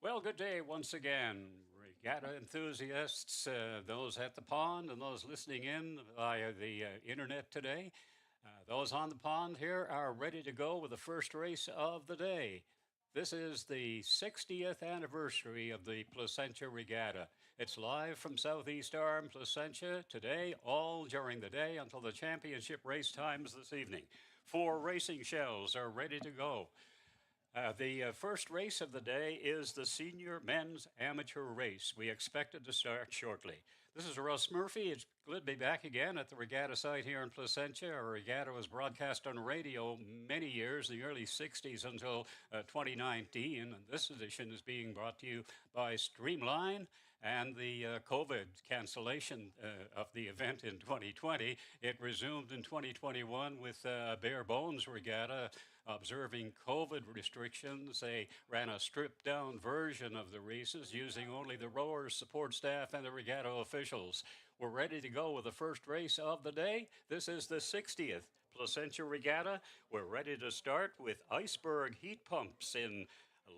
Well, good day once again, regatta enthusiasts, those at the pond and those listening in via the internet today. Those on the pond here are ready to go with the first race of the day. This is the 60th anniversary of the Placentia Regatta. It's live from Southeast Arm, Placentia, today, all during the day until the championship race times this evening. Four racing shells are ready to go. The first race of the day is the senior men's amateur race. We expect it to start shortly. This is Russ Murphy. It's good to be back again at the regatta site here in Placentia. Our regatta was broadcast on radio many years, the early 60s until 2019. And this edition is being brought to you by Streamline and the COVID cancellation of the event in 2020. It resumed in 2021 with Bare Bones Regatta observing COVID restrictions. They ran a stripped down version of the races using only the rowers, support staff, and the regatta officials. We're ready to go with the first race of the day. This is the 60th Placentia Regatta. We're ready to start with Iceberg Heat Pumps in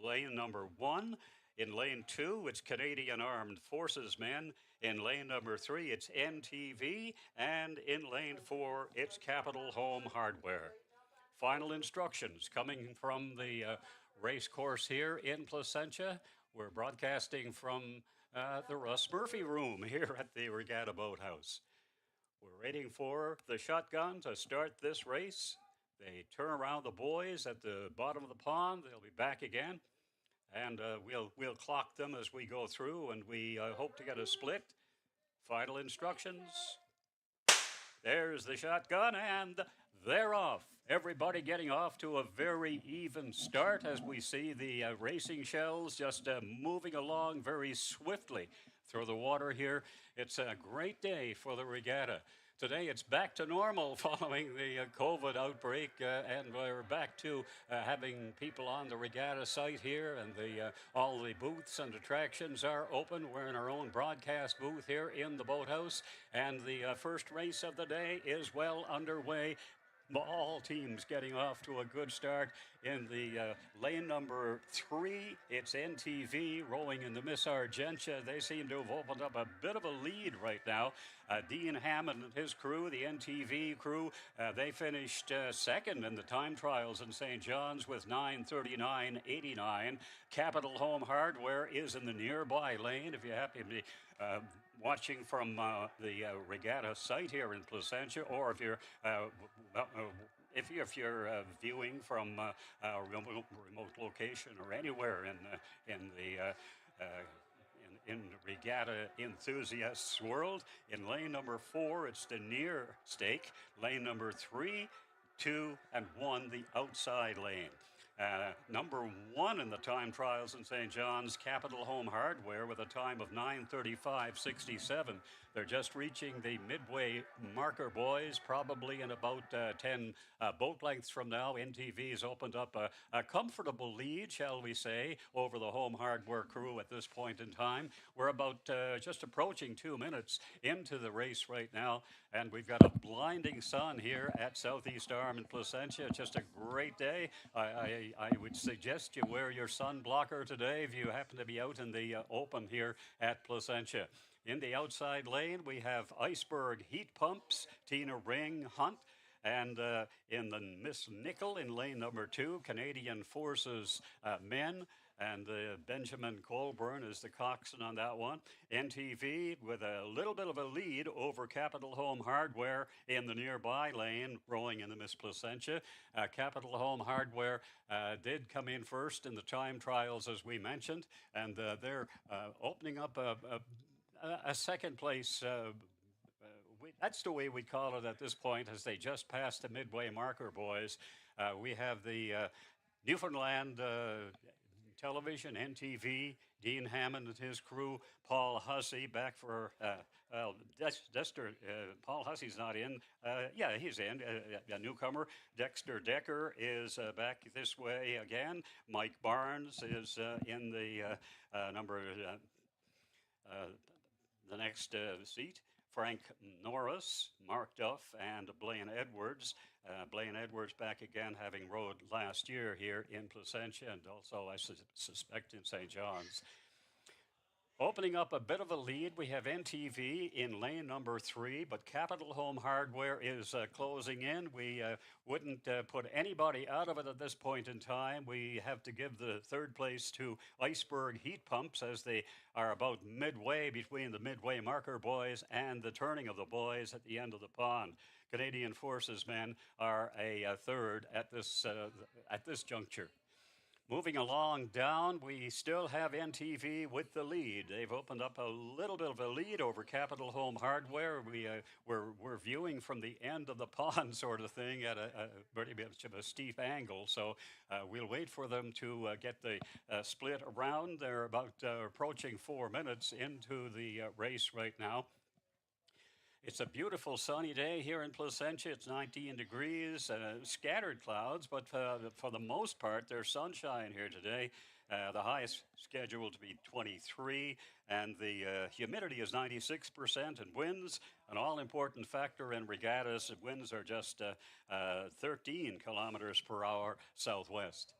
lane number one. In lane two, it's Canadian Armed Forces men. In lane number three, it's NTV. And in lane four, it's Capital Home Hardware. Final instructions coming from the race course here in Placentia. We're broadcasting from the Russ Murphy room here at the Regatta Boathouse. We're waiting for the shotgun to start this race. They turn around the boys at the bottom of the pond. They'll be back again, and we'll clock them as we go through, and we hope to get a split. Final instructions. There's the shotgun, and they're off. Everybody getting off to a very even start as we see the racing shells just moving along very swiftly through the water here. It's a great day for the regatta. Today it's back to normal following the COVID outbreak, and we're back to having people on the regatta site here, and all the booths and attractions are open. We're in our own broadcast booth here in the boathouse, and the first race of the day is well underway. All teams getting off to a good start. In the lane number three, it's NTV rowing in the Miss Argentia. They seem to have opened up a bit of a lead right now. Dean Hammond and his crew, the NTV crew, they finished second in the time trials in St. John's with 9:39.89. Capital Home Hardware is in the nearby lane. If you happen to be watching from the regatta site here in Placentia, or if you're viewing from a remote location or anywhere in the in the regatta enthusiasts world, in lane number four, it's the near stake. Lane number three, two, and one, the outside lane. Number one in the time trials in St. John's, Capital Home Hardware, with a time of 9:35.67. They're just reaching the midway marker, boys, probably in about 10 boat lengths from now. NTV's opened up a comfortable lead, shall we say, over the Home Hardware crew at this point in time. We're about just approaching 2 minutes into the race right now, and we've got a blinding sun here at Southeast Arm in Placentia. Just a great day. I would suggest you wear your sun blocker today if you happen to be out in the open here at Placentia. In the outside lane, we have Iceberg Heat Pumps, Tina Ring Hunt, and in the Miss Nickel in lane number two, Canadian Forces men. And Benjamin Colburn is the coxswain on that one. NTV with a little bit of a lead over Capital Home Hardware in the nearby lane, rowing in the Miss Placentia. Capital Home Hardware did come in first in the time trials, as we mentioned, and they're opening up a second place. That's the way we call it at this point, as they just passed the midway marker, boys. We have the Newfoundland Television, NTV, Dean Hammond and his crew, Paul Hussey back for, Dexter, Paul Hussey's not in. Yeah, he's in, a newcomer. Dexter Decker is back this way again. Mike Barnes is in the number, the next seat. Frank Norris, Mark Duff, and Blaine Edwards. Blaine Edwards back again, having rode last year here in Placentia and also, I suspect, in St. John's. Opening up a bit of a lead, we have NTV in lane number 3, but Capital Home Hardware is closing in. We wouldn't put anybody out of it at this point in time. We have to give the third place to Iceberg Heat Pumps, as they are about midway between the midway marker boys and the turning of the boys at the end of the pond. Canadian Forces men are a third at this juncture. Moving along down, we still have NTV with the lead. They've opened up a little bit of a lead over Capital Home Hardware. We're viewing from the end of the pond sort of thing at a pretty much of a steep angle. So we'll wait for them to get the split around. They're about approaching 4 minutes into the race right now. It's a beautiful sunny day here in Placentia. It's 19 degrees, scattered clouds, but for the most part, there's sunshine here today. The high is scheduled to be 23, and the humidity is 96%, and winds, an all-important factor in regattas. Winds are just 13 kilometers per hour southwest.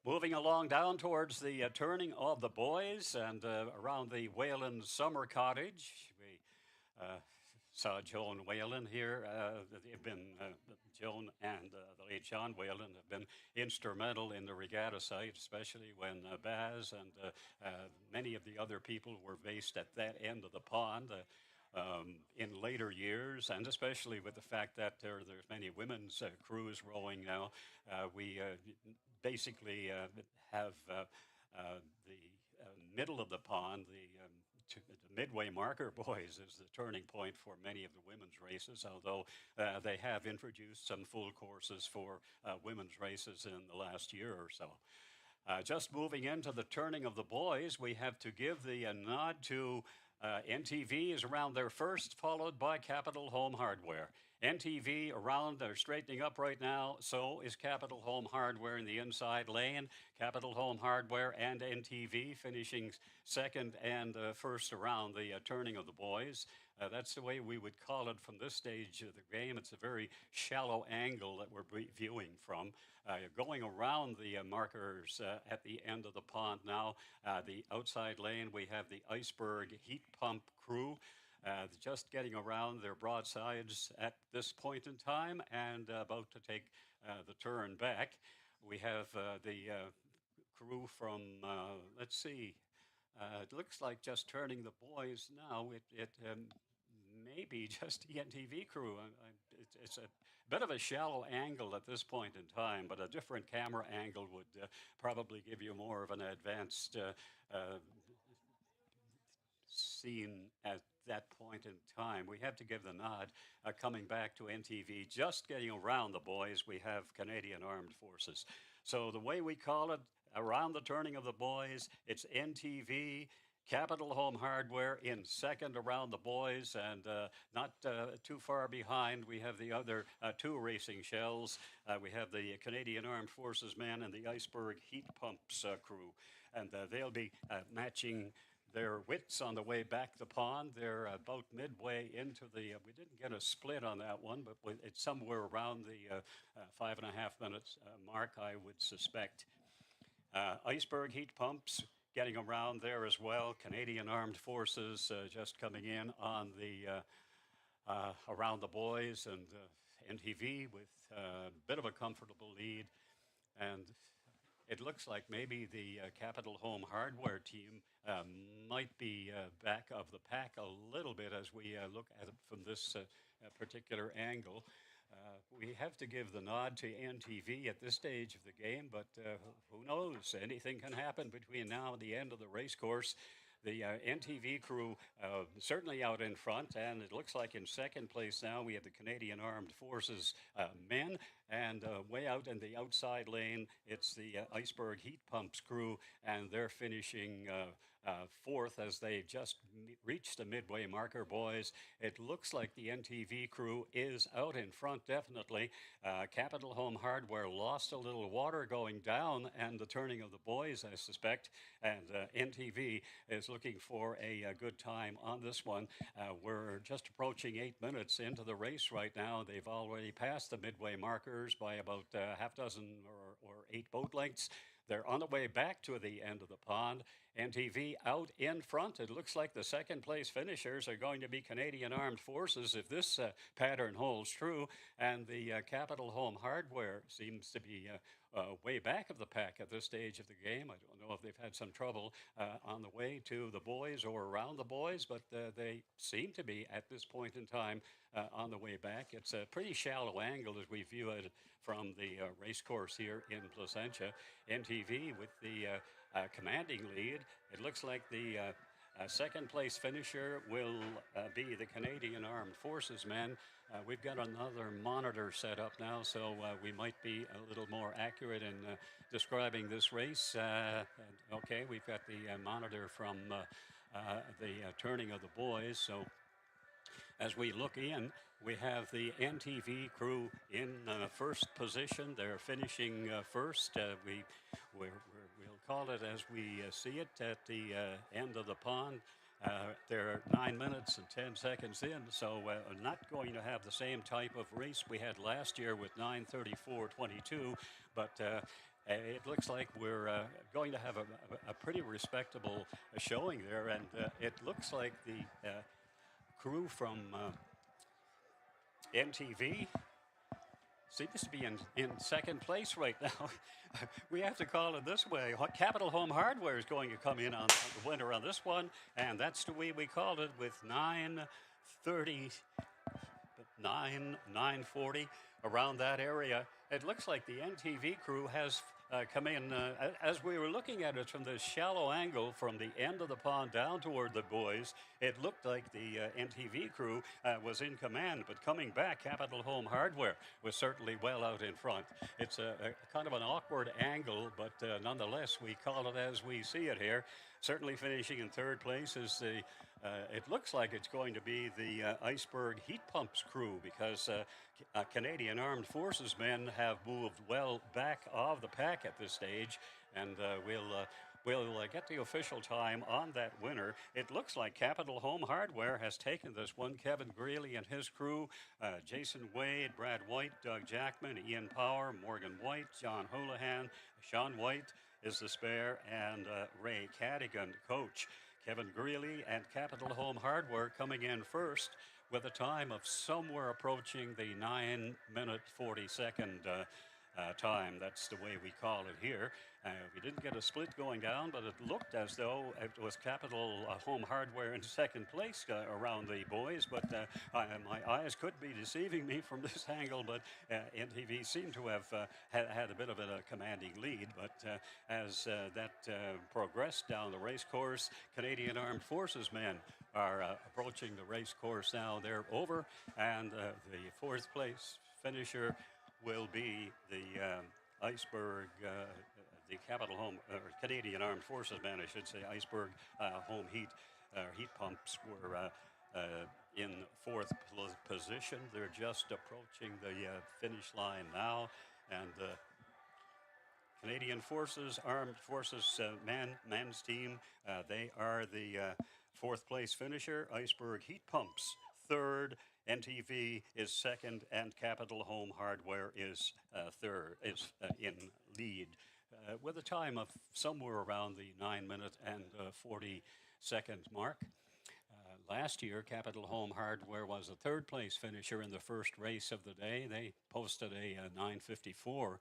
Moving along down towards the turning of the boys and around the Whalen Summer Cottage. We saw Joan Whalen here. They've been Joan and the late John Whalen have been instrumental in the regatta site, especially when Baz and many of the other people were based at that end of the pond. In later years, and especially with the fact that there's many women's crews rowing now, we basically have the middle of the pond, the midway marker boys is the turning point for many of the women's races, although they have introduced some full courses for women's races in the last year or so. Just moving into the turning of the boys, we have to give the nod to NTV is around their first, followed by Capital Home Hardware. NTV around, they're straightening up right now, so is Capital Home Hardware in the inside lane. Capital Home Hardware and NTV finishing second and first around the turning of the boys. That's the way we would call it from this stage of the game. It's a very shallow angle that we're viewing from. Going around the markers at the end of the pond now, the outside lane, we have the Iceberg Heat Pump crew. Just getting around their broadsides at this point in time and about to take the turn back. We have the crew from, let's see, it looks like just turning the boys now. It may be just the NTV crew. It's a bit of a shallow angle at this point in time, but a different camera angle would probably give you more of an advanced scene at that point in time. We have to give the nod coming back to NTV. Just getting around the boys, we have Canadian Armed Forces. So the way we call it, around the turning of the boys, it's NTV, Capital Home Hardware in second around the boys, and not too far behind, we have the other two racing shells. We have the Canadian Armed Forces men and the Iceberg Heat Pumps crew, and they'll be matching their wits on the way back the pond. They're about midway into the, we didn't get a split on that one, but it's somewhere around the 5.5 minutes mark, I would suspect. Iceberg Heat Pumps getting around there as well. Canadian Armed Forces just coming in on the, around the boys, and NTV with a bit of a comfortable lead. And it looks like maybe the Capital Home Hardware team might be back of the pack a little bit as we look at it from this particular angle. We have to give the nod to NTV at this stage of the game, but who knows? Anything can happen between now and the end of the race course. The NTV crew certainly out in front, and it looks like in second place now we have the Canadian Armed Forces men. And way out in the outside lane, it's the Iceberg Heat Pumps crew, and they're finishing fourth as they just reached the midway marker, boys. It looks like the NTV crew is out in front, definitely. Capital Home Hardware lost a little water going down and the turning of the boys, I suspect. And NTV is looking for a good time on this one. We're just approaching 8 minutes into the race right now. They've already passed the midway markers by about half dozen or 8 boat lengths. They're on the way back to the end of the pond. NTV out in front. It looks like the second place finishers are going to be Canadian Armed Forces if this pattern holds true. And the Capital Home Hardware seems to be way back of the pack at this stage of the game. I don't know if they've had some trouble on the way to the boys or around the boys, but they seem to be at this point in time on the way back. It's a pretty shallow angle as we view it from the race course here in Placentia. NTV with the commanding lead. It looks like the second place finisher will be the Canadian Armed Forces men. We've got another monitor set up now, so we might be a little more accurate in describing this race. Okay, we've got the monitor from the turning of the boys. So as we look in, we have the NTV crew in first position. They're finishing first. We'll call it as we see it at the end of the pond. They're 9 minutes and 10 seconds in, so not going to have the same type of race we had last year with 9:34:22, but it looks like we're going to have a pretty respectable showing there, and it looks like the crew from NTV seems to be in second place right now. We have to call it this way. Capital Home Hardware is going to come in on the winner on this one, and that's the way we called it with 9:40 around that area. It looks like the NTV crew has come in. As we were looking at it from this shallow angle from the end of the pond down toward the boys, it looked like the NTV crew was in command, but coming back, Capital Home Hardware was certainly well out in front. It's a kind of an awkward angle, but nonetheless, we call it as we see it here. Certainly finishing in third place is the it looks like it's going to be the Iceberg Heat Pumps crew, because Canadian Armed Forces men have moved well back of the pack at this stage, and we'll get the official time on that winner. It looks like Capital Home Hardware has taken this one. Kevin Greeley and his crew, Jason Wade, Brad White, Doug Jackman, Ian Power, Morgan White, John Houlihan, Sean White is the spare, and Ray Cadigan, coach. Kevin Greeley and Capital Home Hardware coming in first with a time of somewhere approaching the 9-minute 40-second time. That's the way we call it here. We didn't get a split going down, but it looked as though it was Capital Home Hardware in second place around the boys, but my eyes could be deceiving me from this angle, but NTV seemed to have had a bit of a commanding lead, but as that progressed down the race course, Canadian Armed Forces men are approaching the race course now. They're over, and the fourth place finisher will be the Iceberg, the Capital Home, or Canadian Armed Forces men, I should say. Iceberg Home Heat Pumps were in fourth position. They're just approaching the finish line now, and Canadian Forces, Armed Forces men's team, they are the fourth place finisher. Iceberg Heat Pumps third. NTV is second, and Capital Home Hardware is third, is in lead, with a time of somewhere around the 9-minute and 40-second mark. Last year, Capital Home Hardware was a third place finisher in the first race of the day. They posted a 9:54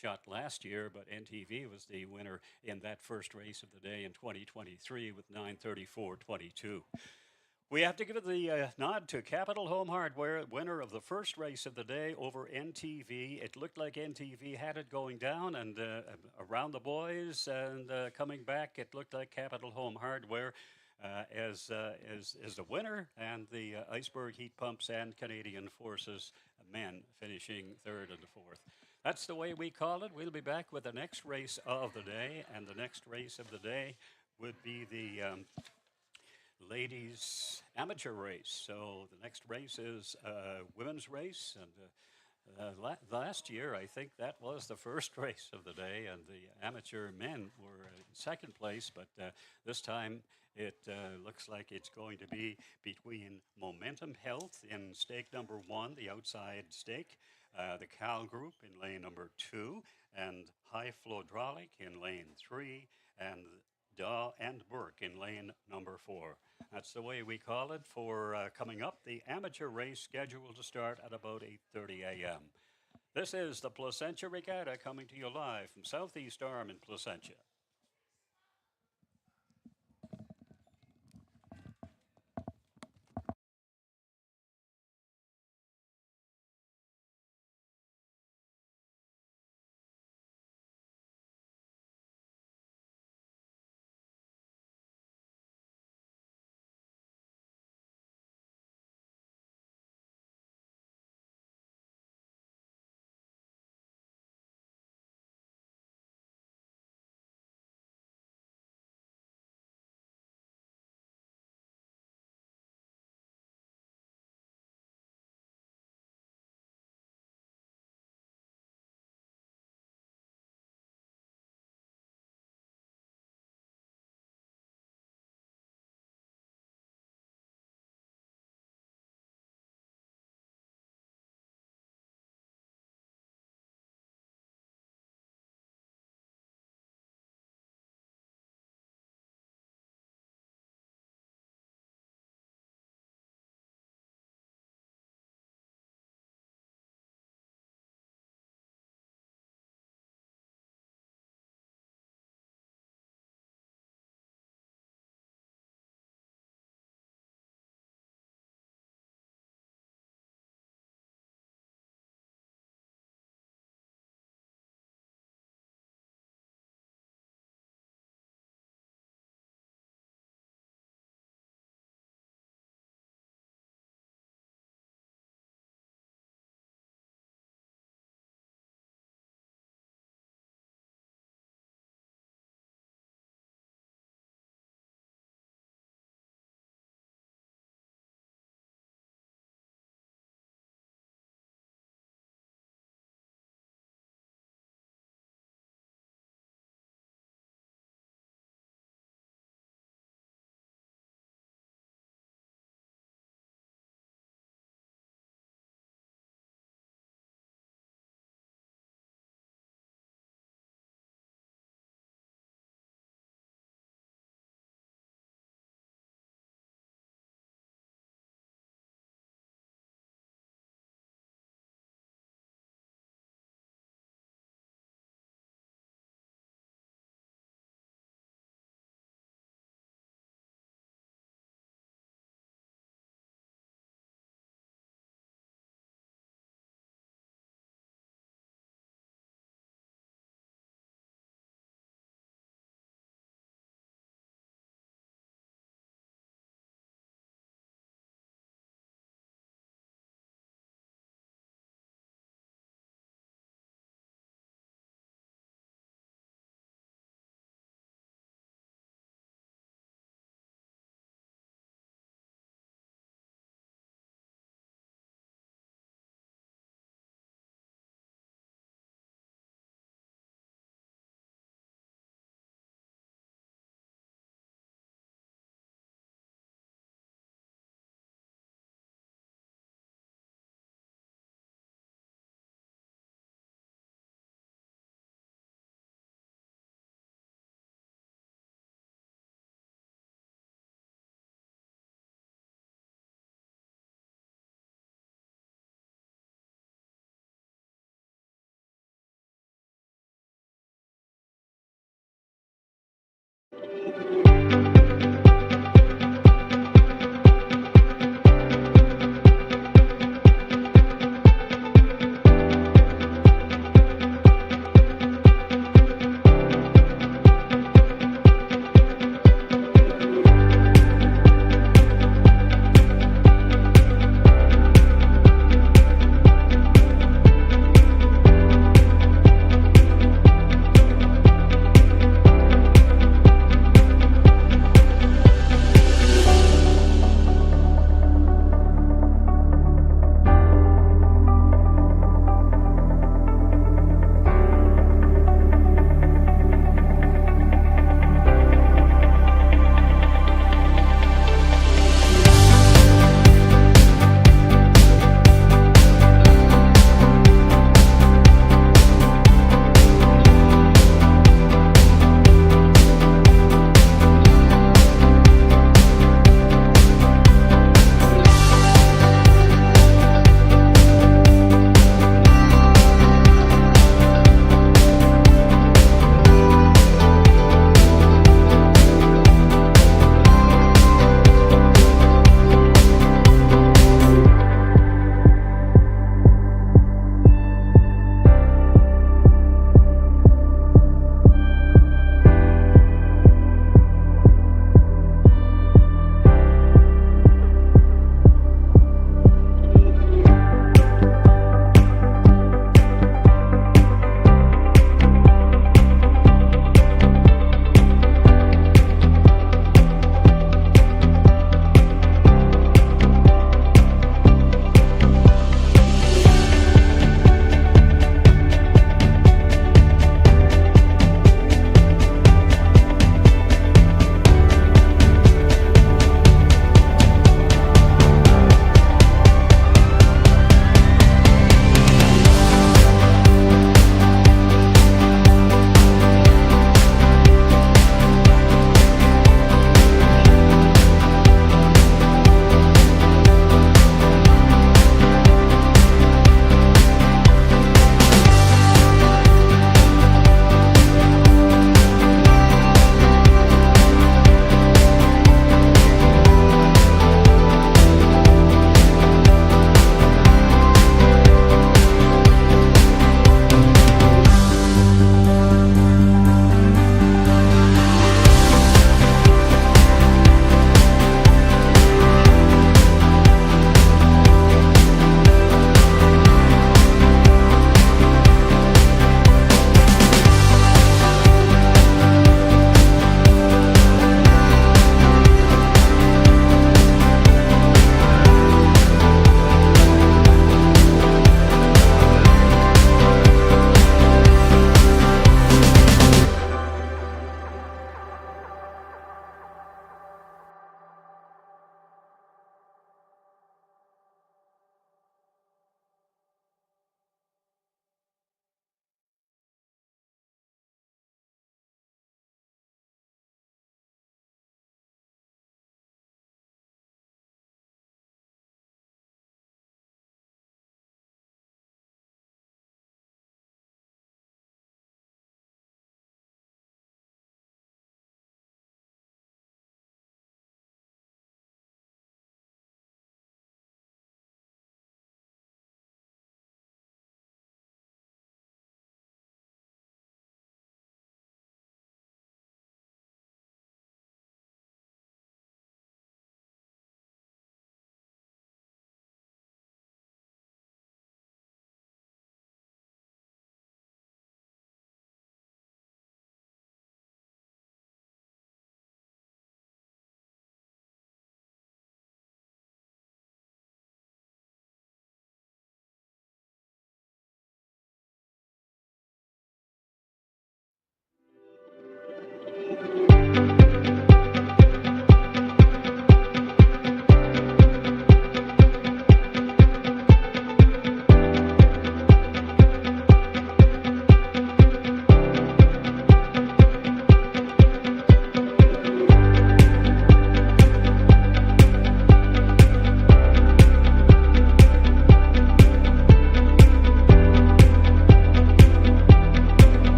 shot last year, but NTV was the winner in that first race of the day in 2023 with 9:34:22. We have to give the nod to Capital Home Hardware, winner of the first race of the day over NTV. It looked like NTV had it going down and around the boys, and coming back, it looked like Capital Home Hardware is the winner, and the Iceberg Heat Pumps and Canadian Forces men finishing third and fourth. That's the way we call it. We'll be back with the next race of the day, and the next race of the day would be the ladies amateur race. So the next race is women's race, and last year I think that was the first race of the day, and the amateur men were in second place. But this time it looks like it's going to be between Momentum Health in stake number 1, the outside stake, the Cal Group in lane number 2, and High Flowdraulic in lane 3, and Daw and Burke in lane number 4. That's the way we call it for coming up. The amateur race scheduled to start at about 8:30 a.m. This is the Placentia Regatta coming to you live from Southeast Arm in Placentia.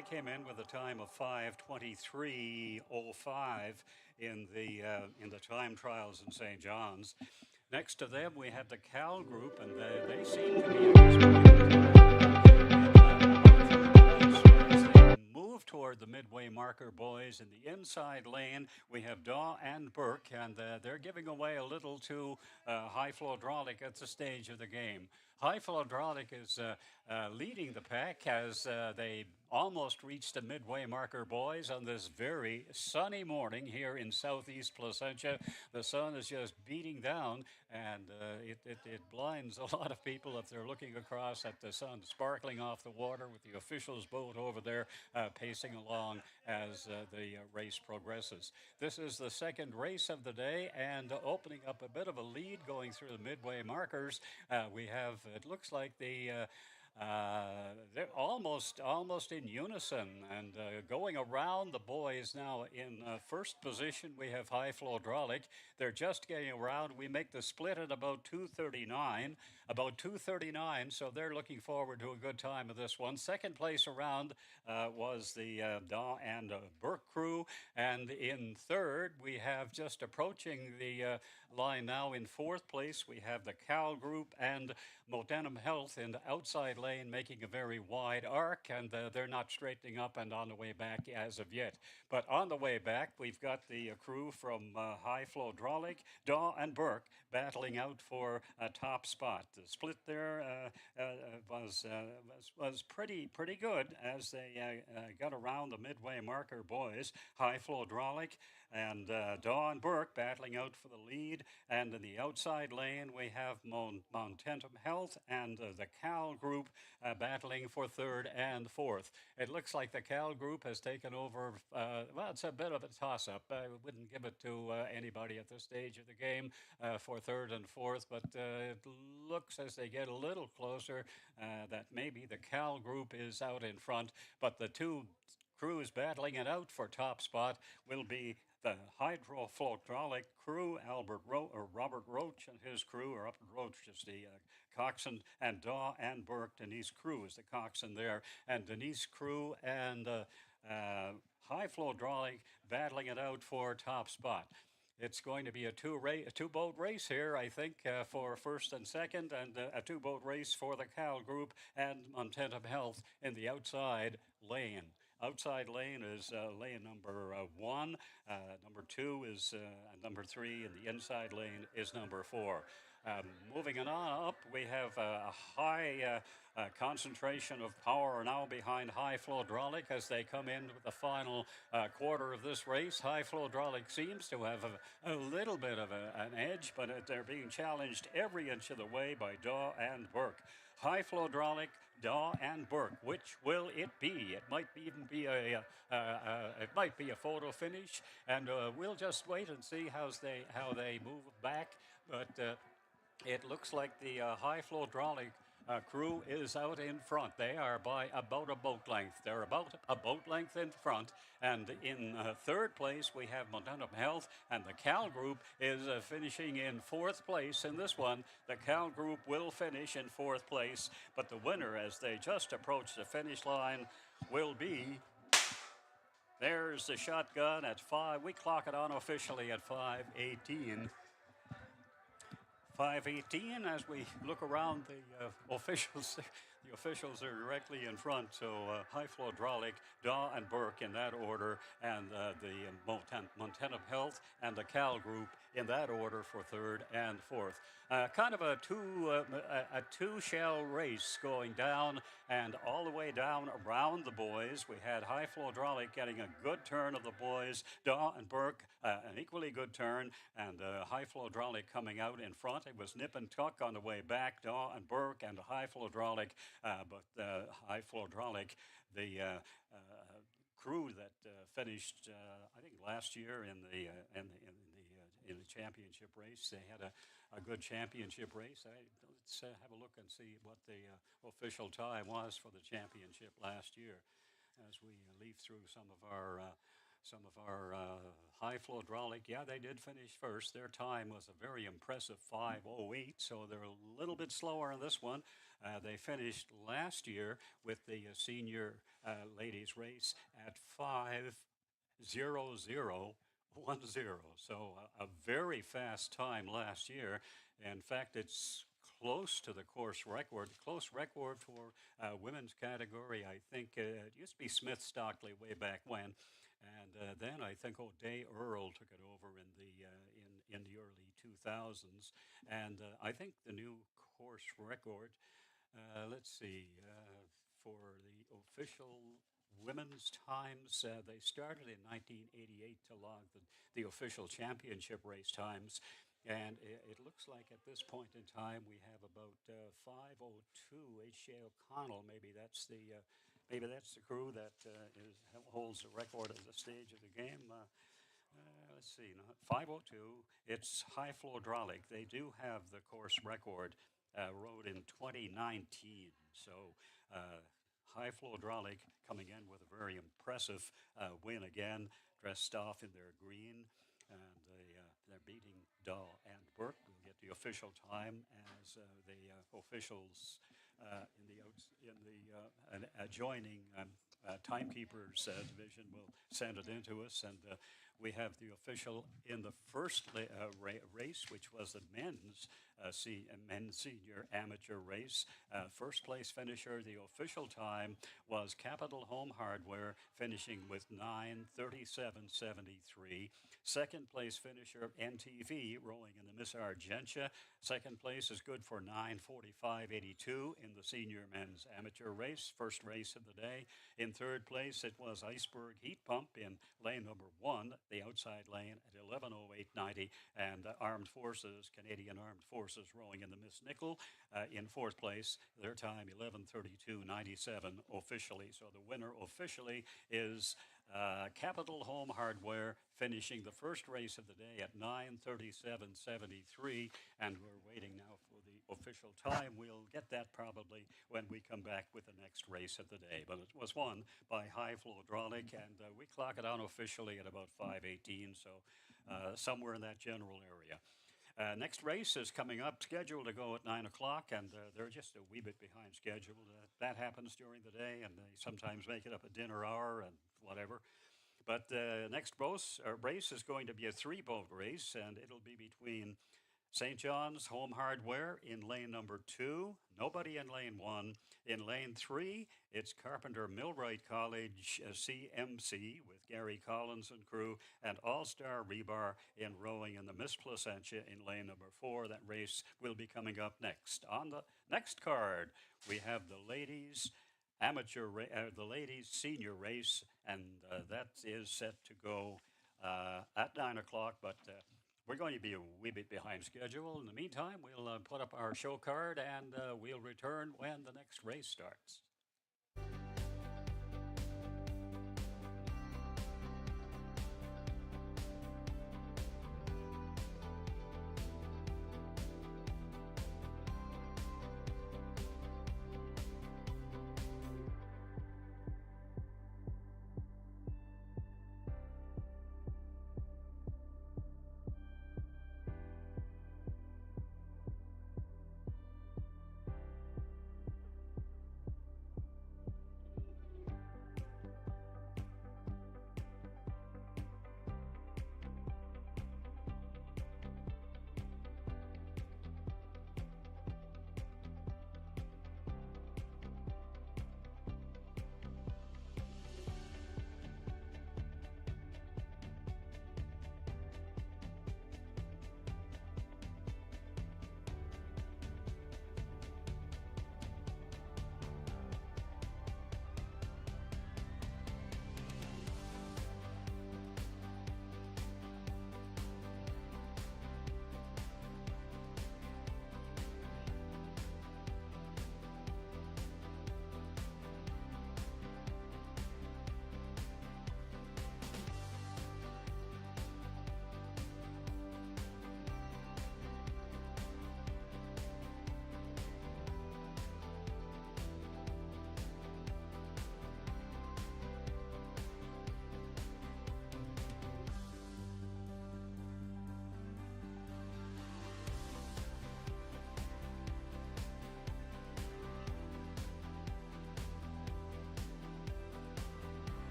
they came in with a time of 5:23:05 in the time trials in St. John's. Next to them, we had the Cal group, and they seem to be move toward the midway marker boys in the inside lane. We have Daw and Burke, and they're giving away a little to High Flow Hydraulic at the stage of the game. High Flow Hydraulic is leading the pack as they almost reached the midway marker boys on this very sunny morning here in southeast Placentia. The sun is just beating down, and it blinds a lot of people if they're looking across at the sun sparkling off the water with the officials' boat over there pacing along as the race progresses. This is the second race of the day, and opening up a bit of a lead going through the midway markers. We have, it looks like they're almost in unison, and going around the boys now in first position. We have High Flow Hydraulic. They're just getting around. We make the split at about 2:39, so they're looking forward to a good time of this one. Second place around was the Daw and Burke crew, and in third we have, just approaching the line now, in fourth place we have the Cal group and Motenum Health in the outside lane, making a very wide arc, and they're not straightening up and on the way back as of yet. But on the way back, we've got the crew from High Flow Hydraulic, Daw and Burke, battling out for a top spot. The split there was pretty good as they got around the midway marker boys. High Flow Hydraulic and Daw and Burke battling out for the lead, and in the outside lane we have Motentum Health and the Cal group battling for third and fourth. It looks like the Cal group has taken over. Well, it's a bit of a toss-up. I wouldn't give it to anybody at this stage of the game for third and fourth, but it looks as they get a little closer that maybe the Cal group is out in front, but the two crews battling it out for top spot will be the Hydraulic crew, Robert Roach and his crew, or Robert Roach is the coxswain, and Daw and Burke. Denise Crew is the coxswain there, and Denise Crew and High Flow Hydraulic battling it out for top spot. It's going to be a two-boat race here, I think, for first and second, and a two-boat race for the Cal group and Motentum Health in the outside lane. Outside lane is lane number 1. Number 2 is number 3, and the inside lane is number 4. Moving on up, we have a high concentration of power now behind High Flow Hydraulic as they come in with the final quarter of this race. High Flow Hydraulic seems to have a little bit of an edge, but they're being challenged every inch of the way by Daw and Burke. High Flow Hydraulic, Daw and Burke. Which will it be? It might even be a photo finish, and we'll just wait and see how they move back. But it looks like the High Flow Hydraulic crew is out in front. They are by about a boat length. They're about a boat length in front. And in third place, we have Motentum Health, and the Cal group is finishing in fourth place in this one. The Cal group will finish in fourth place, but the winner, as they just approach the finish line, will be... There's the shotgun at 5. We clock it on officially at 5:18. 5:18 as we look around the officials. The officials are directly in front, so High Flow Hydraulic, Daw and Burke in that order, and the Motentum Health and the Cal group in that order for third and fourth. Kind of a two-shell race going down and all the way down around the boys. We had High Flow Hydraulic getting a good turn of the boys, Daw and Burke an equally good turn, and High Flow Hydraulic coming out in front. It was nip and tuck on the way back, Daw and Burke and High Flow Hydraulic, but High Flow Hydraulic, the crew that finished, I think last year in the championship race. They had a good championship race. Let's have a look and see what the official time was for the championship last year as we leaf through some of our some of our high flow hydraulic, yeah, they did finish first. Their time was a very impressive 5:08, so they're a little bit slower on this one. They finished last year with the senior ladies race at 5:00:10. So a very fast time last year. In fact, it's close to the course record. The close record for women's category, I think it used to be Smith Stockley way back when. And then I think O'Day Earl took it over in the early 2000s. And I think the new course record, let's see, for the official women's times, they started in 1988 to log the official championship race times. And it looks like at this point in time we have about 5:02. H.J. O'Connell, maybe that's the crew that holds the record at this stage of the game. Let's see, 5:02. It's high flow hydraulic. They do have the course record, rode in 2019. So high flow hydraulic coming in with a very impressive win again, dressed off in their green, and they're beating Dahl and Burke. We'll get the official time as the officials in the adjoining timekeepers division will send it into us, and we have the official in the first race, which was the men's senior amateur race. First place finisher, the official time was Capital Home Hardware, finishing with 9:37.73. Second place finisher, NTV, rowing in the Miss Argentia. Second place is good for 9:45.82 in the senior men's amateur race, first race of the day. In third place, it was Iceberg Heat Pump in lane number 1, the outside lane at 11:08.90, and Armed Forces, Canadian Armed Forces, rowing in the Miss Nickel in fourth place. Their time 11:32.97 officially. So the winner officially is Capital Home Hardware, finishing the first race of the day at 9:37.73, and we're waiting now for the official time. We'll get that probably when we come back with the next race of the day. But it was won by High Flow Hydraulic, and we clock it on officially at about 5:18, so somewhere in that general area. Next race is coming up, scheduled to go at 9 o'clock, and they're just a wee bit behind schedule. That happens during the day, and they sometimes make it up at dinner hour and whatever. But the next race is going to be a three-boat race, and it'll be between St. John's Home Hardware in lane number 2, nobody in lane 1. In lane 3, it's Carpenter Millwright College CMC with Gary Collins and crew, and All-Star Rebar in rowing in the Miss Placentia in lane number 4. That race will be coming up next. On the next card, we have the ladies the ladies senior race, and that is set to go at 9 o'clock, but we're going to be a wee bit behind schedule. In the meantime, we'll put up our show card, and we'll return when the next race starts.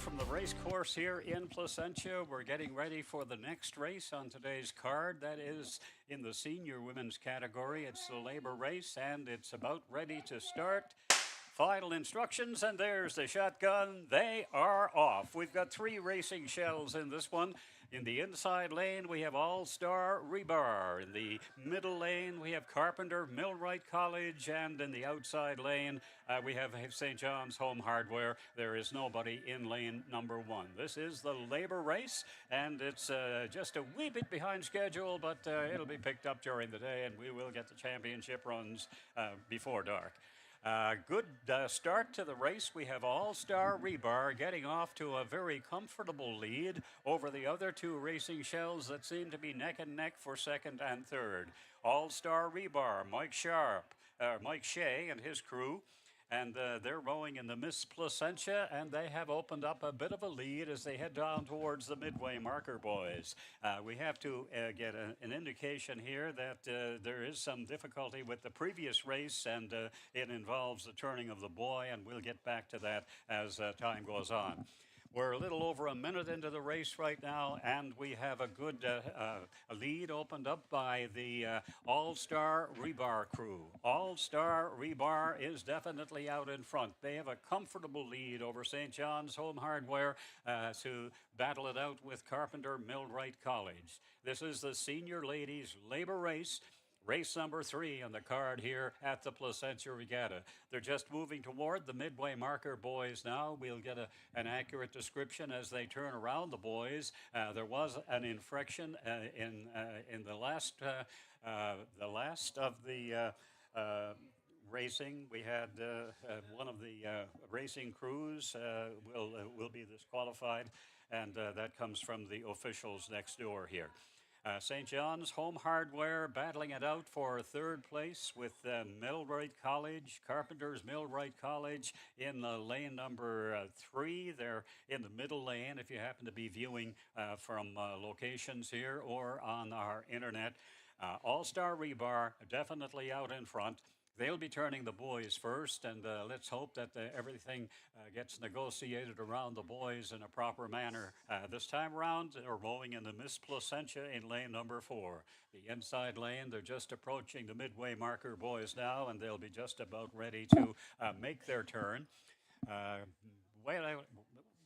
from the race course here in Placentia. We're getting ready for the next race on today's card. That is in the senior women's category. It's the labor race, and it's about ready to start. Final instructions, and there's the shotgun. They are off. We've got 3 racing shells in this one. In the inside lane, we have All-Star Rebar. In the middle lane, we have Carpenter Millwright College. And in the outside lane, we have St. John's Home Hardware. There is nobody in lane number 1. This is the labor race, and it's just a wee bit behind schedule, but it'll be picked up during the day, and we will get the championship runs before dark. Good start to the race. We have All-Star Rebar getting off to a very comfortable lead over the other 2 racing shells that seem to be neck and neck for second and third. All-Star Rebar, Mike Shea and his crew. And they're rowing in the Miss Placentia, and they have opened up a bit of a lead as they head down towards the midway marker, boys. We have to get an indication here that there is some difficulty with the previous race, and it involves the turning of the buoy, and we'll get back to that as time goes on. We're a little over a minute into the race right now, and we have a good lead opened up by the All-Star Rebar crew. All-Star Rebar is definitely out in front. They have a comfortable lead over St. John's Home Hardware to battle it out with Carpenter Millwright College. This is the senior ladies labor race. Race number 3 on the card here at the Placentia Regatta. They're just moving toward the midway marker, boys, now. We'll get an accurate description as they turn around the boys. There was an infraction in the last of the racing. We had one of the racing crews will be disqualified, and that comes from the officials next door here. St. John's Home Hardware battling it out for 3rd place with Millwright College, Carpenter's Millwright College in lane number 3. They're in the middle lane if you happen to be viewing from locations here or on our internet. All-Star Rebar definitely out in front. They'll be turning the boys first, and let's hope that everything gets negotiated around the boys in a proper manner. This time around, they're rowing in the Miss Placentia in lane number 4. The inside lane, they're just approaching the midway marker, boys, now, and they'll be just about ready to make their turn.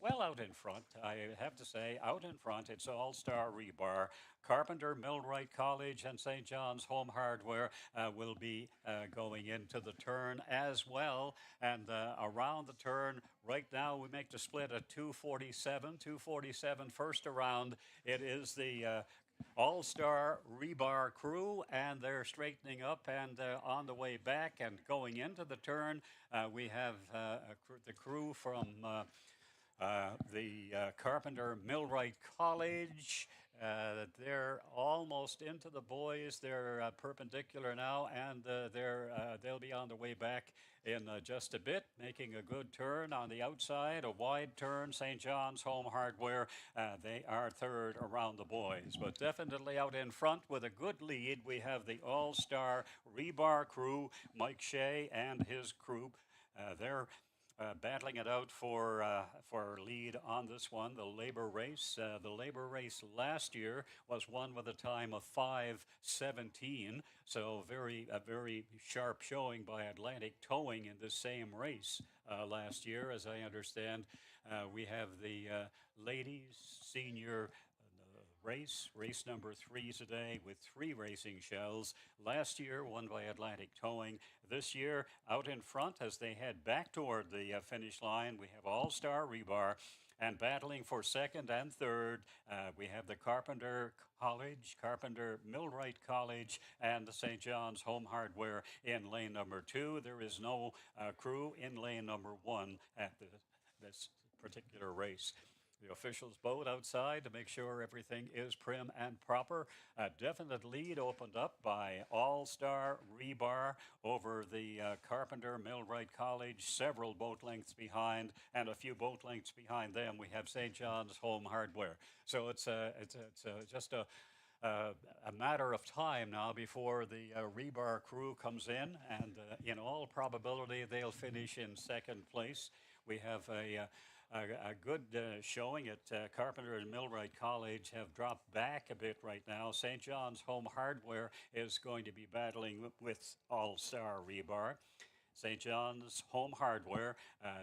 Well out in front, I have to say, out in front, it's All-Star Rebar. Carpenter Millwright College and St. John's Home Hardware will be going into the turn as well. And around the turn, right now we make the split at 2:47 first around. It is the All-Star Rebar crew, and they're straightening up and on the way back and going into the turn. We have the crew from the Carpenter Millwright College. They're almost into the boys. They're perpendicular now, and they'll be on the way back in just a bit, making a good turn on the outside, a wide turn. St. John's Home Hardware, they are 3rd around the boys, but definitely out in front with a good lead. We have the All-Star Rebar crew, Mike Shea and his crew. They're battling it out for lead on this one, the labor race. The labor race last year was won with a time of 5:17, so a very sharp showing by Atlantic Towing in the same race last year, as I understand. We have the ladies senior race number 3 today with 3 racing shells. Last year won by Atlantic Towing. This year out in front as they head back toward the finish line, we have All-Star Rebar, and battling for 2nd and 3rd we have the Carpenter Millwright College and the St. John's Home Hardware in lane number 2. There is no crew in lane number 1 at this particular race. The officials boat outside to make sure everything is prim and proper. A definite lead opened up by All-Star Rebar over the Carpenter Millwright College, several boat lengths behind, and a few boat lengths behind them we have St. John's Home Hardware. So it's just a matter of time now before the Rebar crew comes in, and in all probability they'll finish in 2nd place. We have a A good showing at Carpenter and Millwright College have dropped back a bit right now. St. John's Home Hardware is going to be battling with All-Star Rebar. St. John's Home Hardware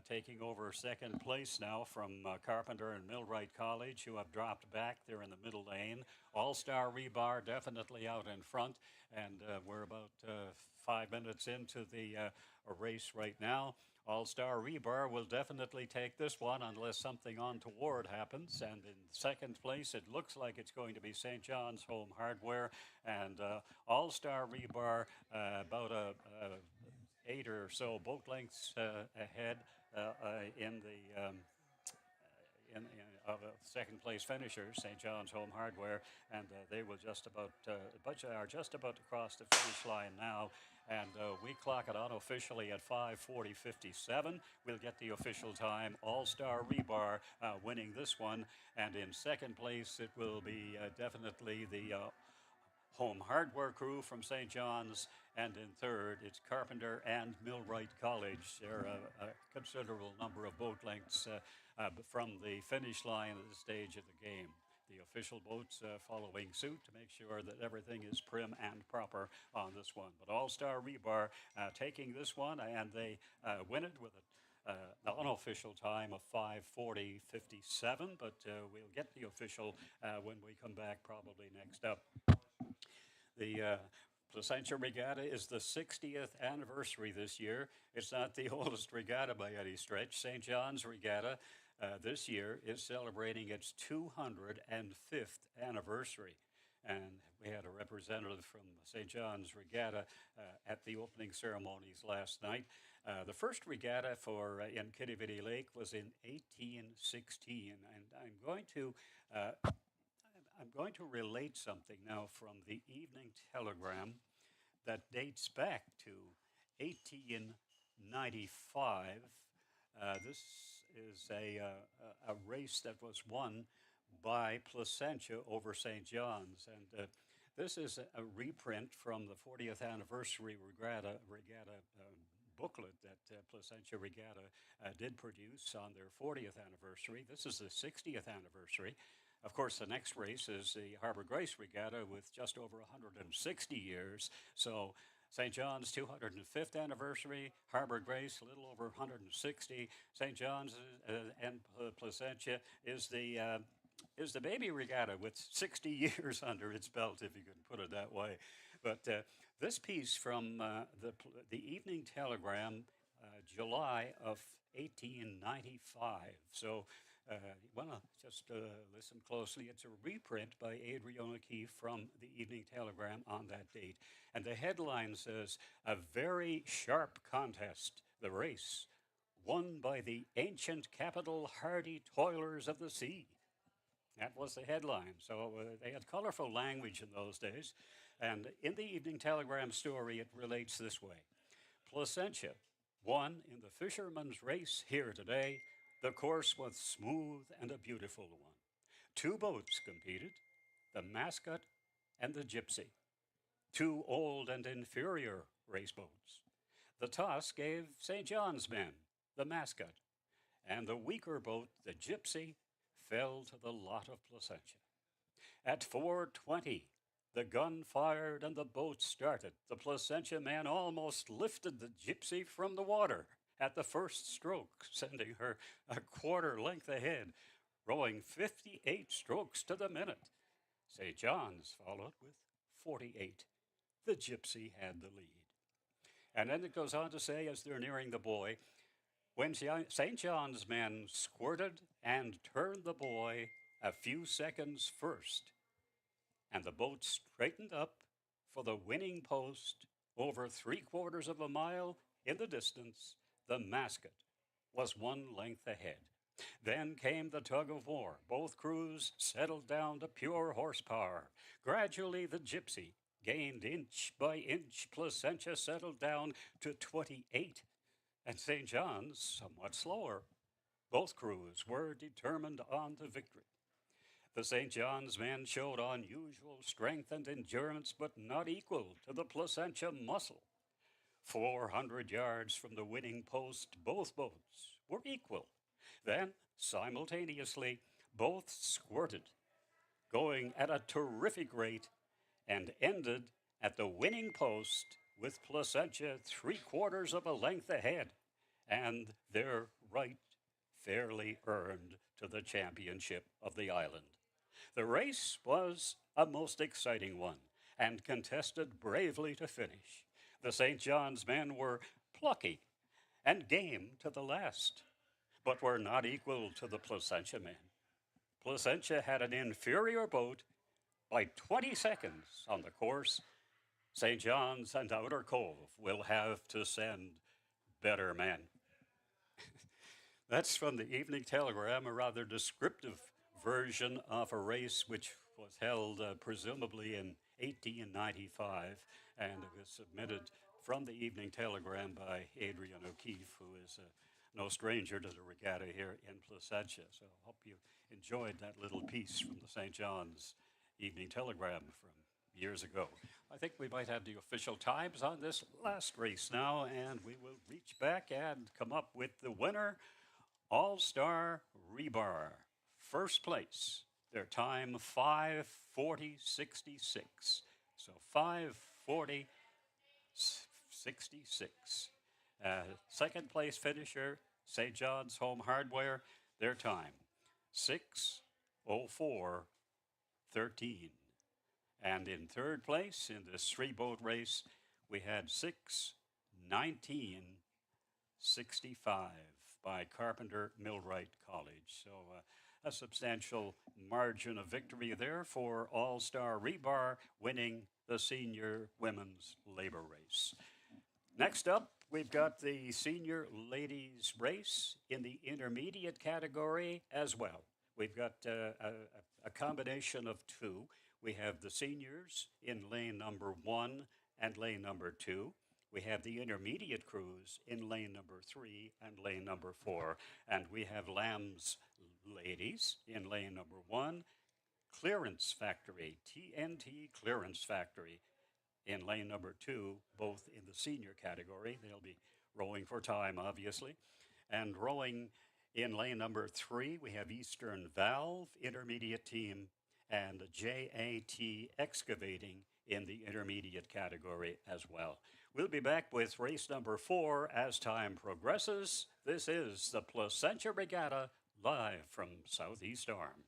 taking over second place now from Carpenter and Millwright College, who have dropped back. They're in the middle lane. All-Star Rebar definitely out in front, and we're about 5 minutes into the race right now. All-Star Rebar will definitely take this one unless something untoward happens. And in second place, it looks like it's going to be St. John's Home Hardware. And All-Star Rebar about a 8 or so boat lengths ahead in the of second place finishers, St. John's Home Hardware, and they will are just about to cross the finish line now. And we clock it unofficially at 5:40:57. We'll get the official time. All-Star Rebar winning this one, and in second place it will be definitely the Home Hardware crew from St. John's, and in third, it's Carpenter and Millwright College. There are a considerable number of boat lengths from the finish line at this stage of the game. The official boats following suit to make sure that everything is prim and proper on this one. But All-Star Rebar taking this one, and they win it with an unofficial time of 5:40:57, but we'll get the official when we come back probably next up. The Placentia Regatta is the 60th anniversary this year. It's not the oldest regatta by any stretch. St. John's Regatta this year is celebrating its 205th anniversary. And we had a representative from St. John's Regatta at the opening ceremonies last night. The first regatta in Kitty Lake was in 1816, and I'm going to relate something now from the Evening Telegram that dates back to 1895. This is a race that was won by Placentia over St. John's, and this is a reprint from the 40th anniversary regatta booklet that Placentia Regatta did produce on their 40th anniversary. This is the 60th anniversary. Of course, the next race is the Harbor Grace Regatta with just over 160 years. So St. John's 205th anniversary, Harbor Grace a little over 160. St. John's and Placentia is the baby regatta with 60 years under its belt, if you can put it that way. But this piece from the Evening Telegram, July of 1895. So you want to just listen closely. It's a reprint by Adrian O'Keefe from the Evening Telegram on that date. And the headline says, "A very sharp contest, the race, won by the ancient capital hardy toilers of the sea." That was the headline. So they had colorful language in those days. And in the Evening Telegram story, it relates this way. Placentia won in the fisherman's race here today. The course was smooth and a beautiful one. 2 boats competed, the Mascot and the Gypsy. 2 old and inferior race boats. The toss gave St. John's men, the Mascot, and the weaker boat, the Gypsy, fell to the lot of Placentia. At 4:20, the gun fired and the boat started. The Placentia man almost lifted the Gypsy from the water at the first stroke, sending her a quarter length ahead, rowing 58 strokes to the minute. St. John's followed with 48. The Gypsy had the lead. And then it goes on to say, as they're nearing the buoy, when St. John's men squirted and turned the buoy a few seconds first, and the boat straightened up for the winning post over 3/4 of a mile in the distance, the Mascot was 1 length ahead. Then came the tug of war. Both crews settled down to pure horsepower. Gradually, the Gypsy gained inch by inch. Placentia settled down to 28, and St. John's somewhat slower. Both crews were determined on to victory. The St. John's men showed unusual strength and endurance, but not equal to the Placentia muscle. 400 yards from the winning post, both boats were equal. Then, simultaneously, both squirted, going at a terrific rate, and ended at the winning post with Placentia 3/4 of a length ahead, and their right fairly earned to the championship of the island. The race was a most exciting one and contested bravely to finish. The St. John's men were plucky and game to the last, but were not equal to the Placentia men. Placentia had an inferior boat by 20 seconds on the course. St. John's and Outer Cove will have to send better men. That's from the Evening Telegram, a rather descriptive version of a race which was held presumably in 1895, and it was submitted from the Evening Telegram by Adrian O'Keefe, who is no stranger to the regatta here in Placentia. So I hope you enjoyed that little piece from the St. John's Evening Telegram from years ago. I think we might have the official times on this last race now, and we will reach back and come up with the winner. All-Star Rebar, first place. Their time 5:40:66. So 5:40:66. Second place finisher, St. John's Home Hardware. Their time 6:04:13. And in third place in this three-boat race, we had 6:19:65 by Carpenter Millwright College. So a substantial margin of victory there for All-Star Rebar, winning the senior women's labor race. Next up, we've got the senior ladies race in the intermediate category as well. We've got a combination of two. We have the seniors in lane number 1 and lane number 2. We have the intermediate crews in lane number 3 and lane number 4. And we have Lamb's ladies in lane number 1, Clearance Factory, TNT Clearance Factory in lane number 2, both in the senior category. They'll be rowing for time, obviously. And rowing in lane number 3, we have Eastern Valve intermediate team and JAT Excavating in the intermediate category as well. We'll be back with race number 4 as time progresses. This is the Placentia Regatta, live from Southeast Arm.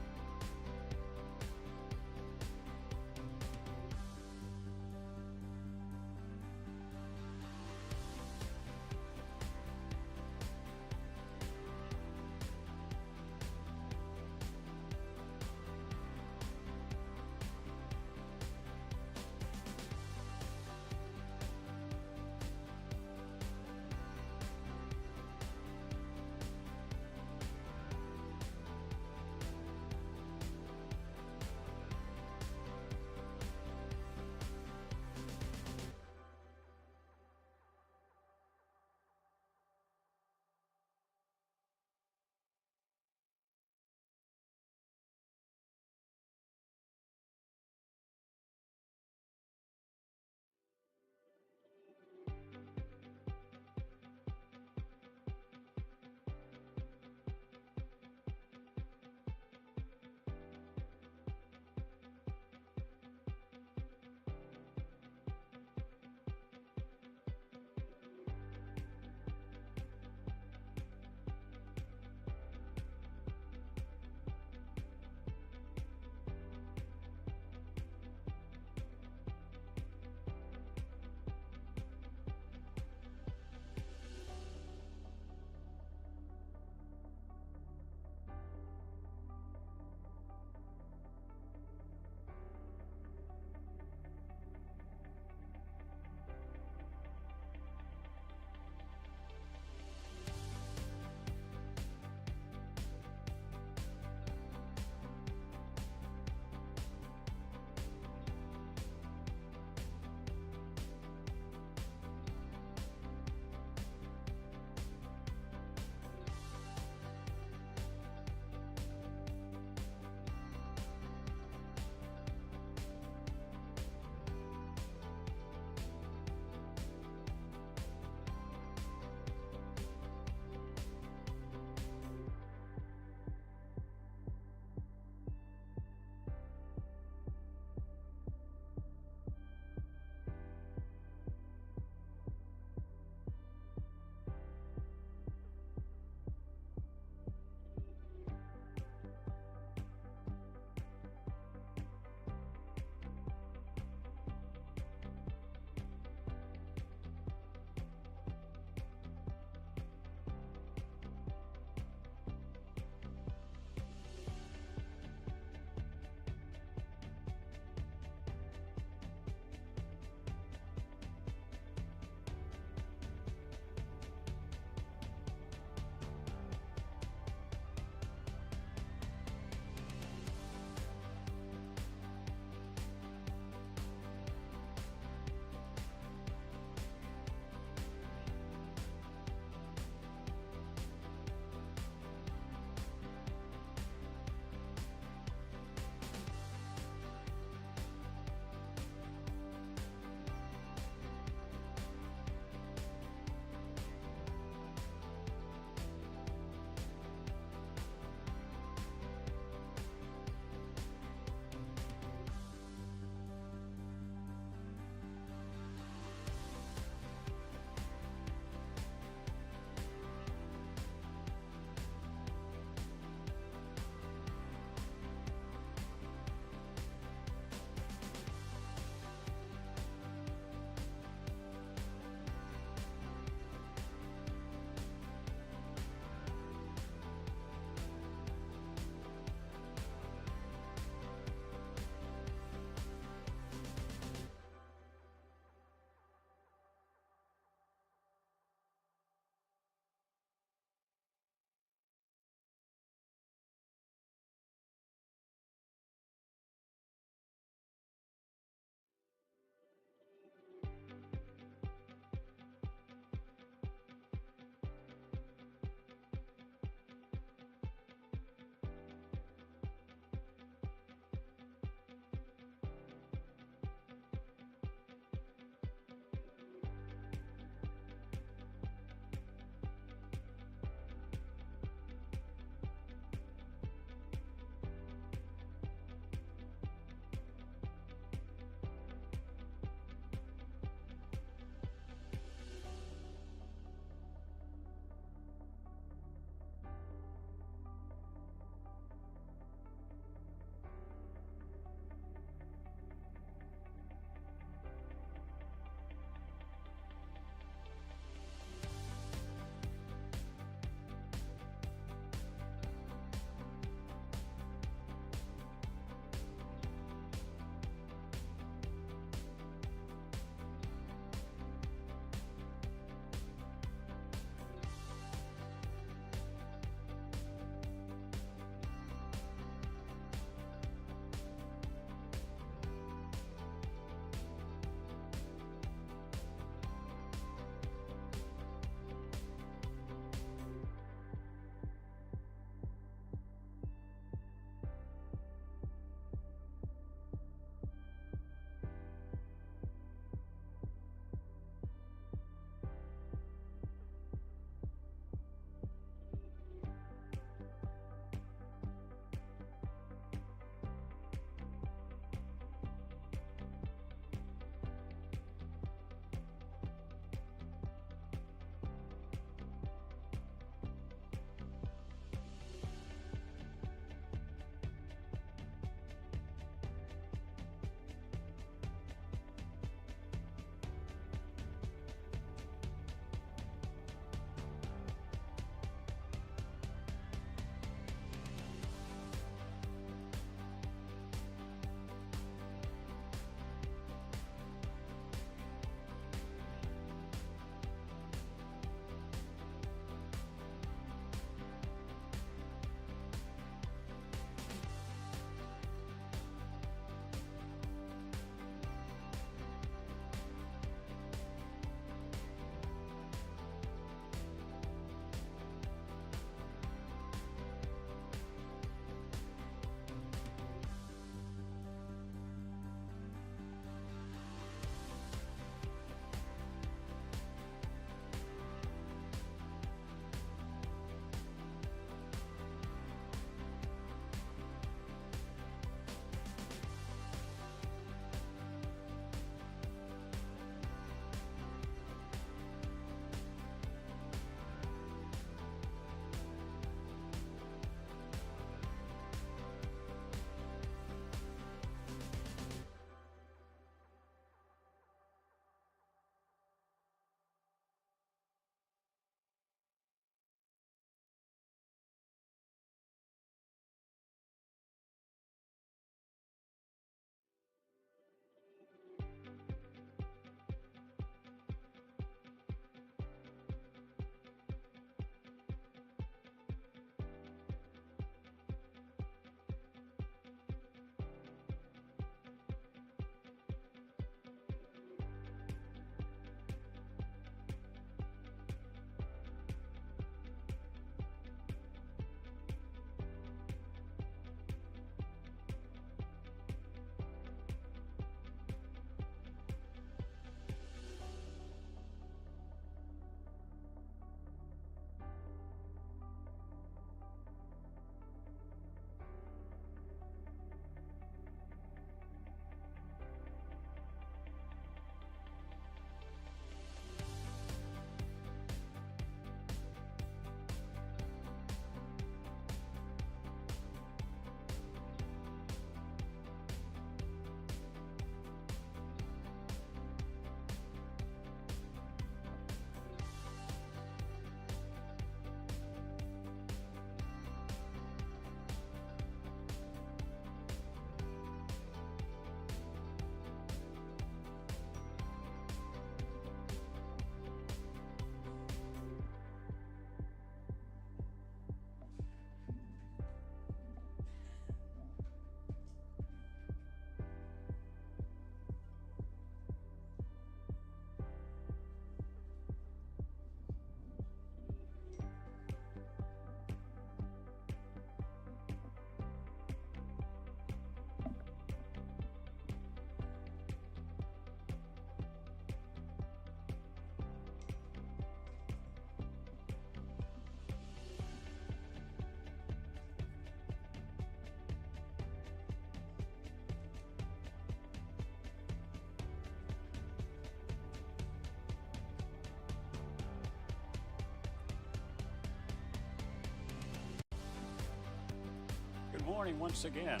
morning once again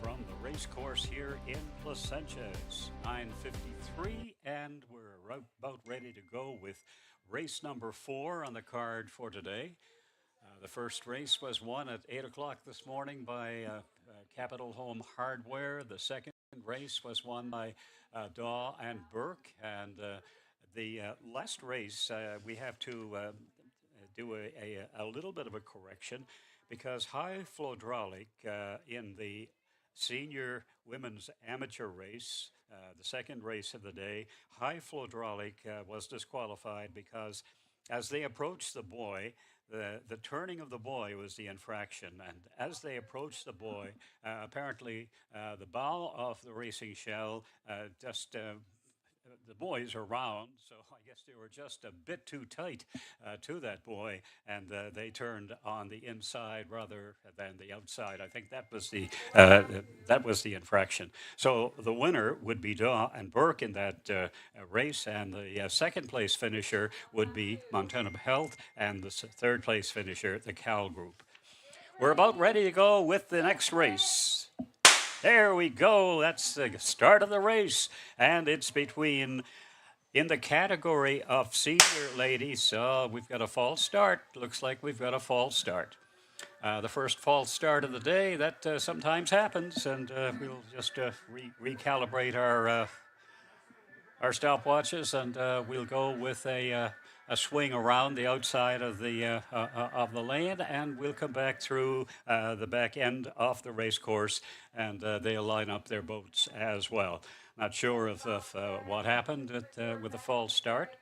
from the race course here in Placentia. It's 9:53, and we're about ready to go with race number 4 on the card for today. The first race was won at 8 o'clock this morning by Capital Home Hardware. The second race was won by Daw and Burke. And the last race, we have to do a little bit of a correction because high flow hydraulic in the senior women's amateur race, the second race of the day, high flow hydraulic was disqualified because as they approached the buoy, the turning of the buoy was the infraction. And as they approached the buoy, apparently the bow of the racing shell just the buoys are round, so I guess they were just a bit too tight to that buoy, and they turned on the inside rather than the outside. I think that was the infraction. So the winner would be Daw and Burke in that race, and the second place finisher would be Montana Health, and the third place finisher, the Cal Group. We're about ready to go with the next race. There we go. That's the start of the race. And it's between, in the category of senior ladies, so we've got a false start. Looks like we've got a false start. The first false start of the day, that sometimes happens, and we'll just recalibrate our stopwatches, and we'll go with a swing around the outside of the lane, and we'll come back through the back end of the race course, and they'll line up their boats as well. Not sure of what happened with the false start.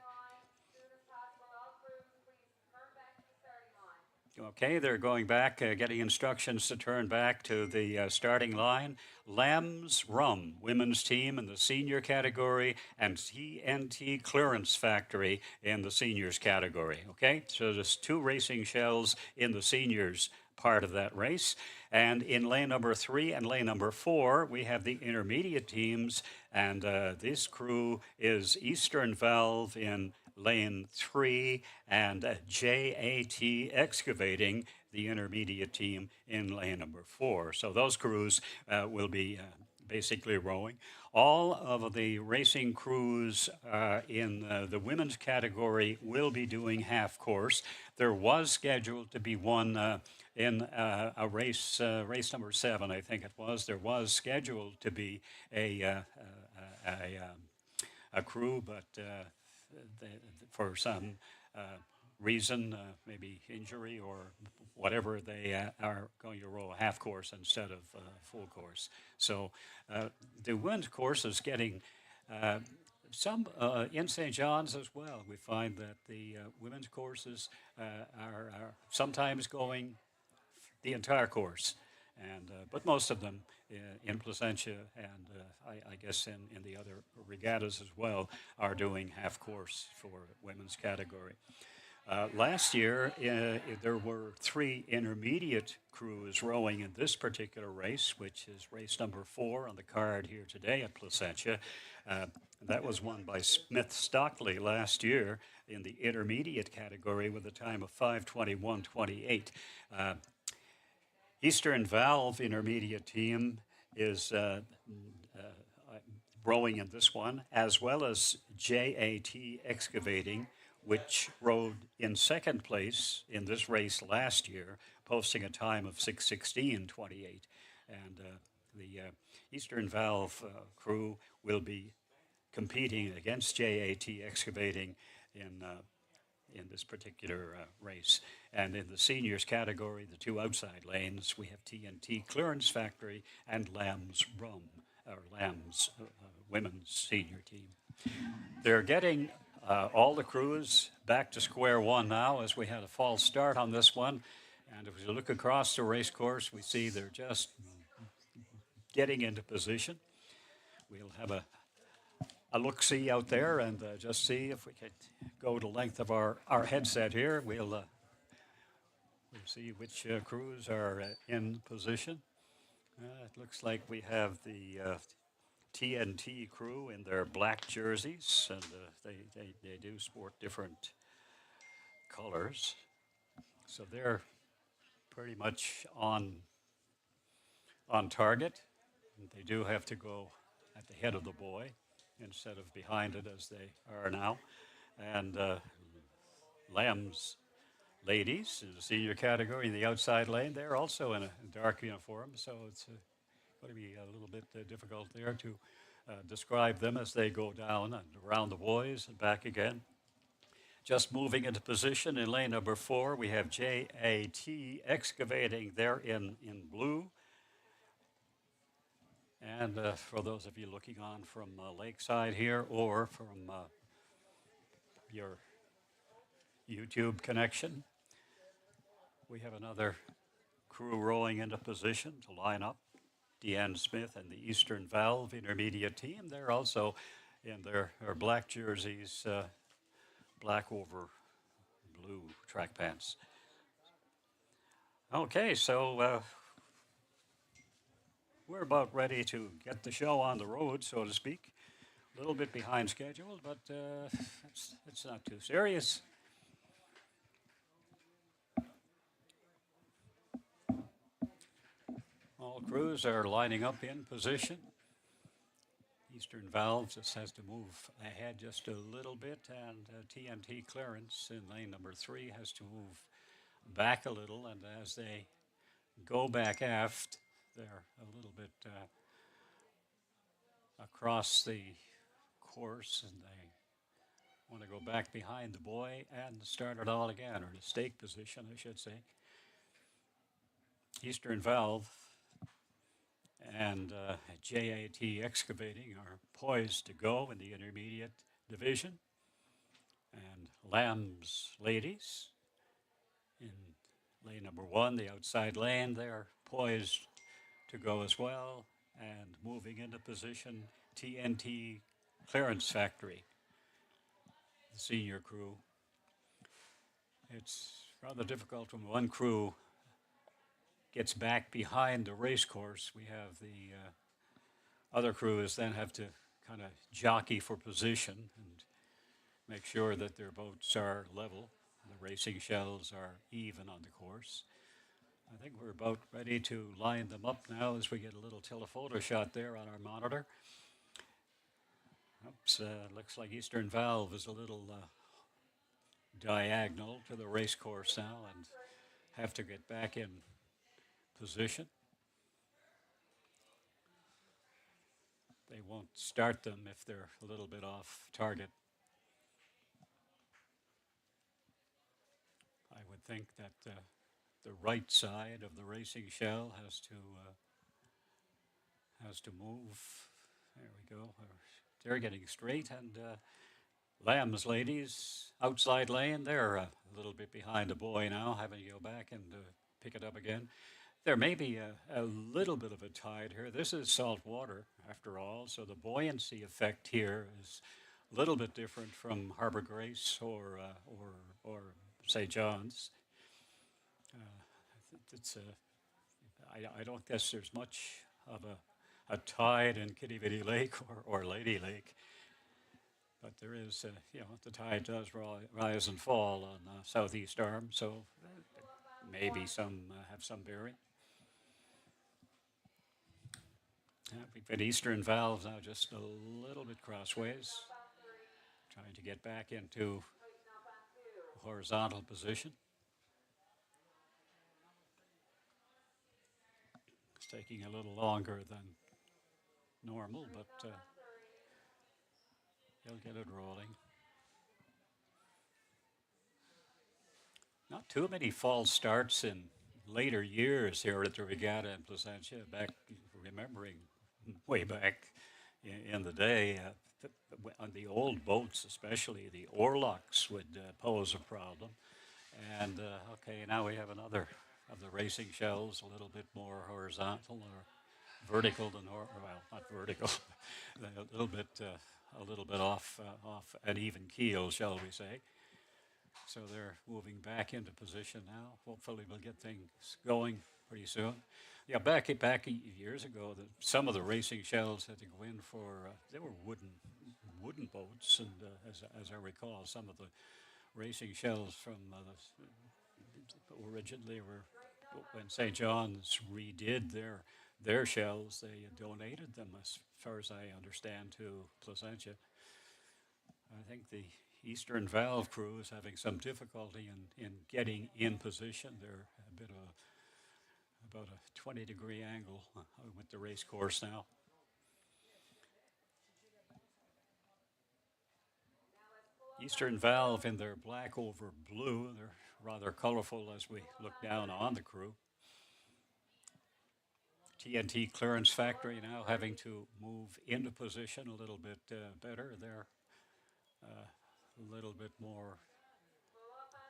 Okay, they're going back, getting instructions to turn back to the starting line. Lamb's Rum, women's team in the senior category, and TNT Clearance Factory in the seniors category. Okay, so there's 2 racing shells in the seniors part of that race. And in lane number 3 and lane number 4, we have the intermediate teams, and this crew is Eastern Valve in lane 3 and JAT Excavating, the intermediate team, in lane number 4. So those crews will be basically rowing. All of the racing crews in the women's category will be doing half course. There was scheduled to be one in a race, race number 7, I think it was. There was scheduled to be a crew, but for some reason, maybe injury or whatever, they are going to row a half course instead of full course. So the women's course is getting some in St. John's as well. We find that the women's courses are sometimes going the entire course, and but most of them in Placentia and I guess in the other regattas as well are doing half course for women's category. Last year, there were 3 intermediate crews rowing in this particular race, which is race number 4 on the card here today at Placentia. That was won by Smith Stockley last year in the intermediate category with a time of 5:21:28. Eastern Valve intermediate team is rowing in this one, as well as JAT Excavating, which rowed in second place in this race last year, posting a time of 6:16:28. And the Eastern Valve crew will be competing against JAT Excavating in this particular race. And in the seniors category, the 2 outside lanes, we have TNT Clearance Factory and Lamb's Rum, or Lamb's women's senior team. They're getting all the crews back to square one now, as we had a false start on this one. And if we look across the race course, we see they're just getting into position. We'll have a look-see out there and just see if we could go the length of our headset here. We'll see which crews are in position. It looks like we have the TNT crew in their black jerseys, and they do sport different colors. So they're pretty much on on target. They do have to go at the head of the buoy instead of behind it as they are now. And Lamb's ladies in the senior category in the outside lane, they're also in a dark uniform, so it's going to be a little bit difficult there to describe them as they go down and around the buoys and back again. Just moving into position in lane number 4, we have JAT excavating there in blue. And for those of you looking on from Lakeside here or from your YouTube connection, we have another crew rowing into position to line up. Deanne Smith and the Eastern Valve intermediate team. They're also in their black jerseys, black over blue track pants. Okay, so we're about ready to get the show on the road, so to speak. A little bit behind schedule, but it's not too serious. All crews are lining up in position. Eastern Valve just has to move ahead just a little bit, and TNT Clearance in lane number 3 has to move back a little, and as they go back aft, they're a little bit across the course, and they want to go back behind the buoy and start it all again, or the stake position, I should say. Eastern Valve and JAT Excavating are poised to go in the intermediate division. And Lamb's ladies in lane number 1, the outside lane, they're poised to go as well. And moving into position, TNT Clearance Factory, the senior crew. It's rather difficult when one crew gets back behind the race course. We have the other crews then have to kind of jockey for position and make sure that their boats are level. The racing shells are even on the course. I think we're about ready to line them up now as we get a little telephoto shot there on our monitor. Oops, looks like Eastern Valve is a little diagonal to the race course now and have to get back in position. They won't start them if they're a little bit off target. I would think that the right side of the racing shell has to move. There we go. They're getting straight, and Lamb's ladies outside lane. They're a little bit behind the buoy now, having to go back and pick it up again. There may be a little bit of a tide here. This is salt water, after all, so the buoyancy effect here is a little bit different from Harbor Grace or St. John's. I don't guess there's much of a tide in Kitty Vitty Lake or Lady Lake, but there is, the tide does rise and fall on Southeast Arm, so maybe some have some bearing. We've got Eastern Valve now just a little bit crossways, trying to get back into horizontal position. It's taking a little longer than normal, but they'll get it rolling. Not too many false starts in later years here at the regatta in Placentia, back remembering way back in the day, on the old boats especially, the oarlocks would pose a problem. And okay, now we have another of the racing shells, a little bit more horizontal or vertical than, well, not vertical, a little bit off an even keel, shall we say. So they're moving back into position now. Hopefully we'll get things going pretty soon. Yeah, back years ago, some of the racing shells had to go in for, they were wooden boats, and as I recall, some of the racing shells from originally were when St. John's redid their their shells. They donated them, as far as I understand, to Placentia. I think the Eastern Valve crew is having some difficulty in getting in position. They're a bit of about a 20-degree angle with the race course now. Eastern Valve in their black over blue. They're rather colorful as we look down on the crew. TNT Clearance Factory now having to move into position a little bit better. They're a little bit more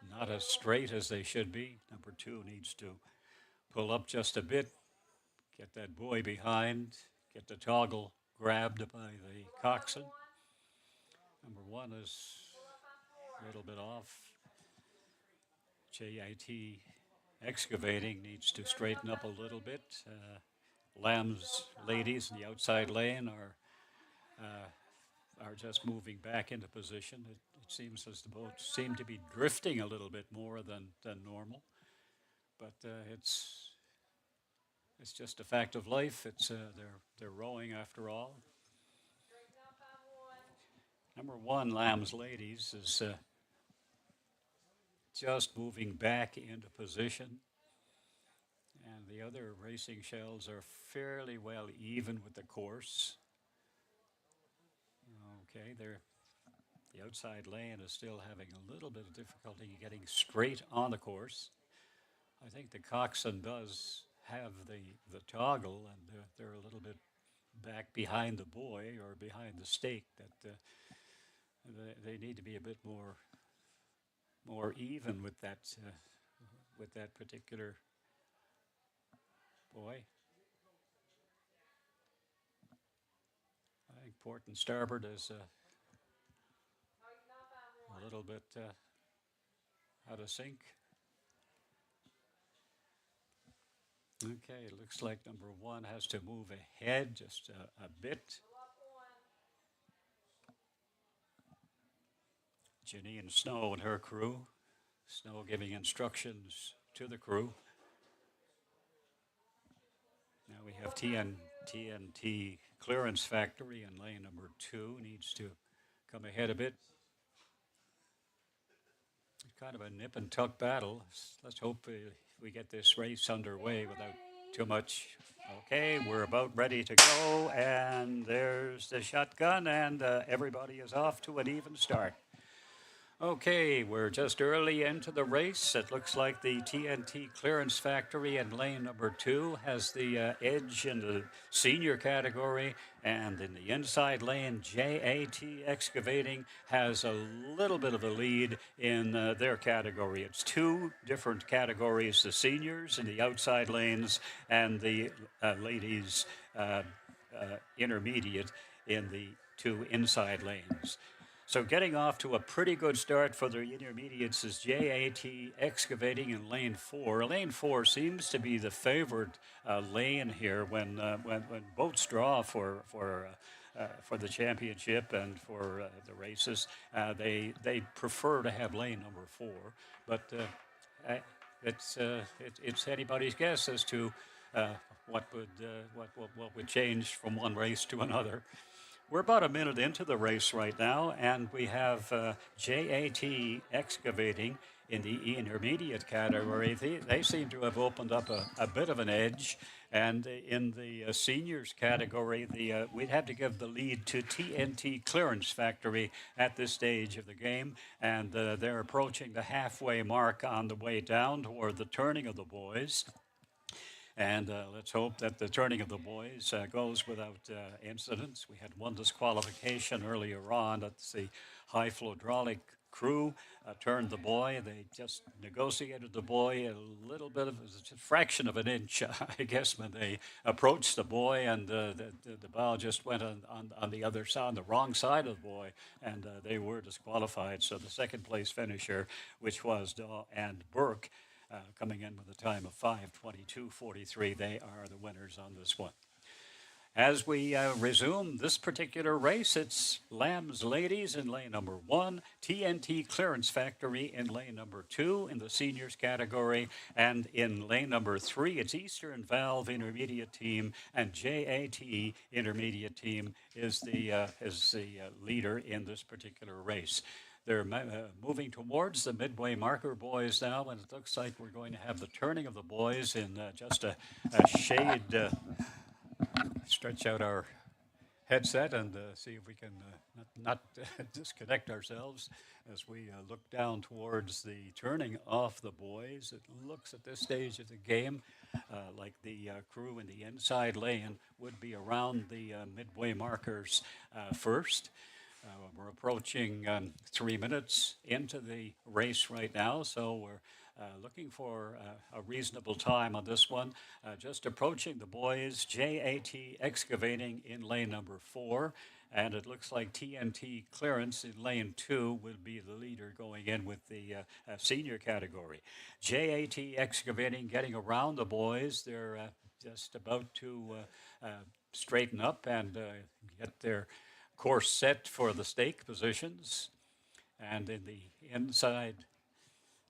not as straight as they should be. Number 2 needs to pull up just a bit, get that buoy behind, get the toggle grabbed by the coxswain. Number 1 is a little bit off. JIT Excavating needs to straighten up a little bit. Lamb's ladies in the outside lane are just moving back into position. It seems as the boats seem to be drifting a little bit more than normal, but it's just a fact of life. It's they're rowing after all. Number 1, Lamb's ladies, is just moving back into position. And the other racing shells are fairly well even with the course. Okay, the outside lane is still having a little bit of difficulty getting straight on the course. I think the coxswain does have the toggle, and they're a little bit back behind the buoy or behind the stake. That they need to be a bit more even with that particular buoy. I think port and starboard is a little bit out of sync. Okay, it looks like number 1 has to move ahead just a bit. Janine Snow and her crew. Snow giving instructions to the crew. Now we have TNT Clearance Factory in lane number 2. Needs to come ahead a bit. It's kind of a nip and tuck battle. Let's hope we get this race underway without too much. Okay, we're about ready to go, and there's the shotgun, and everybody is off to an even start. Okay, we're just early into the race. It looks like the TNT Clearance Factory in lane number 2 has the edge in the senior category, and in the inside lane, JAT Excavating has a little bit of a lead in their category. It's 2 different categories, the seniors in the outside lanes and the ladies intermediate in the 2 inside lanes. So getting off to a pretty good start for the intermediates is JAT Excavating in lane 4. Lane 4 seems to be the favored lane here when boats draw for the championship and for the races. They prefer to have lane number 4, but it's anybody's guess as to what would change from one race to another. We're about a minute into the race right now, and we have JAT Excavating in the intermediate category. They seem to have opened up a bit of an edge. And in the seniors category, we'd have to give the lead to TNT Clearance Factory at this stage of the game. And they're approaching the halfway mark on the way down toward the turning of the buoys. And let's hope that the turning of the buoys goes without incidents. We had one disqualification earlier on. That's the high flow hydraulic crew turned the buoy. They just negotiated the buoy a little bit of a fraction of an inch, I guess, when they approached the buoy, and the bow just went on the other side, on the wrong side of the buoy, and they were disqualified. So the second place finisher, which was Daw and Burke, coming in with a time of 5:22:43. They are the winners on this one. As we resume this particular race, it's Lamb's Ladies in lane number 1, TNT Clearance Factory in lane number 2 in the seniors category, and in lane number 3, it's Eastern Valve Intermediate Team, and JAT Intermediate Team is the leader in this particular race. They're moving towards the midway marker, boys, now, and it looks like we're going to have the turning of the boys in just a shade. Stretch out our headset and see if we can not disconnect ourselves as we look down towards the turning of the boys. It looks at this stage of the game like the crew in the inside lane would be around the midway markers first. We're approaching 3 minutes into the race right now, so we're looking for a reasonable time on this one. Just approaching the boys, JAT Excavating in lane number 4, and it looks like TNT Clearance in lane 2 will be the leader going in with the senior category. JAT Excavating getting around the boys. They're just about to straighten up and get their course set for the stake positions. And in the inside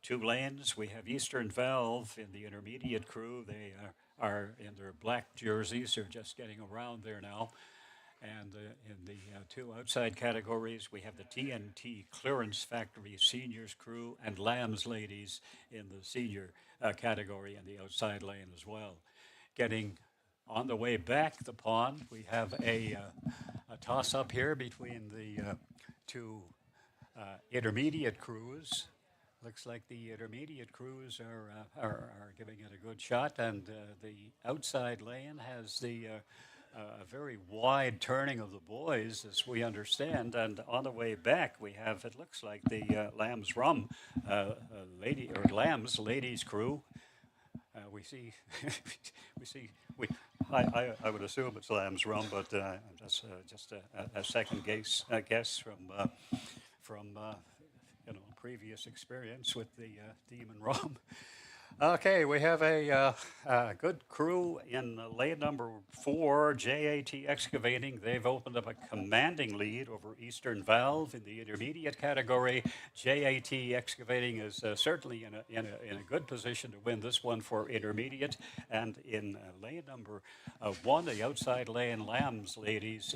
2 lanes, we have Eastern Valve in the intermediate crew. They are in their black jerseys. They're just getting around there now. And in the 2 outside categories, we have the TNT Clearance Factory Seniors crew and Lamb's Ladies in the senior category in the outside lane as well. Getting on the way back the pond, we have a toss-up here between the 2 intermediate crews. Looks like the intermediate crews are giving it a good shot, and the outside lane has the a very wide turning of the boys, as we understand. And on the way back, we have, it looks like the Lamb's Rum Lamb's Ladies crew. We see, I would assume it's Lamb's Rum, but just a second guess from previous experience with the Demon Rum. Okay, we have a good crew in lane number 4, JAT Excavating. They've opened up a commanding lead over Eastern Valve in the intermediate category. JAT Excavating is certainly in a good position to win this one for intermediate. And in lane number 1, the outside lane, Lamb's Ladies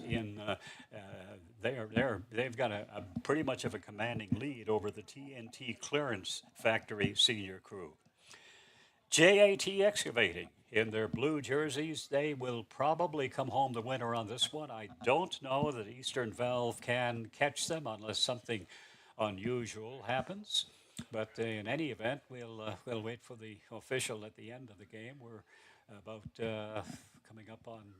they've got a pretty much of a commanding lead over the TNT Clearance Factory senior crew. JAT Excavating in their blue jerseys, they will probably come home the winner on this one. I don't know that Eastern Valve can catch them unless something unusual happens. But in any event, we'll wait for the official at the end of the game. We're about coming up on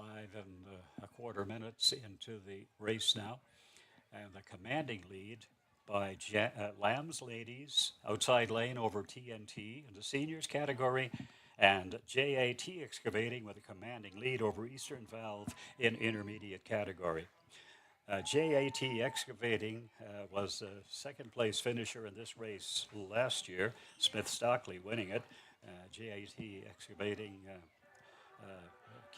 5.25 minutes into the race now, and the commanding lead by Lamb's Ladies, outside lane over TNT in the seniors category, and JAT Excavating with a commanding lead over Eastern Valve in intermediate category. JAT Excavating was a second place finisher in this race last year, Smith Stockley winning it. JAT Excavating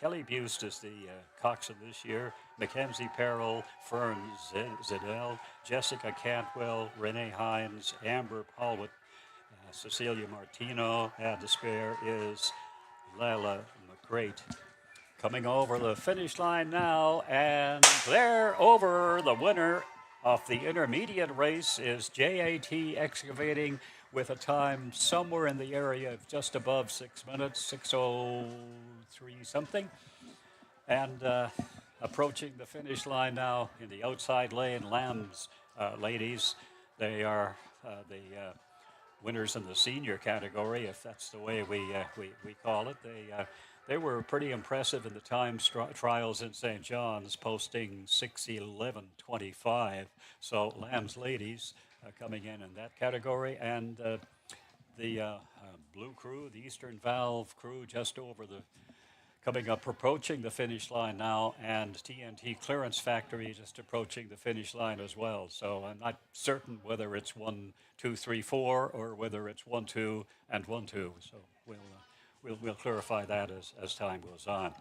Kelly Bust is the coxswain this year. Mackenzie Perrell, Fern Zidell, Jessica Cantwell, Renee Hines, Amber Paulwood, Cecilia Martino, and the spare is Lila McCrate. Coming over the finish line now, and there over the winner of the intermediate race is JAT Excavating with a time somewhere in the area of just above 6 minutes, 6:03 something. And approaching the finish line now in the outside lane, Lamb's Ladies. They are the winners in the senior category, if that's the way we call it. They were pretty impressive in the time trials in St. John's, posting 6:11:25. So Lamb's Ladies coming in that category, and the blue crew, the Eastern Valve crew, just over the coming up, approaching the finish line now, and TNT Clearance Factory just approaching the finish line as well. So I'm not certain whether it's 1, 2, 3, 4, or whether it's 1, 2, and 1, 2. So we'll clarify that as time goes on.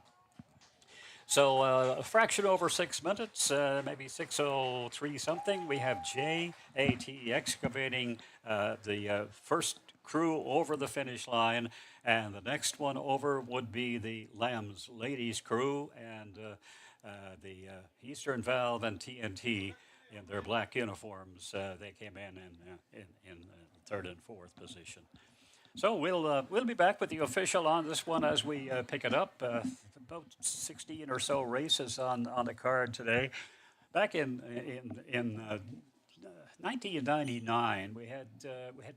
So a fraction over 6 minutes, maybe 6:03 something. We have JAT excavating the first crew over the finish line, and the next one over would be the Lambs ladies crew and the Eastern Valve and TNT in their black uniforms. They came in third and fourth position. So we'll be back with the official on this one as we pick it up. About 16 or so races on the card today. Back in 1999, we had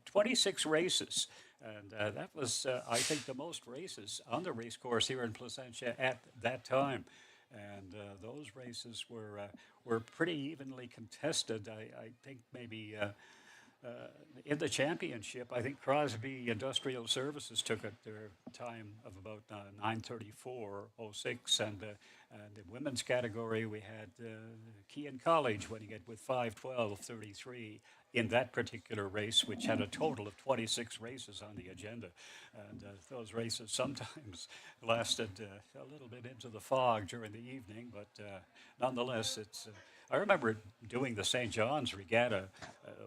26 races, and that was I think the most races on the race course here in Placentia at that time. And those races were pretty evenly contested. I think maybe. In the championship, I think Crosby Industrial Services took it their time of about 9:34:06, and the women's category we had Kean College winning it with 5:12:33 in that particular race, which had a total of 26 races on the agenda, and those races sometimes lasted a little bit into the fog during the evening, but nonetheless, it's. I remember doing the St. John's Regatta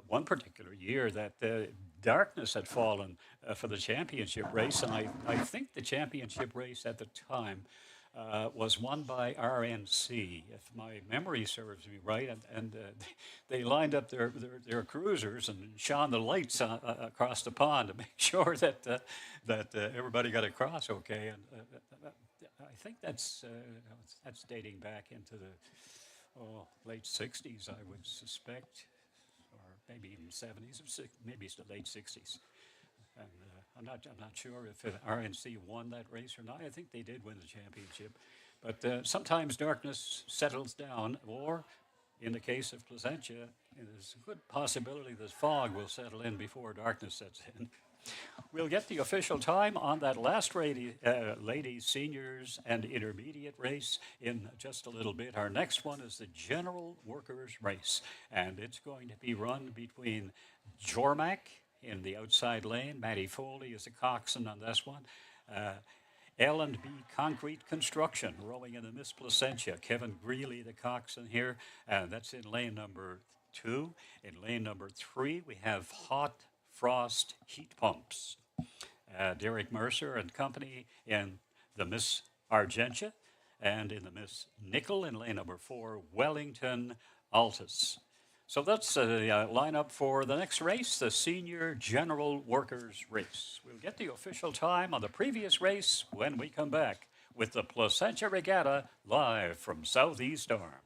one particular year that darkness had fallen for the championship race, and I think the championship race at the time was won by RNC, if my memory serves me right, and they lined up their cruisers and shone the lights across the pond to make sure that everybody got across okay, and I think that's dating back into the late 60s, I would suspect, or maybe even 70s, or maybe it's the late 60s. And I'm not sure if RNC won that race or not. I think they did win the championship. But sometimes darkness settles down, or in the case of Placentia, there's a good possibility that fog will settle in before darkness sets in. We'll get the official time on that last ladies, seniors, and intermediate race in just a little bit. Our next one is the general workers race, and it's going to be run between Jormac in the outside lane. Matty Foley is the coxswain on this one. L&B Concrete Construction rowing in the Miss Placentia. Kevin Greeley, the coxswain here, and that's in lane number 2. In lane number 3, we have Hot Frost Heat Pumps. Derek Mercer and company in the Miss Argentia, and in the Miss Nickel in lane number 4, Wellington Altus. So that's the lineup for the next race, the Senior General Workers Race. We'll get the official time on the previous race when we come back with the Placentia Regatta live from Southeast Arm.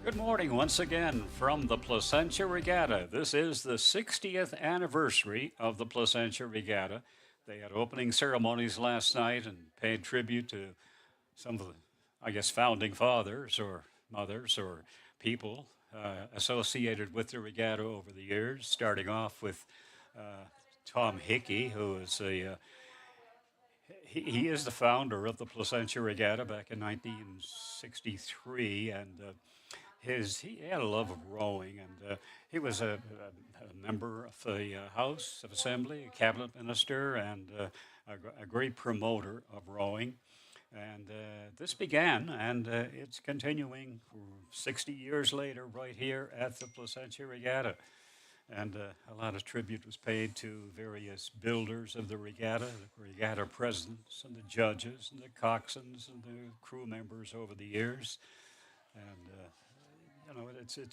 Good morning once again from the Placentia Regatta. This is the 60th anniversary of the Placentia Regatta. They had opening ceremonies last night and paid tribute to some of the, I guess, founding fathers or mothers or people associated with the regatta over the years, starting off with Tom Hickey, who is he is the founder of the Placentia Regatta back in 1963, and he had a love of rowing, and he was a member of the House of Assembly, a cabinet minister, and a great promoter of rowing. And this began, and it's continuing 60 years later right here at the Placentia Regatta. And a lot of tribute was paid to various builders of the regatta presidents, and the judges, and the coxswains, and the crew members over the years. And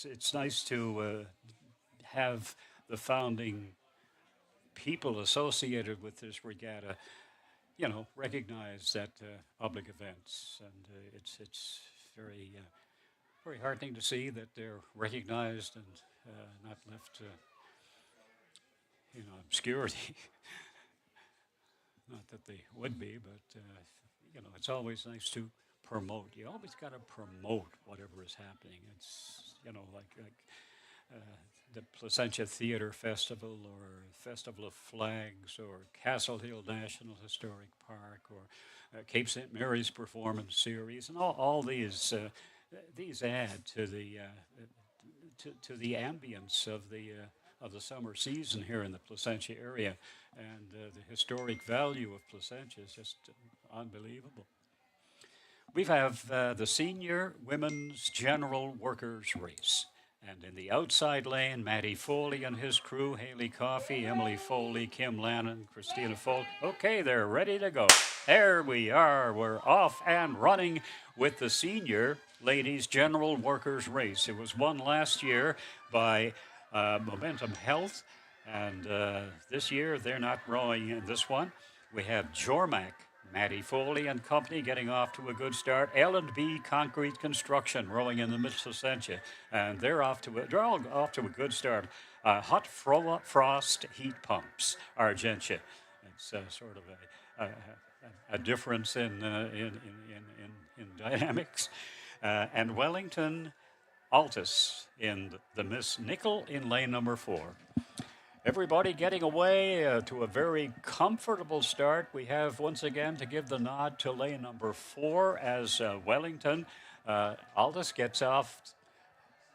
it's nice to have the founding people associated with this regatta, recognize at public events, and it's very heartening to see that they're recognized and not left obscurity. Not that they would be, but it's always nice to promote. You always got to promote whatever is happening. It's like the Placentia Theater Festival, or Festival of Flags, or Castle Hill National Historic Park, or Cape St. Mary's Performance Series, and all these add to the ambience of the summer season here in the Placentia area, and the historic value of Placentia is just unbelievable. We have the Senior Women's General Workers Race. And in the outside lane, Matty Foley and his crew, Haley Coffey, Emily Foley, Kim Lannon, Christina Foley. Okay, they're ready to go. There we are. We're off and running with the Senior Ladies General Workers Race. It was won last year by Momentum Health, and this year they're not rowing in this one. We have Jormac, Matty Foley and company getting off to a good start. L&B Concrete Construction rowing in the Mid-Placentia, and they're all off to a good start. Hot Frost Heat Pumps, Argentia. It's sort of a difference in dynamics. And Wellington Altus in the Miss Nickel in lane number 4. Everybody getting away to a very comfortable start. We have, once again, to give the nod to lane number 4 as Wellington. Aldous gets off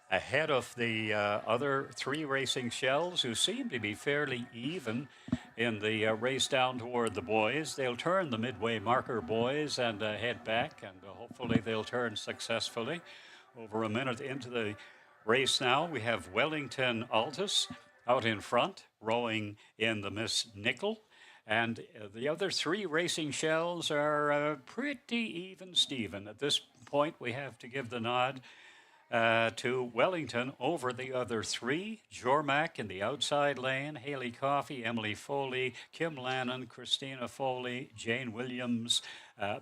ahead of the other 3 racing shells, who seem to be fairly even in the race down toward the boys. They'll turn the midway marker, boys, and head back, and hopefully they'll turn successfully. Over a minute into the race now, we have Wellington Altus out in front, rowing in the Miss Nickel. And the other 3 racing shells are pretty even Steven. At this point, we have to give the nod to Wellington over the other 3. Jormac in the outside lane, Haley Coffey, Emily Foley, Kim Lannon, Christina Foley, Jane Williams,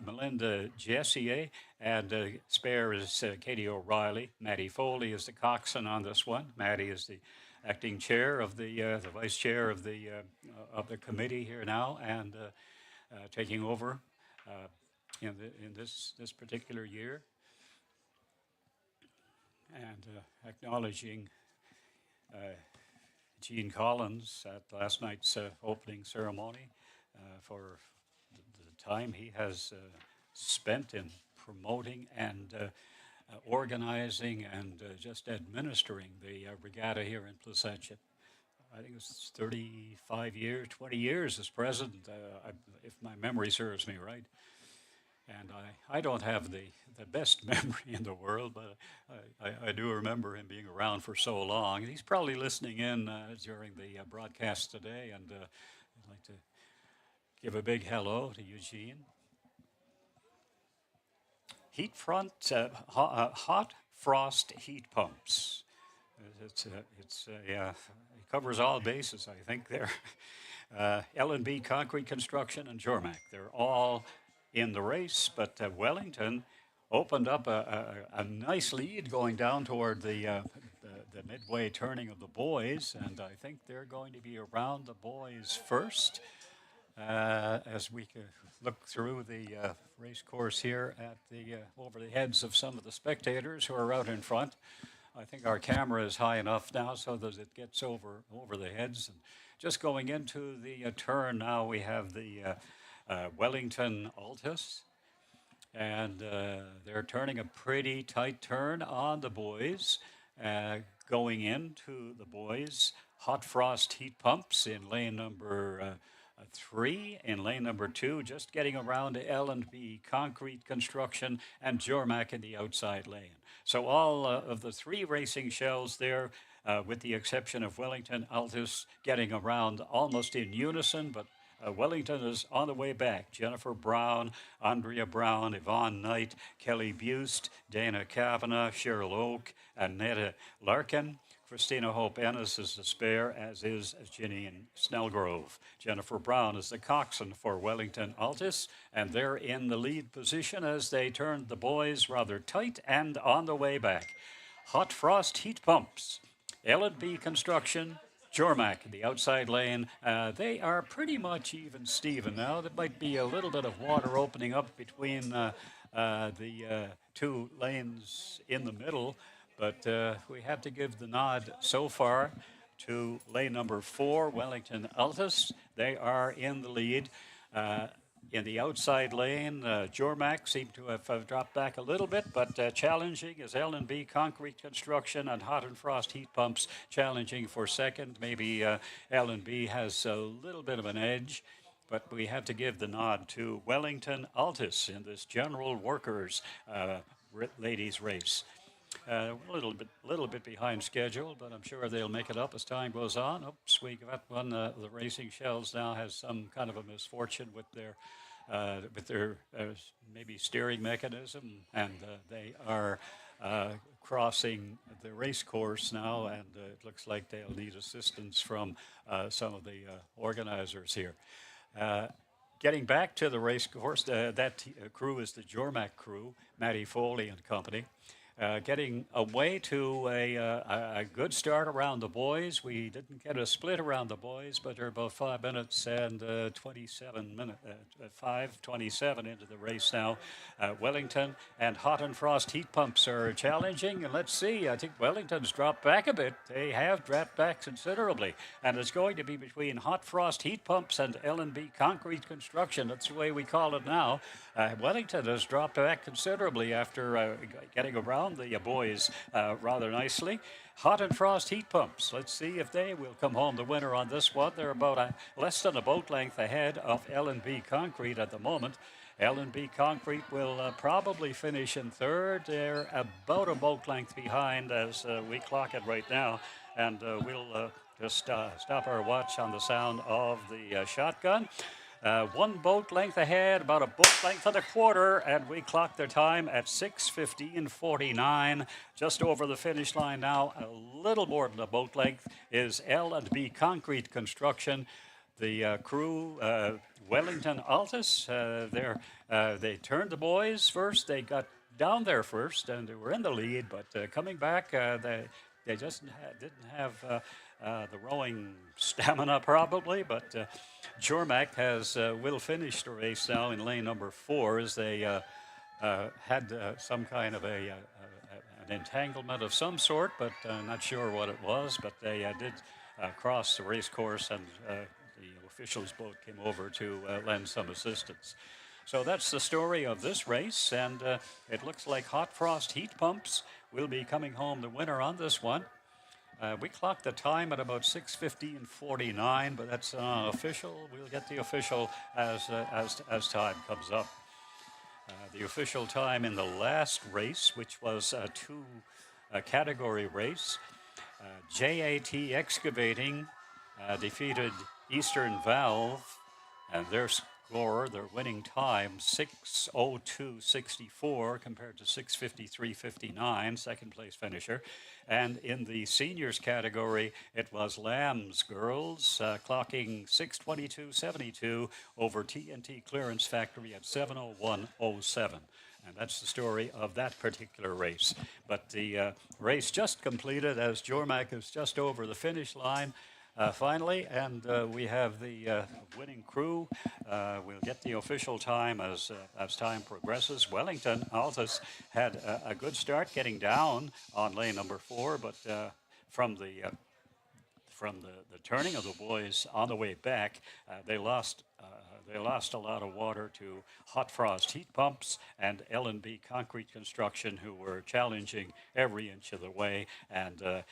Melinda Jessier, and spare is Katie O'Reilly. Matty Foley is the coxswain on this one. Matty is the acting chair of the vice chair of the committee here now, and taking over in this particular year, and acknowledging Gene Collins at last night's opening ceremony for the time he has spent in promoting and organizing and just administering the regatta here in Placentia. I think it's 35 years, 20 years as president, if my memory serves me right. And I don't have the best memory in the world, but I do remember him being around for so long. He's probably listening in during the broadcast today, and I'd like to give a big hello to Eugene. Hot Frost Heat Pumps. It covers all bases, I think, there. L&B Concrete Construction and Jormac, they're all in the race, but Wellington opened up a nice lead going down toward the midway turning of the boys, and I think they're going to be around the boys first as we look through the race course here at the over the heads of some of the spectators who are out in front. I think our camera is high enough now so that it gets over the heads. And just going into the turn now, we have the Wellington Altus, and they're turning a pretty tight turn on the boys. Going into the boys, Hot Frost Heat Pumps in lane number 3. In lane number 2, just getting around L&B Concrete Construction and Jormac in the outside lane. So all of the 3 racing shells there, with the exception of Wellington Altus, getting around almost in unison, but Wellington is on the way back. Jennifer Brown, Andrea Brown, Yvonne Knight, Kelly Bust, Dana Kavanagh, Cheryl Oak, Annetta Larkin. Christina Hope Ennis is the spare, as is Ginny Snellgrove. Jennifer Brown is the coxswain for Wellington Altus, and they're in the lead position as they turn the boys rather tight and on the way back. Hot Frost Heat Pumps, L&B Construction, Jormac in the outside lane. They are pretty much even Steven now. There might be a little bit of water opening up between the 2 lanes in the middle, but we have to give the nod so far to lane number 4, Wellington Altus. They are in the lead. In the outside lane, Jormac seemed to have dropped back a little bit, but challenging is L&B Concrete Construction and Hot and Frost Heat Pumps challenging for second. Maybe L&B has a little bit of an edge, but we have to give the nod to Wellington Altus in this general workers ladies race. A little bit behind schedule, but I'm sure they'll make it up as time goes on. Oops, we got one. The racing shells now has some kind of a misfortune with their maybe steering mechanism, and they are crossing the race course now, and it looks like they'll need assistance from some of the organizers here. Getting back to the race course, that crew is the Jormac crew, Matty Foley and company. Getting away to a good start around the boys. We didn't get a split around the boys, but they're about 5 minutes and 27 minutes, 5:27 into the race now. Wellington and Hot and Frost Heat Pumps are challenging, and let's see. I think Wellington's dropped back a bit. They have dropped back considerably, and it's going to be between Hot Frost Heat Pumps and L&B Concrete Construction. That's the way we call it now. Wellington has dropped back considerably after getting around the boys rather nicely. Hot and Frost Heat Pumps. Let's see if they will come home the winner on this one. They're about less than a boat length ahead of L&B Concrete at the moment. L&B Concrete will probably finish in third. They're about a boat length behind as we clock it right now. And we'll just stop our watch on the sound of the shotgun. 1 boat length ahead, about a boat length and a quarter, and we clock their time at 6:15:49. Just over the finish line now, a little more than a boat length, is L&B Concrete Construction. The crew, Wellington Altus, they turned the boys first. They got down there first, and they were in the lead, but coming back, they just didn't have the rowing stamina probably, but Jormac will finish the race now in lane number 4 as they had some kind of an entanglement of some sort, but not sure what it was, but they did cross the race course, and the officials' boat came over to lend some assistance. So that's the story of this race, and it looks like Hot Frost Heat Pumps will be coming home the winner on this one. We clocked the time at about 6:15:49, but that's official. We'll get the official as time comes up. The official time in the last race, which was a 2-category race, JAT Excavating defeated Eastern Valve, and their winning time, 6:02:64 compared to 6:53:59, second place finisher. And in the seniors category, it was Lamb's Girls, clocking 6:22:72 over TNT Clearance Factory at 7:01:07. And that's the story of that particular race. But the race just completed as Jormac is just over the finish line. Finally, and we have the winning crew. We'll get the official time as time progresses. Wellington Altus had a good start getting down on lane number 4, but from the turning of the boys on the way back, they lost a lot of water to Hot Frost heat pumps and L&B concrete construction, who were challenging every inch of the way. And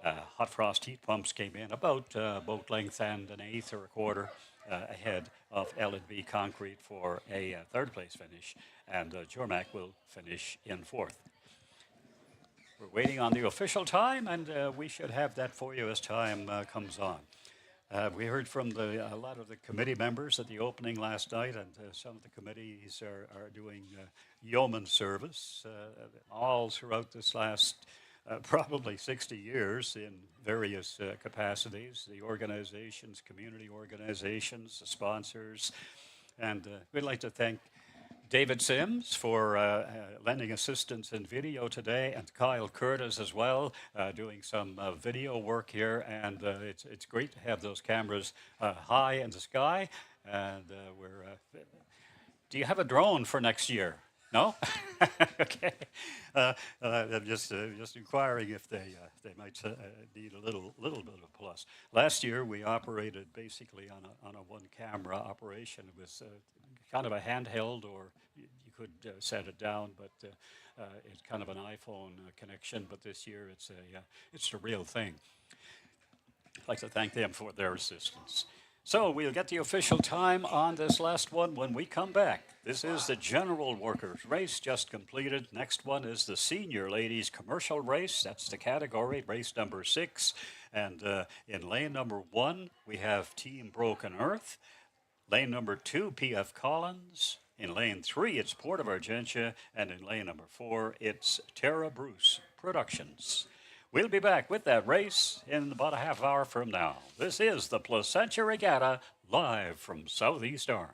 Hot Frost heat pumps came in about boat length and an eighth or a quarter ahead of L&B concrete for a third place finish. And Jormac will finish in fourth. We're waiting on the official time, and we should have that for you as time comes on. We heard from a lot of the committee members at the opening last night, and some of the committees are doing yeoman service all throughout this last probably 60 years in various capacities, the organizations, community organizations, the sponsors. And we'd like to thank David Sims for lending assistance in video today, and Kyle Curtis as well, doing some video work here. And it's great to have those cameras high in the sky. And do you have a drone for next year? No? Okay. I'm just inquiring if they might need a little bit of a plus. Last year we operated basically on a one camera operation. It was kind of a handheld, or you could set it down, but it's kind of an iPhone connection. But this year it's the real thing. I'd like to thank them for their assistance. So we'll get the official time on this last one when we come back. This is the general workers race just completed. Next one is the senior ladies commercial race. That's the category, race number 6. And in lane number 1, we have Team Broken Earth. Lane number 2, P.F. Collins. In lane 3, it's Port of Argentia. And in lane number 4, it's Tara Bruce Productions. We'll be back with that race in about a half hour from now. This is the Placentia Regatta, live from Southeast Arm.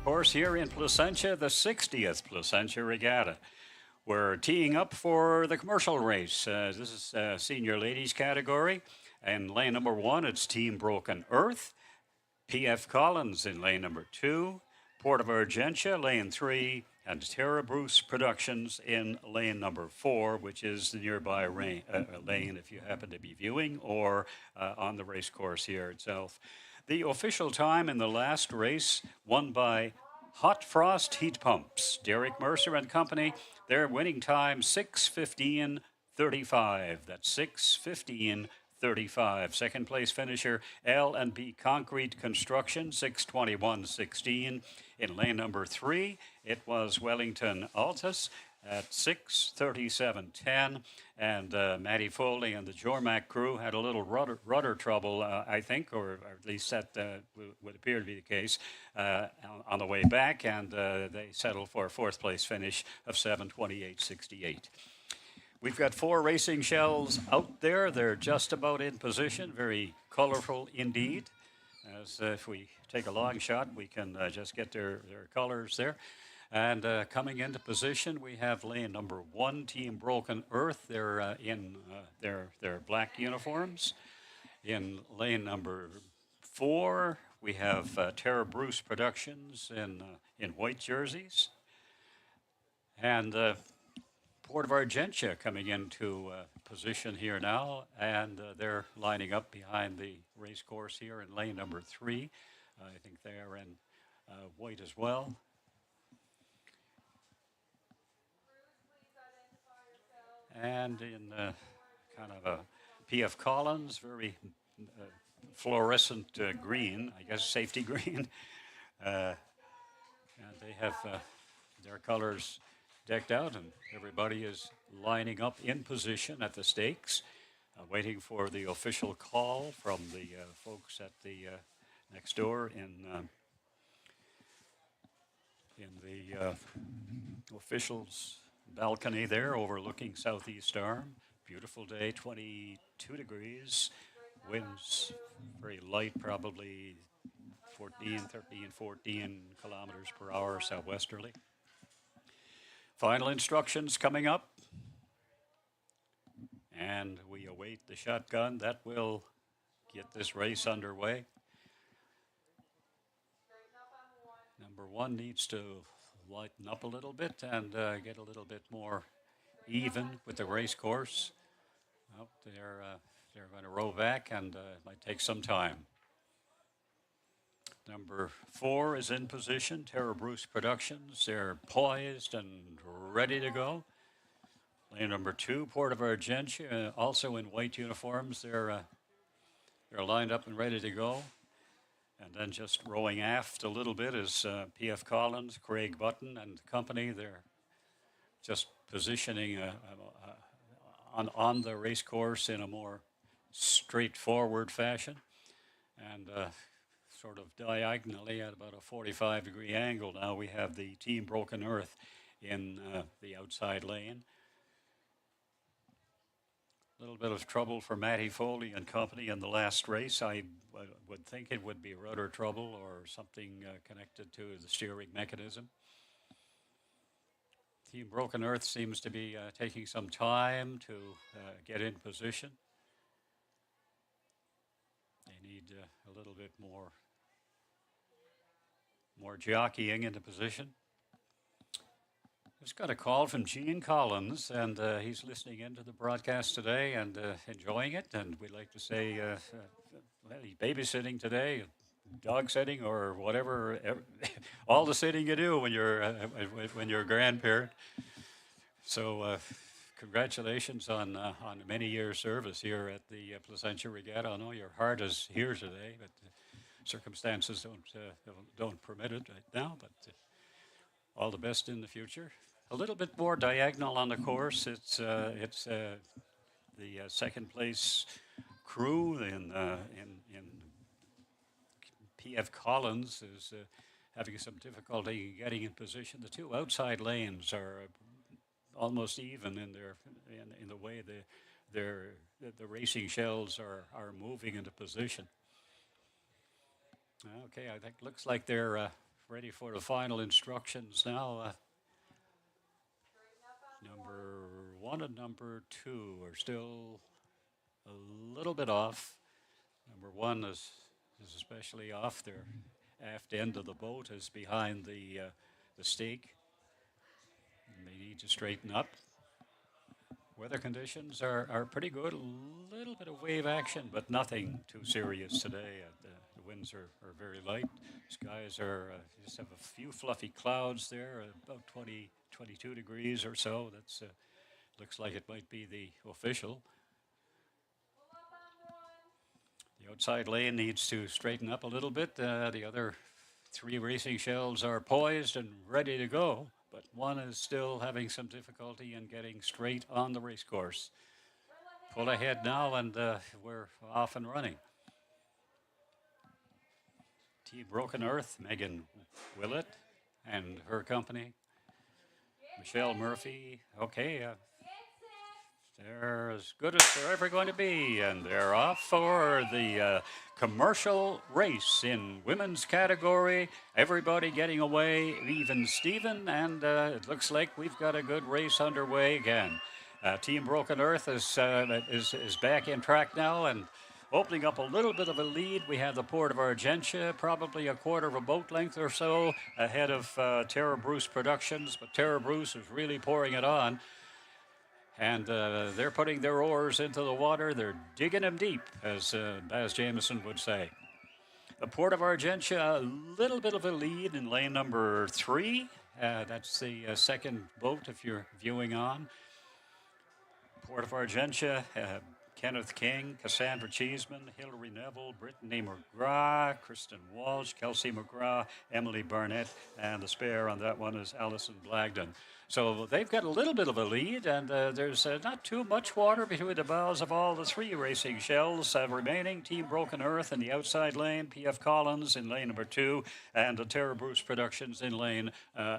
course, here in Placentia, the 60th Placentia Regatta. We're teeing up for the commercial race. This is senior ladies category. And lane number 1, it's Team Broken Earth. P.F. Collins in lane number 2. Port of Argentia, lane 3. And Terra Bruce Productions in lane number 4, which is the nearby lane if you happen to be viewing or on the race course here itself. The official time in the last race won by Hot Frost Heat Pumps. Derek Mercer and company, their winning time 6:15:35. That's 6:15:35. Second place finisher L&B Concrete Construction 6:21:16. In lane number 3, it was Wellington Altus at 6:37:10, and Matty Foley and the Jormac crew had a little rudder trouble, I think, or at least that would appear to be the case, on the way back, and they settled for a fourth place finish of 7:28:68. We've got 4 racing shells out there. They're just about in position, very colorful indeed. As if we take a long shot, we can just get their colors there. And coming into position, we have lane number 1, Team Broken Earth. They're in their black uniforms. In lane number 4, we have Terra Bruce Productions in white jerseys. And Port of Argentia coming into position here now, and they're lining up behind the race course here in lane number 3. I think they are in white as well. And in kind of a P.F. Collins, very fluorescent green, I guess safety green. And they have their colors decked out, and everybody is lining up in position at the stakes, waiting for the official call from the folks at the next door in the officials' balcony there overlooking Southeast Arm. Beautiful day, 22 degrees. Winds very light, probably 13, 14 kilometers per hour southwesterly. Final instructions coming up. And we await the shotgun that will get this race underway. Number 1 needs to lighten up a little bit and get a little bit more even with the race course. Oh, they're going to row back, and it might take some time. Number 4 is in position, Terra Bruce Productions. They're poised and ready to go. Lane number 2, Port of Argentia, also in white uniforms. They're lined up and ready to go. And then just rowing aft a little bit is P.F. Collins, Craig Button, and company. They're just positioning on the race course in a more straightforward fashion. And sort of diagonally at about a 45-degree angle now, we have the Team Broken Earth in the outside lane. A little bit of trouble for Matty Foley and company in the last race. I would think it would be rudder trouble or something connected to the steering mechanism. Team Broken Earth seems to be taking some time to get in position. They need a little bit more jockeying into position. Just got a call from Gene Collins, and he's listening into the broadcast today and enjoying it. And we'd like to say, well, he's babysitting today, dog sitting, or whatever, all the sitting you do when you're a grandparent. So, congratulations on many years' service here at the Placentia Regatta. I know your heart is here today, but circumstances don't permit it right now. But all the best in the future. A little bit more diagonal on the course. It's the second place crew in P.F. Collins is having some difficulty getting in position. The 2 outside lanes are almost even in the way the racing shells are moving into position. Okay, I think looks like they're ready for the final instructions now. Number 1 and number 2 are still a little bit off. Number 1 is especially off. Their aft end of the boat is behind the stake. And they need to straighten up. Weather conditions are pretty good. A little bit of wave action, but nothing too serious today. The winds are very light. Skies are just have a few fluffy clouds there, about 20, 22 degrees or so. That's looks like it might be the official. The outside lane needs to straighten up a little bit. The other 3 racing shells are poised and ready to go, but one is still having some difficulty in getting straight on the race course. Pull ahead now, and we're off and running. Team Broken Earth, Megan Willett and her company. Michelle Murphy, okay, they're as good as they're ever going to be, and they're off for the commercial race in women's category. Everybody getting away, even Steven, and it looks like we've got a good race underway again. Team Broken Earth is back in track now and opening up a little bit of a lead. We have the Port of Argentia, probably a quarter of a boat length or so ahead of Tara Bruce Productions, but Tara Bruce is really pouring it on. And they're putting their oars into the water. They're digging them deep, as Baz Jameson would say. The Port of Argentia, a little bit of a lead in lane number 3. That's the second boat if you're viewing on. Port of Argentia, Kenneth King, Cassandra Cheeseman, Hilary Neville, Brittany McGrath, Kristen Walsh, Kelsey McGrath, Emily Barnett, and the spare on that one is Allison Blagden. So they've got a little bit of a lead, and there's not too much water between the bows of all the 3 racing shells remaining. Team Broken Earth in the outside lane, P.F. Collins in lane number 2, and Tara Bruce Productions in lane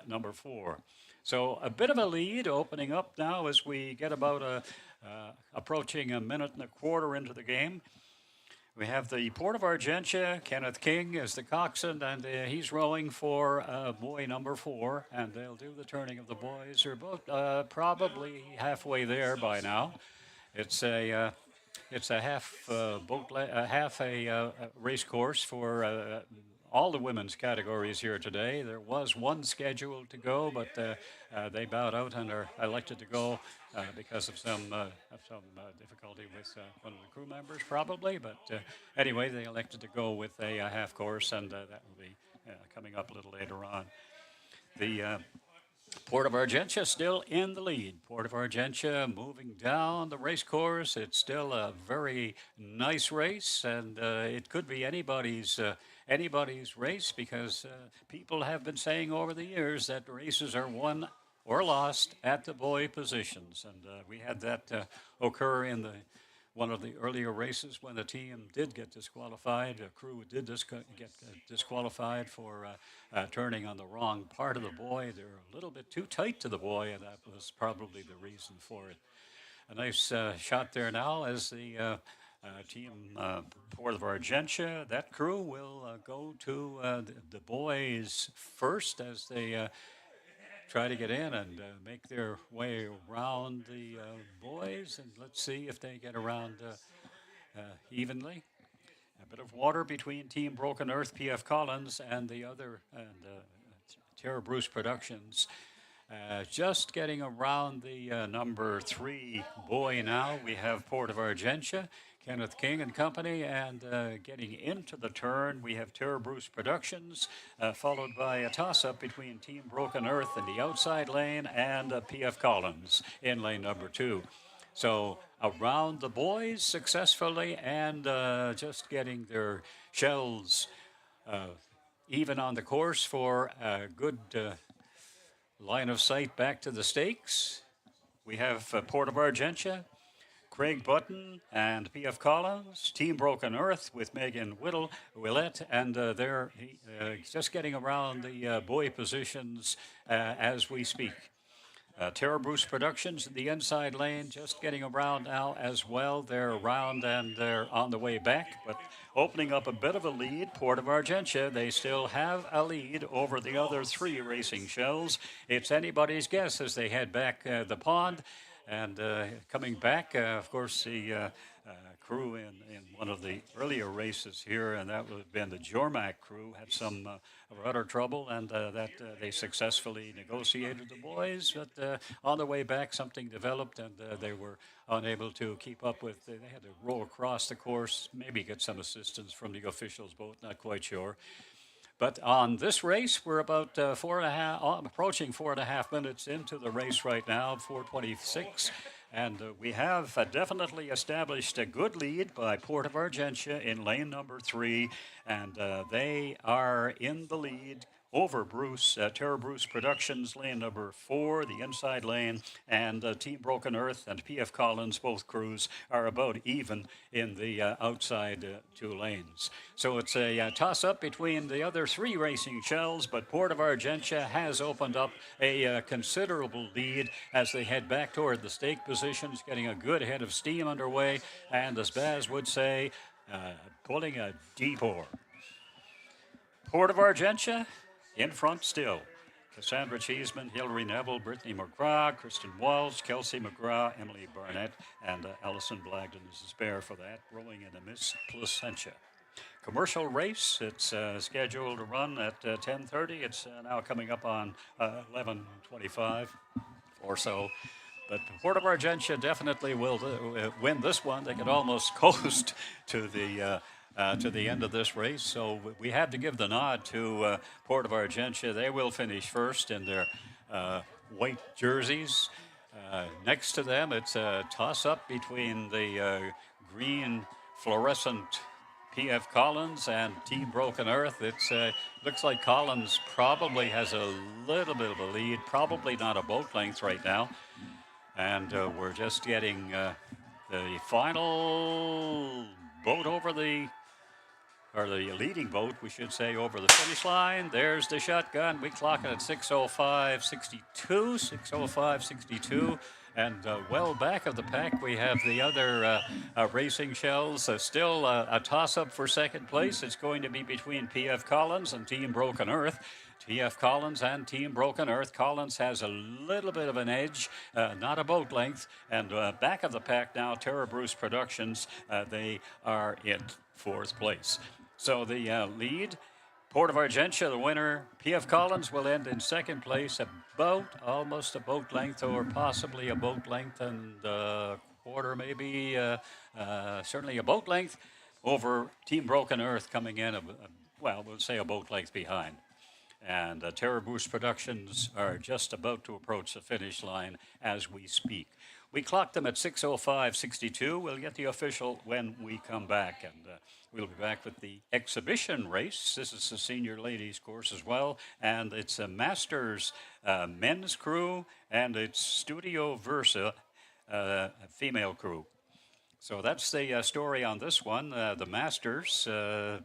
number 4. So a bit of a lead opening up now as we get about approaching a minute and a quarter into the game. We have the Port of Argentia. Kenneth King is the coxswain, and he's rowing for buoy number 4, and they'll do the turning of the buoys. They're both probably halfway there by now. It's a half race course for all the women's categories here today. There was one scheduled to go, but they bowed out and are elected to go because of some difficulty with one of the crew members, probably. But anyway, they elected to go with a half course, and that will be coming up a little later on. The Port of Argentia still in the lead. Port of Argentia moving down the race course. It's still a very nice race, and it could be anybody's race because people have been saying over the years that races are won or lost at the buoy positions. And we had that occur in one of the earlier races when the team did get disqualified. A crew did get disqualified for turning on the wrong part of the buoy. They're a little bit too tight to the buoy, and that was probably the reason for it. A nice shot there now as the team Port of Argentia. That crew will go to the buoys first as they try to get in and make their way around the buoys, and let's see if they get around evenly. A bit of water between Team Broken Earth, P.F. Collins, and the other, and Tara Bruce Productions. Just getting around the number 3 buoy now. We have Port of Argentia, Kenneth King and company, and getting into the turn, we have Tara Bruce Productions, followed by a toss-up between Team Broken Earth in the outside lane and P.F. Collins in lane number 2. So around the buoys successfully, and just getting their shells even on the course for a good line of sight back to the stakes. We have Port of Argentia, Craig Button and P.F. Collins, Team Broken Earth with Megan Willett, and they're just getting around the buoy positions as we speak. Terra Bruce Productions in the inside lane, just getting around now as well. They're around and they're on the way back, but opening up a bit of a lead. Port of Argentia, they still have a lead over the other three racing shells. It's anybody's guess as they head back the pond. And coming back, of course, the crew in one of the earlier races here, and that would have been the Jormac crew, had some rudder trouble, and they successfully negotiated the boys. But on the way back, something developed, and they were unable to keep up with. They had to row across the course, maybe get some assistance from the officials' boat, not quite sure. But on this race, we're about approaching 4.5 minutes into the race right now, 4:26. And we have definitely established a good lead by Port of Argentia in lane number 3. And they are in the lead over Terra Bruce Productions, lane number 4, the inside lane, and Team Broken Earth and PF Collins, both crews, are about even in the outside 2 lanes. So it's a toss-up between the other 3 racing shells, but Port of Argentia has opened up a considerable lead as they head back toward the stake positions, getting a good head of steam underway, and as Baz would say, pulling a deep oar. Port of Argentia in front still. Cassandra Cheeseman, Hilary Neville, Brittany McGrath, Kristen Walsh, Kelsey McGrath, Emily Barnett, and Alison Blagden is the spare for that, rowing in the Miss Placentia. Commercial race, it's scheduled to run at 10:30. It's now coming up on 11:25 or so. But Port of Argentia definitely will win this one. They could almost coast to the end of this race. So we had to give the nod to Port of Argentia. They will finish first in their white jerseys. Next to them, it's a toss-up between the green fluorescent PF Collins and Team Broken Earth. It looks like Collins probably has a little bit of a lead, probably not a boat length right now. And we're just getting the final boat over the leading boat, we should say, over the finish line. There's the shotgun. We clock it at 6:05:62, 6:05:62. And well back of the pack, we have the other racing shells. Still a toss-up for second place. It's going to be between PF Collins and Team Broken Earth. PF Collins and Team Broken Earth. Collins has a little bit of an edge, not a boat length. And back of the pack now, Terra Bruce Productions. They are in fourth place. So the lead, Port of Argentia, the winner. PF Collins will end in second place, almost a boat length, or possibly a boat length and a quarter, maybe, certainly a boat length over Team Broken Earth coming in, we'll say a boat length behind. And Terra Bruce Productions are just about to approach the finish line as we speak. We clocked them at 6:05:62. We'll get the official when we come back, and we'll be back with the exhibition race. This is the senior ladies course as well, and it's a Masters men's crew, and it's Studio Versa female crew. So that's the story on this one. The Masters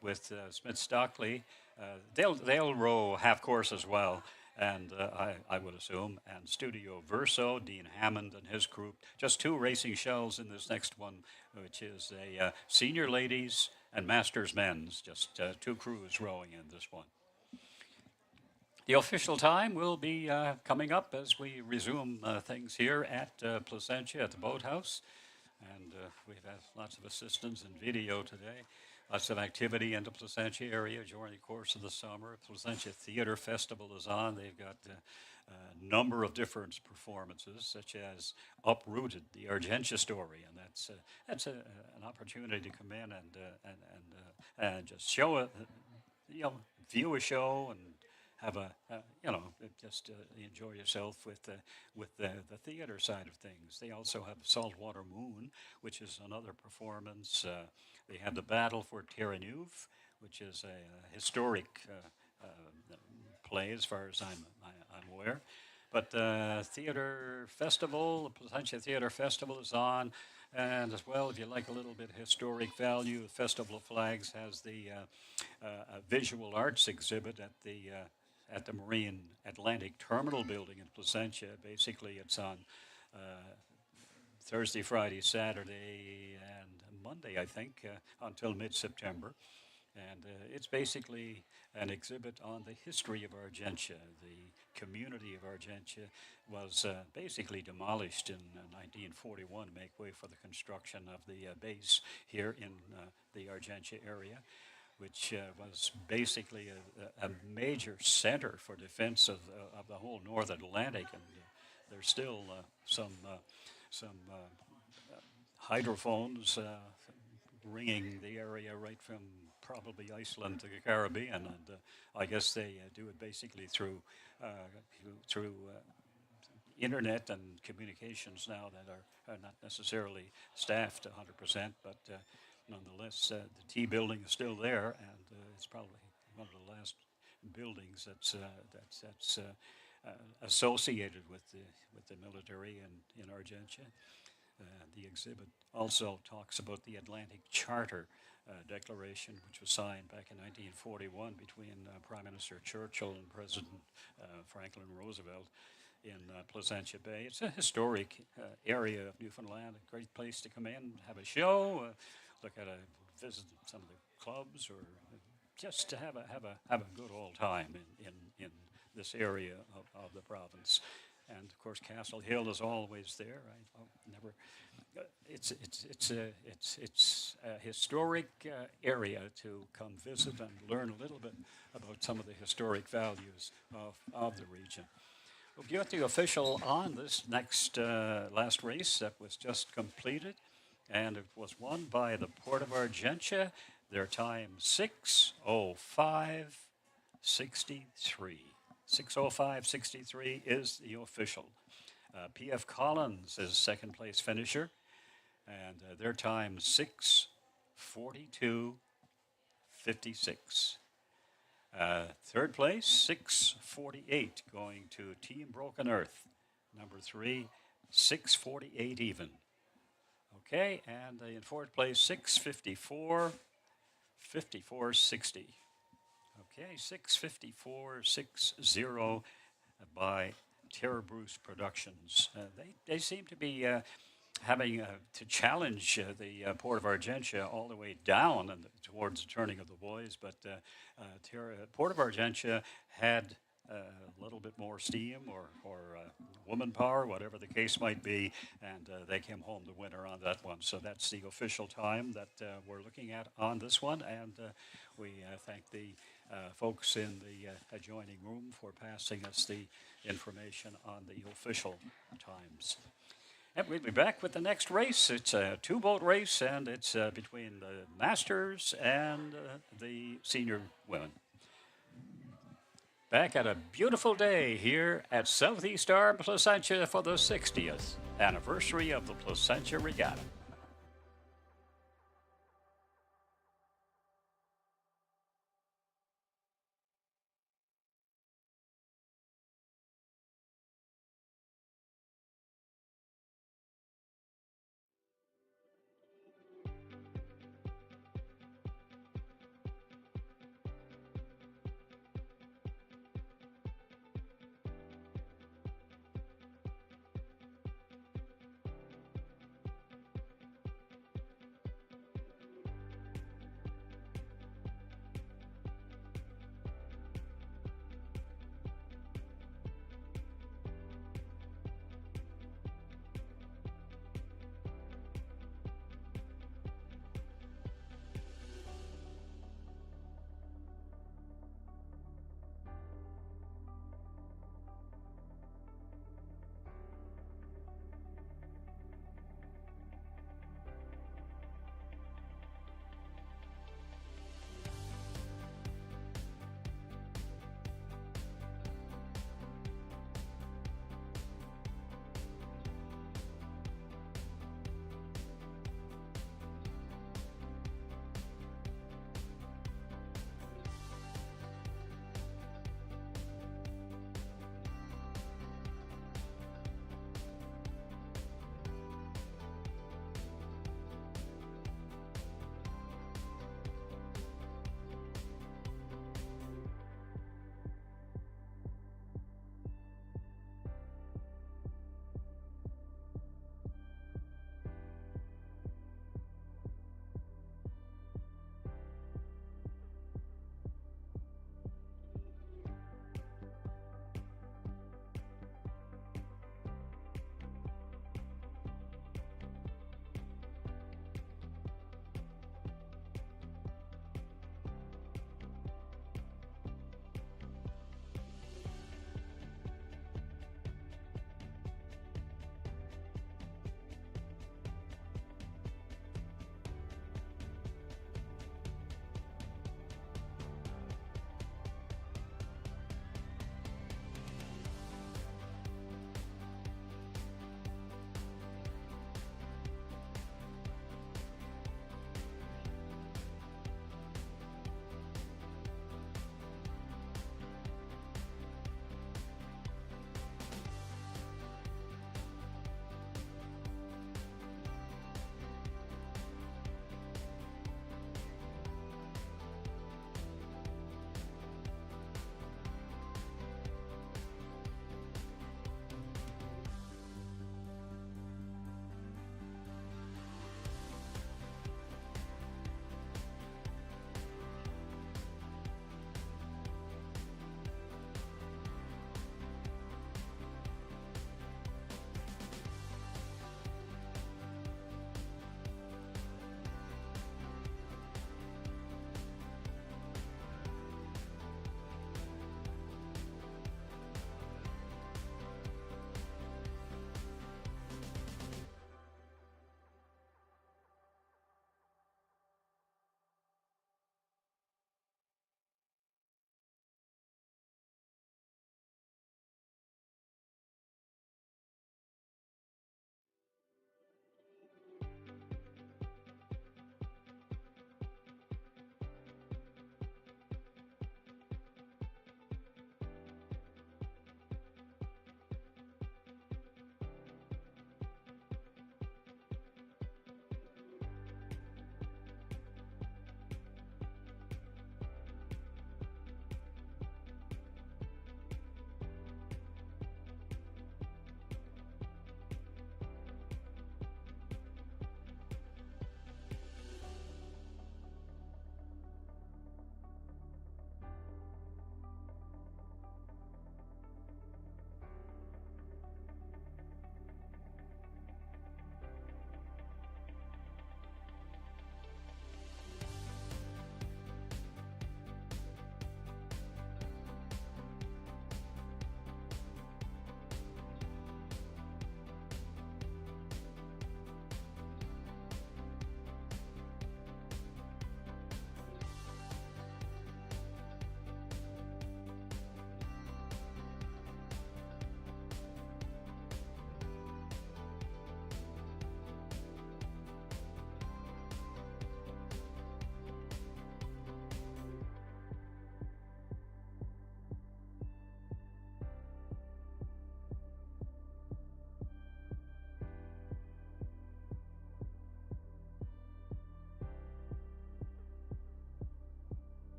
with Smith Stockley. They'll row half course as well, and I would assume. And Studio Verso, Dean Hammond and his group. Just 2 racing shells in this next one, which is a senior ladies and masters men's. Just 2 crews rowing in this one. The official time will be coming up as we resume things here at Placentia at the boathouse. And we've had lots of assistance and video today. Lots of activity in the Placentia area during the course of the summer. Placentia Theater Festival is on. They've got a number of different performances, such as Uprooted, the Argentia story, and that's an opportunity to come in and just show it, view a show and have just enjoy yourself with the theater side of things. They also have Saltwater Moon, which is another performance. They have the Battle for Terre Neuve, which is a historic play, as far as I'm aware. But theater festival, the Placentia Theater Festival is on. And as well, if you like a little bit of historic value, the Festival of Flags has the visual arts exhibit at the at the Marine Atlantic Terminal building in Placentia. Basically, it's on Thursday, Friday, Saturday, and Monday, I think, until mid-September. And it's basically an exhibit on the history of Argentia. The community of Argentia was basically demolished in 1941 to make way for the construction of the base here in the Argentia area, which was basically a major center for defense of the whole North Atlantic. And there's still some hydrophones ringing the area right from probably Iceland to the Caribbean, and I guess they do it basically through internet and communications now that are not necessarily staffed 100%, but nonetheless, the T building is still there, and it's probably one of the last buildings that's associated with the military in Argentia. The exhibit also talks about the Atlantic Charter Declaration, which was signed back in 1941 between Prime Minister Churchill and President Franklin Roosevelt in Placentia Bay. It's a historic area of Newfoundland, a great place to come in, have a show, visit some of the clubs, or just to have a good old time in this area of the province. And of course, Castle Hill is always there. It's a historic area to come visit and learn a little bit about some of the historic values of the region. We'll get the official on this next last race that was just completed, and it was won by the Port of Argentia. Their time 6:05:63. 6:05:63 is the official. P.F. Collins is second place finisher, and their time 6:42:56. Third place 6:48 going to Team Broken Earth. Number 3, 6:48 even. Okay, and in fourth place 6:54:60. Okay, 6:54:60 by Terror Bruce Productions. They seem to be having to challenge the Port of Argentia all the way down and towards the turning of the buoys, but Port of Argentia had a little bit more steam or woman power, whatever the case might be, and they came home the winner on that one. So that's the official time that we're looking at on this one, and we thank the folks in the adjoining room for passing us the information on the official times. And we'll be back with the next race. It's a two-boat race, and it's between the Masters and the senior women. Back at a beautiful day here at Southeast Arm Placentia for the 60th anniversary of the Placentia Regatta.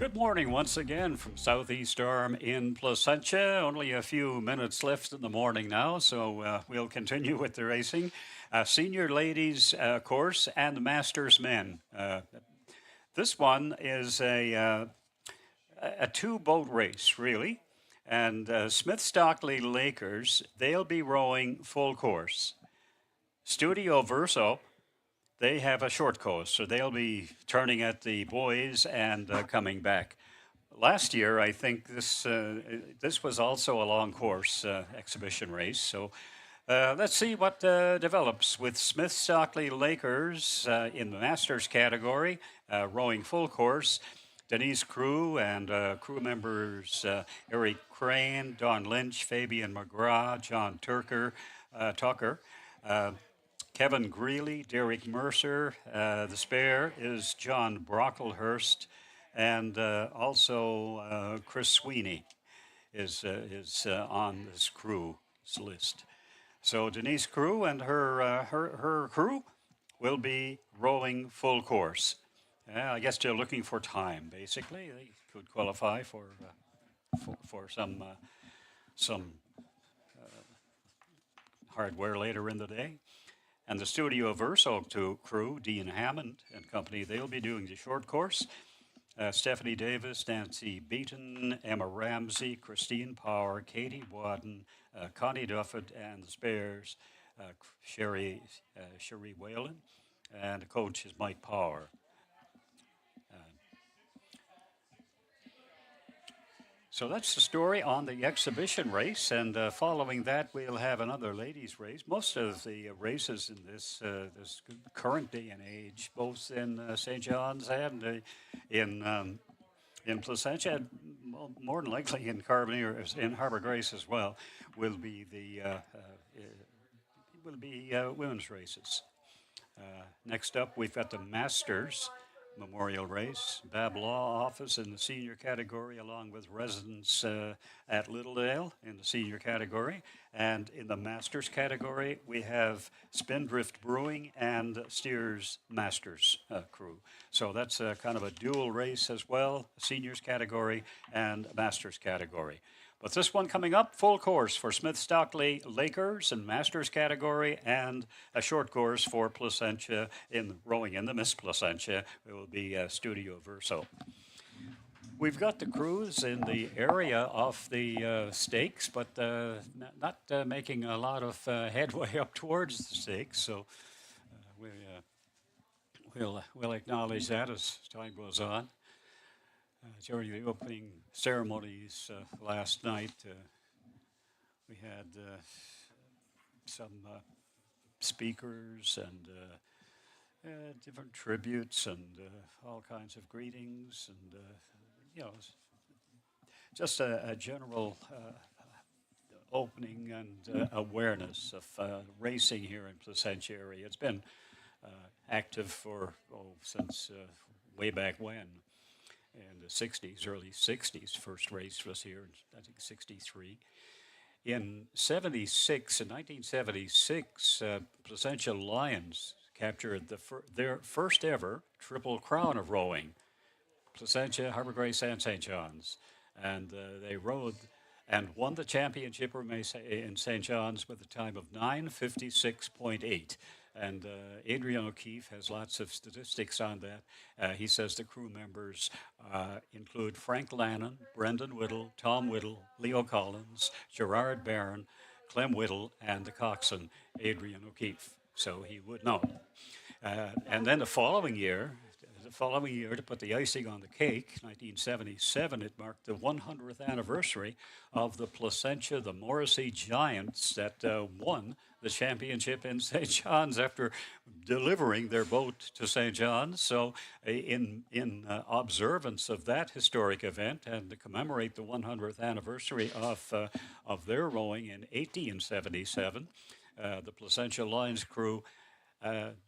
Good morning once again from Southeast Arm in Placentia. Only a few minutes left in the morning now, so we'll continue with the racing. Senior ladies course and Masters men. This one is a two-boat race, really. And Smith Stockley Lakers, they'll be rowing full course. Studio Verso, they have a short course, so they'll be turning at the boys and coming back. Last year, I think this was also a long course exhibition race. So let's see what develops with Smith Stockley Lakers in the Masters category, rowing full course. Denise Crew and crew members Eric Crane, Don Lynch, Fabian McGrath, John Tucker, Kevin Greeley, Derek Mercer. The spare is John Brocklehurst, and also Chris Sweeney is on this crew's list. So Denise Crew and her crew will be rowing full course. I guess they're looking for time. Basically, they could qualify for some hardware later in the day. And the Studio Verso crew, Dean Hammond and company, they'll be doing the short course. Stephanie Davis, Nancy Beaton, Emma Ramsey, Christine Power, Katie Wadden, Connie Duffett, and the spares, Sherry Whalen, and the coach is Mike Power. So that's the story on the exhibition race, and following that, we'll have another ladies' race. Most of the races in this current day and age, both in St. John's and in Placentia, more than likely in Carbonear, in Harbour Grace as well, will be women's races. Next up, we've got the Masters Memorial Race, Bab Law Office in the senior category, along with residents at Littledale in the senior category. And in the Masters category, we have Spindrift Brewing and Steers Masters crew. So that's kind of a dual race as well, seniors category and Masters category. But this one coming up, full course for Smith Stockley Lakers in Masters category, and a short course for Placentia in rowing in the Miss Placentia. It will be Studio Verso. We've got the crews in the area of the stakes, but not making a lot of headway up towards the stakes. So we'll acknowledge that as time goes on. During the opening ceremonies last night, we had some speakers and different tributes and all kinds of greetings and, just a general opening and awareness of racing here in Placentia area. It's been active since way back when. In the 60s, early 60s, first race was here, I think 63. In 1976, Placentia Lions captured their first ever Triple Crown of rowing, Placentia, Harbour Grace, and St. John's. And they rowed and won the championship in St. John's with a time of 9:56.8. And Adrian O'Keefe has lots of statistics on that. He says the crew members include Frank Lannon, Brendan Whittle, Tom Whittle, Leo Collins, Gerard Barron, Clem Whittle, and the coxswain, Adrian O'Keefe. So he would know. And then the following year, to put the icing on the cake, 1977, it marked the 100th anniversary of the Placentia, the Morrissey Giants that won the championship in St. John's after delivering their boat to St. John's. So in observance of that historic event and to commemorate the 100th anniversary of their rowing in 1877, the Placentia Lions crew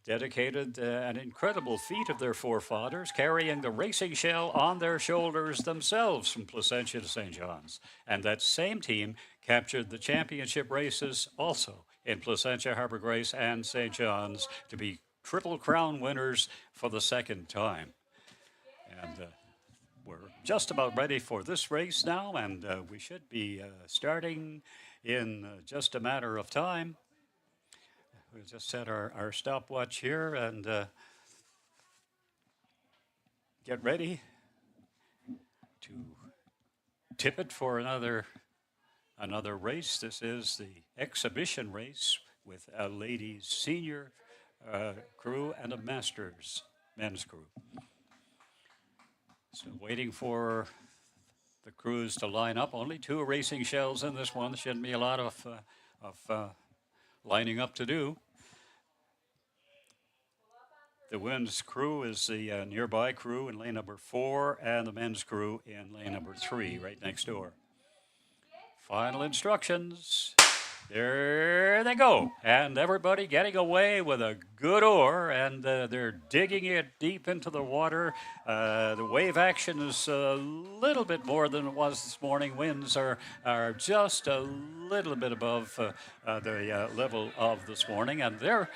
dedicated an incredible feat of their forefathers, carrying the racing shell on their shoulders themselves from Placentia to St. John's. And that same team captured the championship races also in Placentia, Harbour Grace, and St. John's to be Triple Crown winners for the second time. And we're just about ready for this race now, and we should be starting in just a matter of time. We'll just set our stopwatch here and get ready to tip it for another race. This is the exhibition race with a ladies senior crew and a masters men's crew. So waiting for the crews to line up. Only 2 racing shells in this one. Shouldn't be a lot of lining up to do. The women's crew is the nearby crew in lane number 4, and the men's crew in lane number 3, right next door. Final instructions. There they go. And everybody getting away with a good oar, and they're digging it deep into the water. The wave action is a little bit more than it was this morning. Winds are just a little bit above the level of this morning, and they're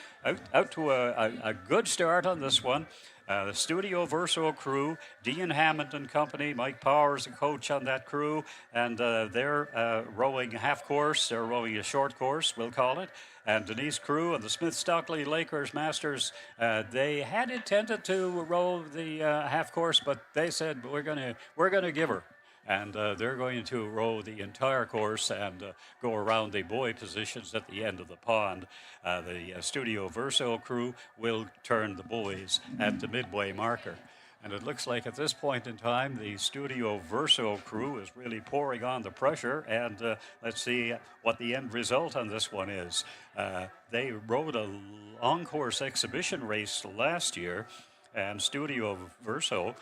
out to a good start on this one. The Studio Verso crew, Dean Hammond and company, Mike Powers, the coach on that crew, and they're rowing half course. They're rowing a short course, we'll call it. And Denise Crew and the Smith Stockley Lakers Masters, they had intended to row the half course, but they said we're gonna give her. And they're going to row the entire course and go around the buoy positions at the end of the pond. The Studio Verso crew will turn the buoys at the midway marker. And it looks like at this point in time, the Studio Verso crew is really pouring on the pressure. And let's see what the end result on this one is. They rowed a long course exhibition race last year, and Studio Verso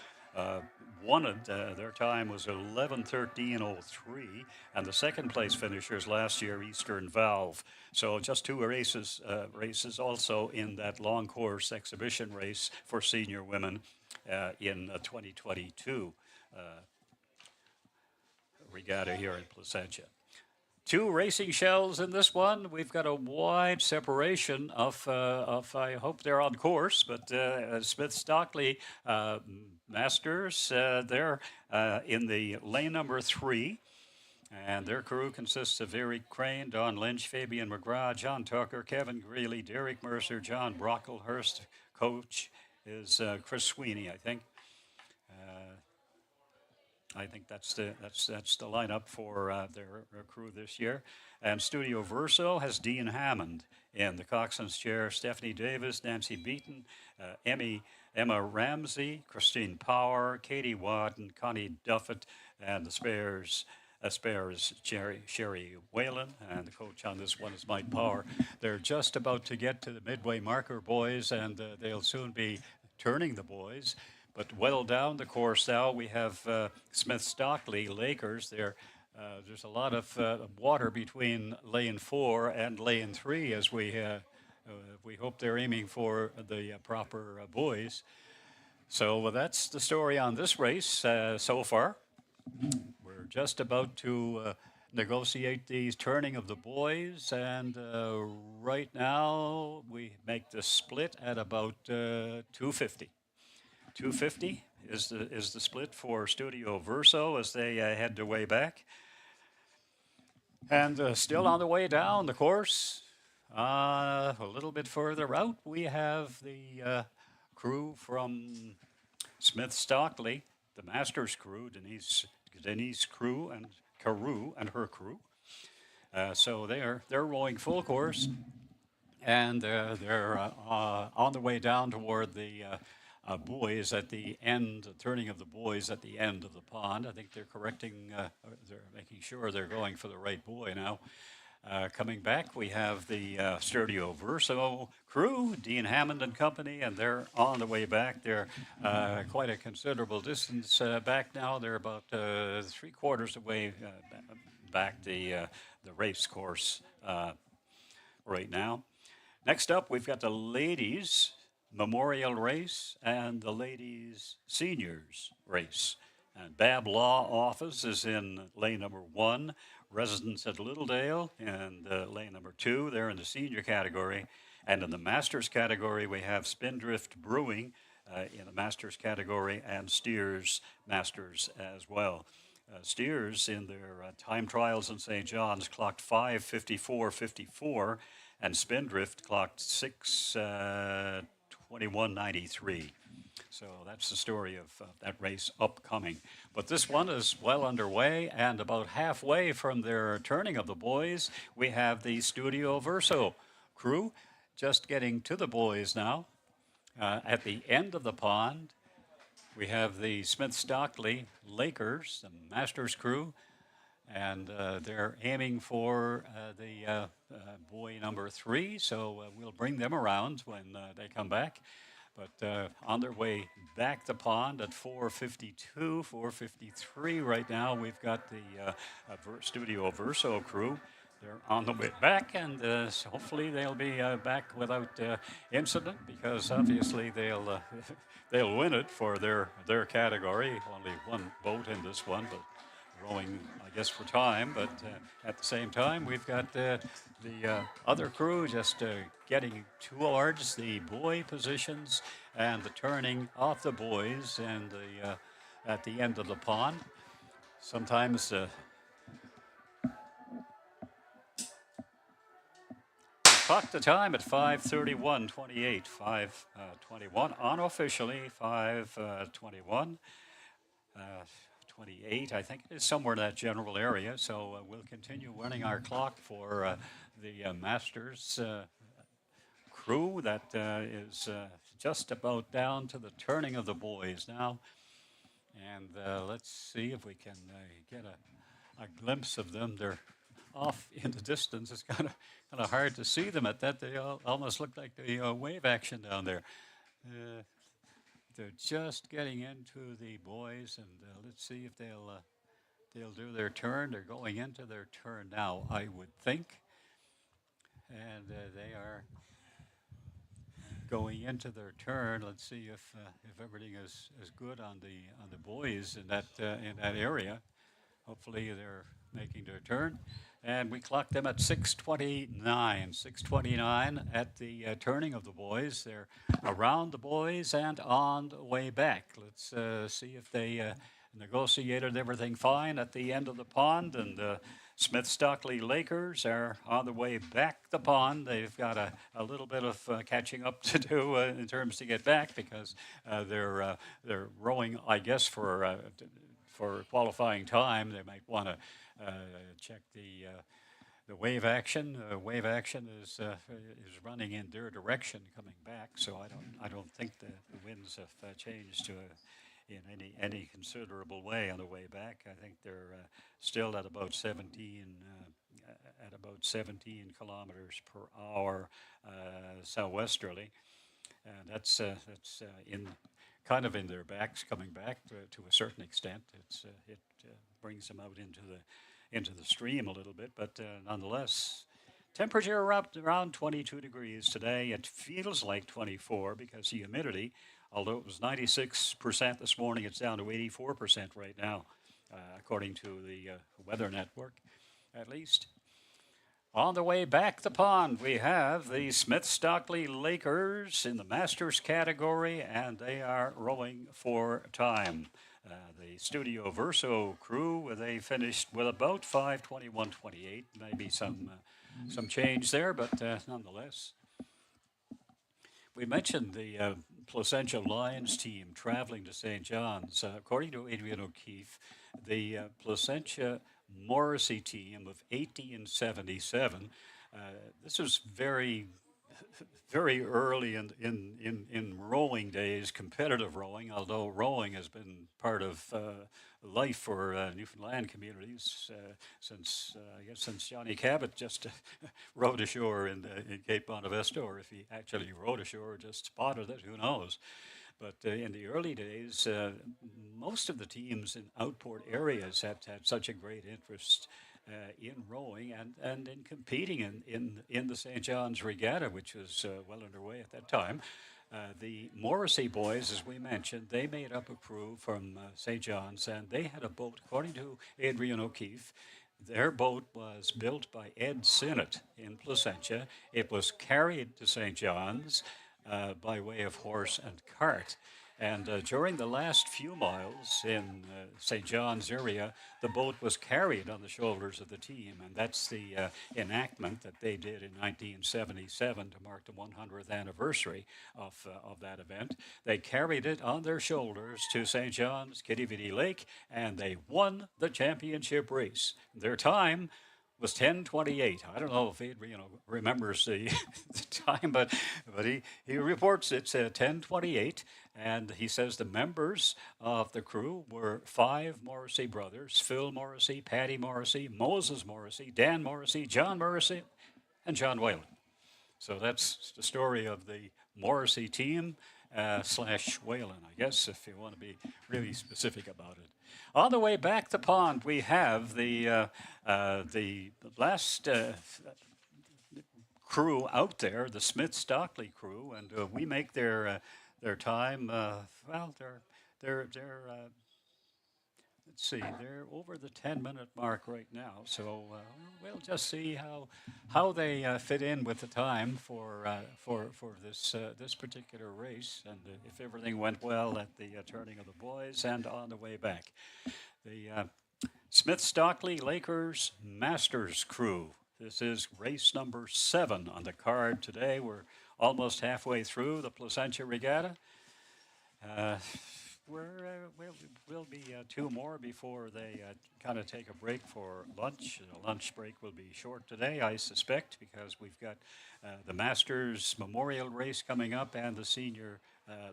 wanted, their time was 11:13:03, and the second place finishers last year, Eastern Valve. So just 2 races also in that long course exhibition race for senior women in 2022 regatta here in Placentia. 2 racing shells in this one. We've got a wide separation of I hope they're on course, but Smith Stockley Masters, they're in the lane number 3. And their crew consists of Eric Crane, Don Lynch, Fabian McGrath, John Tucker, Kevin Greeley, Derek Mercer, John Brocklehurst. Coach is Chris Sweeney, I think. I think that's the lineup for their crew this year. And Studio Verso has Dean Hammond in the coxswain's chair, Stephanie Davis, Nancy Beaton, Emma Ramsey, Christine Power, Katie Wadden, Connie Duffett, and the spares Sherry Whalen, and the coach on this one is Mike Power. They're just about to get to the midway marker, boys, and they'll soon be turning the boys. But well down the course now, we have Smith Stockley Lakers. There's a lot of water between lane 4 and lane 3 as we hope they're aiming for the proper buoys. So that's the story on this race so far. We're just about to negotiate the turning of the buoys, and right now we make the split at about 250. 250 is the split for Studio Verso as they head their way back. And still on the way down the course, a little bit further out, we have the crew from Smith Stockley, the Masters crew, Denise Crew and Carew and her crew. So they're rowing full course, and they're on the way down toward the buoys at the end, the turning of the buoys at the end of the pond. I think they're correcting, they're making sure they're going for the right buoy now. Coming back, we have the Studio Verso crew, Dean Hammond and company, and they're on the way back. They're quite a considerable distance back now. They're about 3/4 away back the race course right now. Next up, we've got the ladies memorial race and the ladies seniors race. And Babb Law Office is in lane number 1. Residents at Littledale in lane number 2. They're in the senior category. And in the masters category, we have Spindrift Brewing, in the Masters category and Steers Masters as well. Steers in their time trials in St. John's clocked 5:54.54, and Spindrift clocked 6:21.93. So that's the story of that race upcoming. But this one is well underway, and about halfway from their turning of the boys, we have the Studio Verso crew just getting to the boys now. At the end of the pond, we have the Smith Stockley Lakers, the Masters crew, and they're aiming for the buoy number 3. So we'll bring them around when they come back. But on their way back the pond at 4:52, 4:53 right now, we've got the Studio Verso crew. They're on the way back, and so hopefully they'll be back without incident, because obviously they'll they'll win it for their category. Only one boat in this one, but rowing, I guess, for time. But at the same time, we've got the other crew just getting towards the buoy positions and the turning off the buoys and at the end of the pond. Sometimes clock the time at 5:31:28, 5:21 unofficially, 5:21. 28, I think it is somewhere in that general area. So we'll continue running our clock for the Masters crew that is just about down to the turning of the buoys now. And let's see if we can get a glimpse of them. They're off in the distance. It's kind of hard to see them at that. They almost look like the wave action down there. They're just getting into the buoys, and let's see if they'll do their turn. They're going into their turn now, I would think, and they are going into their turn. Let's see if everything is good on the buoys in that area. Hopefully they're making their turn. And we clocked them at 6:29. 6:29 at the turning of the buoys. They're around the buoys and on the way back. Let's see if they negotiated everything fine at the end of the pond. And the Smith Stockley Lakers are on the way back the pond. They've got a little bit of catching up to do in terms to get back, because they're rowing, I guess, for qualifying time. They might want to check the wave action. Wave action is running in their direction coming back, so I don't think the winds have changed in any considerable way on the way back. I think they're still at about 17 kilometers per hour southwesterly, and that's in kind of in their backs coming back to a certain extent. It brings them out into the stream a little bit, but nonetheless, temperature around 22 degrees today. It feels like 24 because the humidity, although it was 96% this morning, it's down to 84% right now, according to the Weather Network, at least. On the way back the pond, we have the Smith Stockley Lakers in the Masters category, and they are rowing for time. The Studio Verso crew, they finished with about 5:21:28, maybe some change there, but nonetheless. We mentioned the Placentia Lions team traveling to St. John's. According to Adrian O'Keefe, the Placentia Morrissey team of 80 and 77. This was very early in rowing days, competitive rowing, although rowing has been part of life for Newfoundland communities since Johnny Cabot just rowed ashore in Cape Bonavista, or if he actually rowed ashore or just spotted it, who knows. But in the early days, most of the teams in outport areas had such a great interest in rowing and in competing in the St. John's Regatta, which was well underway at that time. The Morrissey boys, as we mentioned, they made up a crew from St. John's, and they had a boat, according to Adrian O'Keefe. Their boat was built by Ed Sinnott in Placentia. It was carried to St. John's. by way of horse and cart. And during the last few miles in St. John's area, the boat was carried on the shoulders of the team. And that's the enactment that they did in 1977 to mark the 100th anniversary of that event. They carried it on their shoulders to St. John's Kitty Vitty Lake, and they won the championship race. Their time was 10:28. I don't know if he remembers the, the time, but he reports it's 10:28, and he says the members of the crew were 5 Morrissey brothers: Phil Morrissey, Paddy Morrissey, Moses Morrissey, Dan Morrissey, John Morrissey, and John Whalen. So that's the story of the Morrissey team slash Whalen, I guess, if you want to be really specific about it. On the way back the pond, we have the last crew out there, the Smith-Stockley crew, and we make their time. Well, they're let's see, they're over the 10-minute mark right now. So we'll just see how they fit in with the time for this particular race, and if everything went well at the turning of the boys and on the way back. The Smith-Stockley Lakers Masters crew. This is race number 7 on the card today. We're almost halfway through the Placentia Regatta. We'll be 2 more before they kind of take a break for lunch. The lunch break will be short today, I suspect, because we've got the Masters Memorial Race coming up and the Senior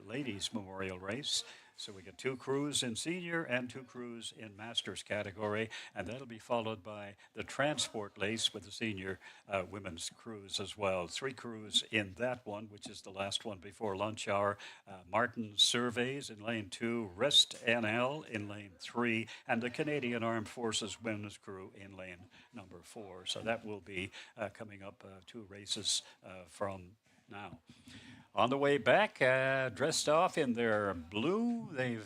Ladies Memorial Race. So we got 2 crews in senior and 2 crews in Masters category, and that'll be followed by the transport race with the senior women's crews as well. 3 crews in that one, which is the last one before lunch hour. Martin Surveys in lane 2, Rest NL in lane 3, and the Canadian Armed Forces women's crew in lane number 4. So that will be coming up 2 races from now. On the way back, dressed off in their blue, they've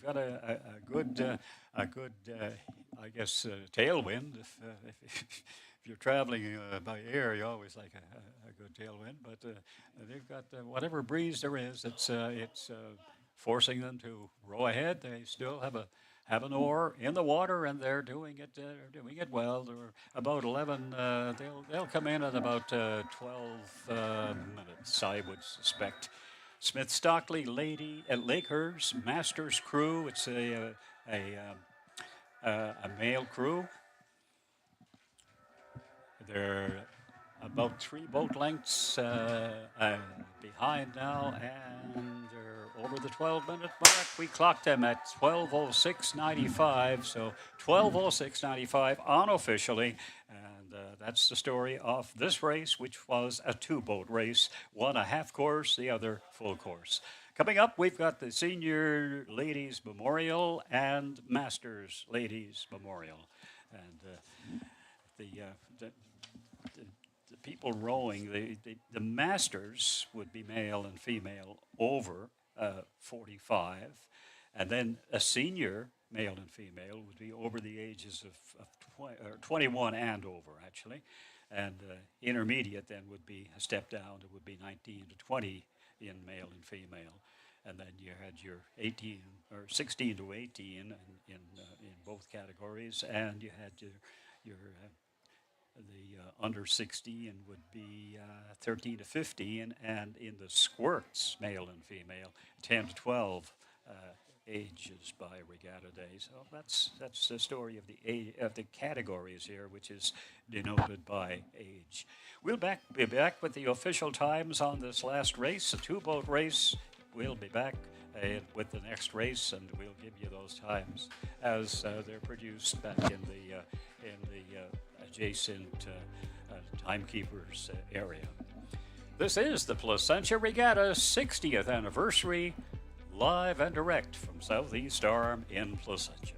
got a good I guess tailwind. If you're traveling by air, you always like a good tailwind. But they've got whatever breeze there is. It's forcing them to row ahead. They still have an oar in the water, and they're doing it well. They're about 11. They'll come in at about 12 minutes, I would suspect. Smith-Stockley Lakers Masters crew. It's a male crew. They're about 3 boat lengths behind now, and they're over the 12-minute mark. We clocked them at 12:06.95, so 12:06.95 unofficially, and that's the story of this race, which was a 2-boat race, one a half course, the other full course. Coming up, we've got the Senior Ladies Memorial and Masters Ladies Memorial, and the people rowing, the masters would be male and female over 45, and then a senior male and female would be over the ages of 21 and over, actually, and intermediate then would be a step down. It would be 19 to 20 in male and female, and then you had your 18 or 16 to 18 in both categories, and you had your the under 16 would be 13 to 15, and in the squirts, male and female, 10 to 12 ages by regatta day. So that's the story of the categories here, which is denoted by age. We'll be back with the official times on this last race, a 2-boat race. We'll be back with the next race, and we'll give you those times as they're produced back in the adjacent timekeepers area. This is the Placentia Regatta 60th anniversary, live and direct from Southeast Arm in Placentia.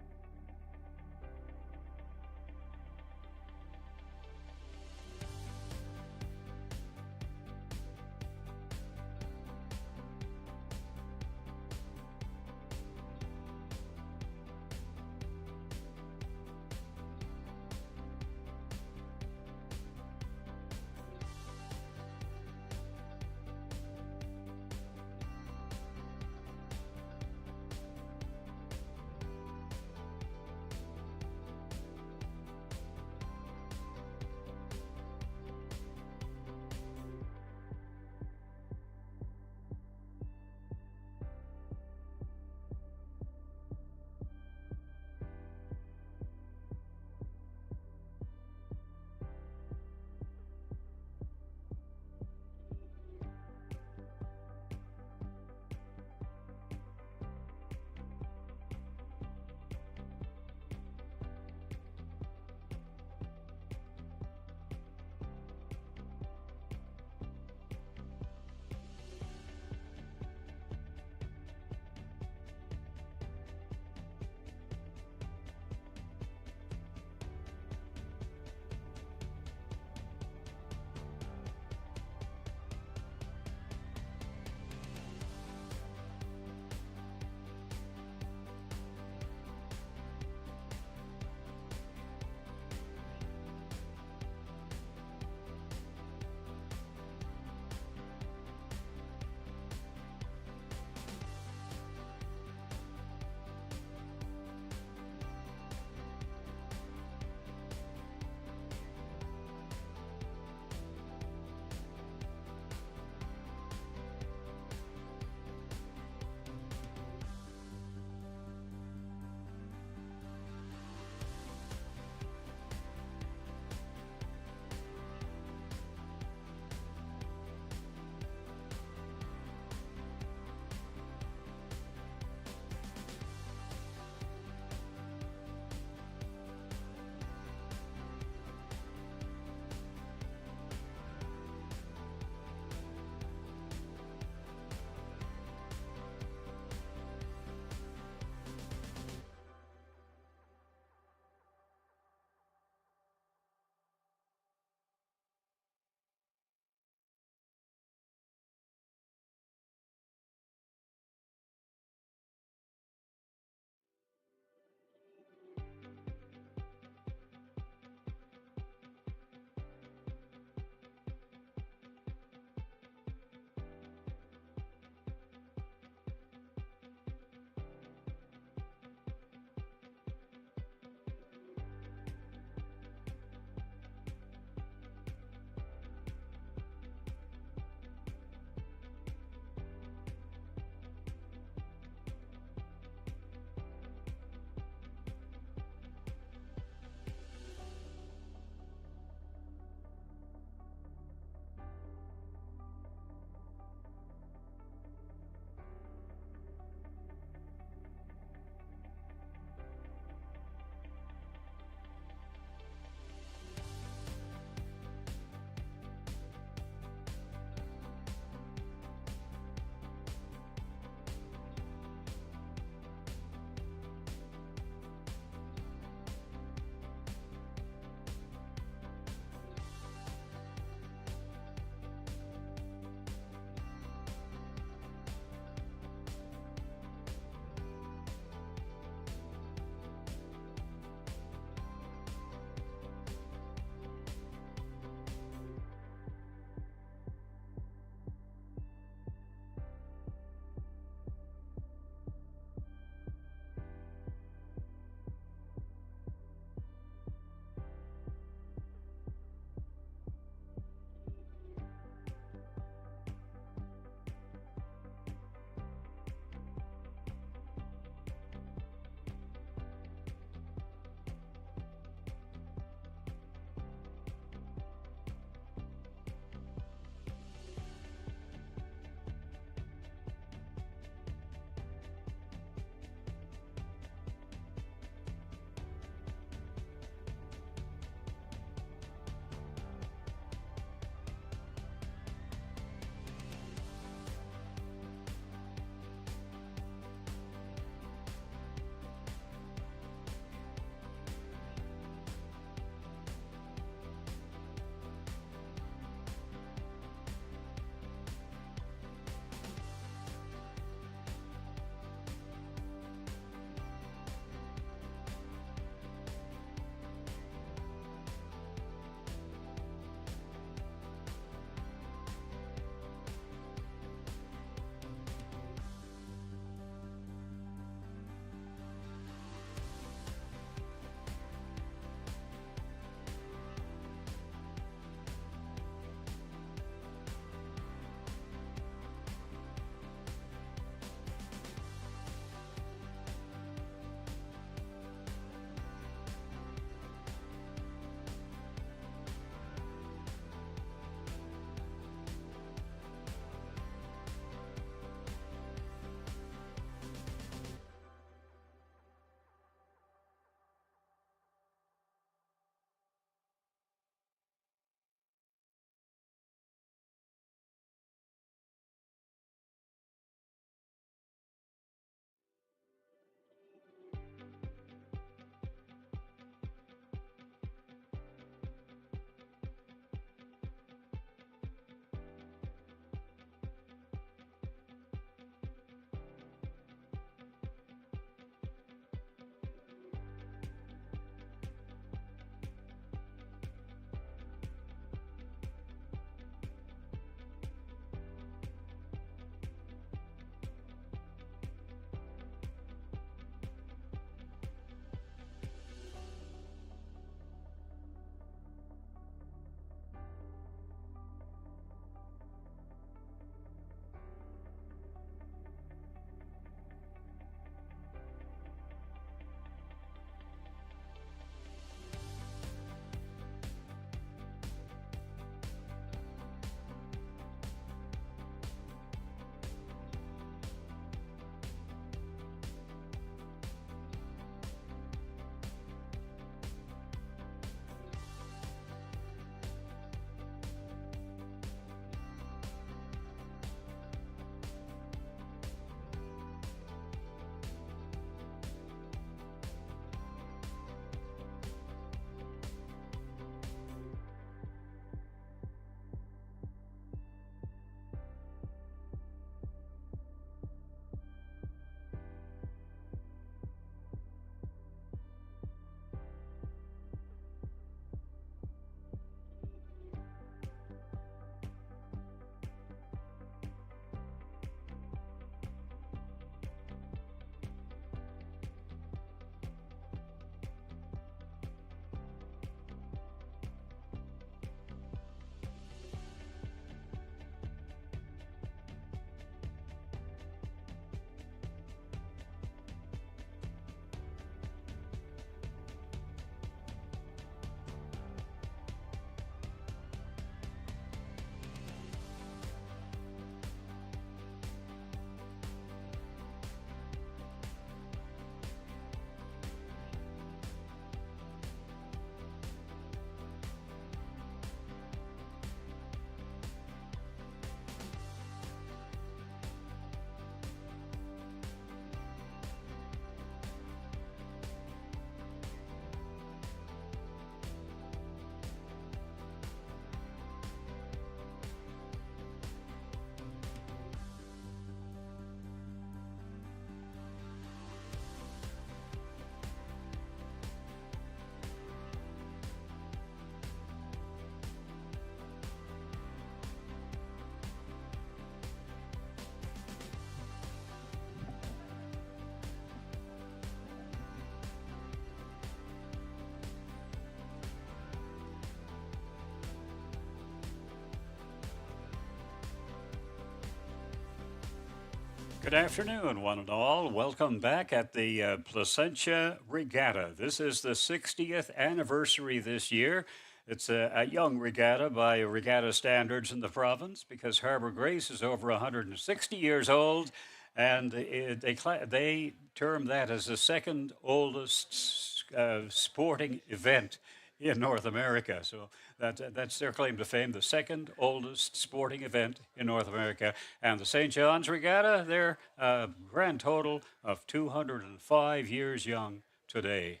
Good afternoon, one and all. Welcome back at the Placentia Regatta. This is the 60th anniversary this year. It's a young regatta by regatta standards in the province because Harbour Grace is over 160 years old, and they term that as the second oldest sporting event in North America. So that's their claim to fame, the second oldest sporting event in North America. And the St. John's Regatta, they're a grand total of 205 years young today.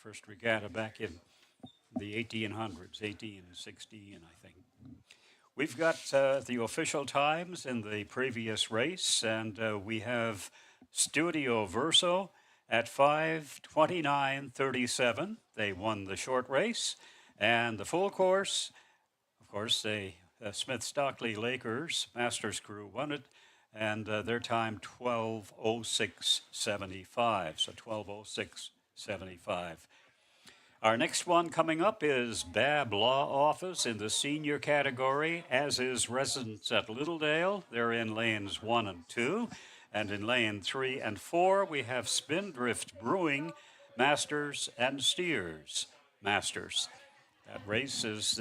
First regatta back in the 1800s, 1816, I think. We've got the official times in the previous race, and we have Studio Verso at 5:29:37. They won the short race, and the full course. Of course, the Smith Stockley Lakers Masters crew won it, and their time 12:06:75. So 12:06:75. Our next one coming up is Babb Law Office in the senior category, as is Residence at Littledale. They're in lanes 1 and 2. And in lane 3 and 4, we have Spindrift Brewing, Masters, and Steers, Masters. That race is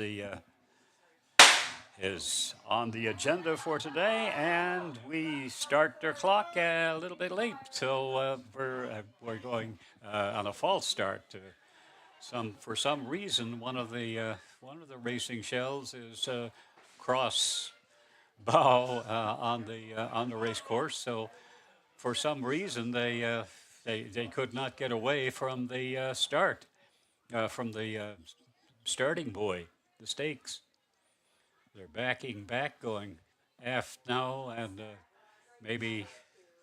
on the agenda for today, and we start their clock a little bit late, so we're going on a false start. For some reason, one of the racing shells is cross bow on the race course. So for some reason, they could not get away from the start, from the starting buoy, the stakes. They're backing back, going aft now, and maybe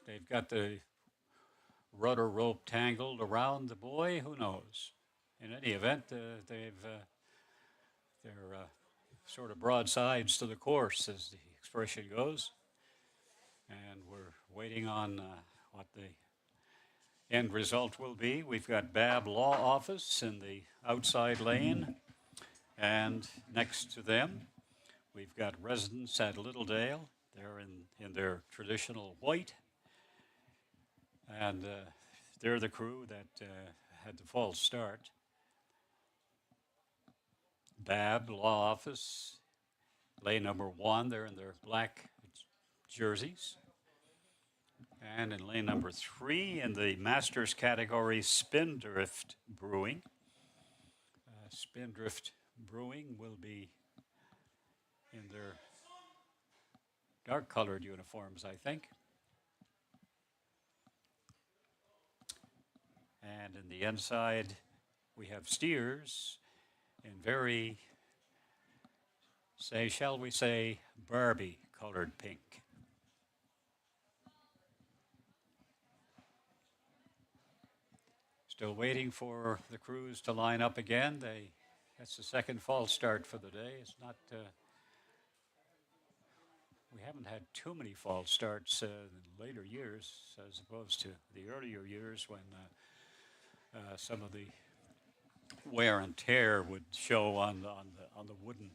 they've got the rudder rope tangled around the buoy. Who knows? In any event, they're sort of broadsides to the course, as the expression goes. And we're waiting on what the end result will be. We've got Babb Law Office in the outside lane, and next to them, we've got Residence at Littledale. They're in their traditional white, and they're the crew that had the false start. Babb Law Office, lane number 1, they're in their black jerseys. And in lane number 3, in the Masters category, Spindrift Brewing. Spindrift Brewing will be in their dark-colored uniforms, I think. And in the inside, we have Steers in very, shall we say, Barbie-colored pink. Still waiting for the crews to line up again. That's the second false start for the day. It's not. We haven't had too many false starts in later years, as opposed to the earlier years when some of the wear and tear would show on the wooden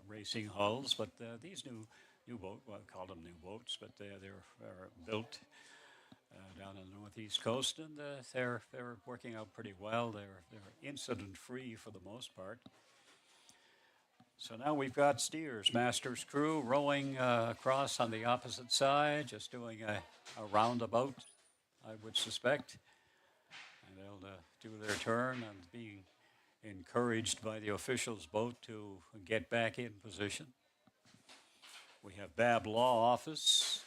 racing hulls. But these new boats, well, I call them new boats, but they're built down on the northeast coast, and they're working out pretty well. They're incident free for the most part. So now we've got Steers Masters crew rowing across on the opposite side, just doing a roundabout, I would suspect. And they'll do their turn and being encouraged by the officials' boat to get back in position. We have Babb Law Office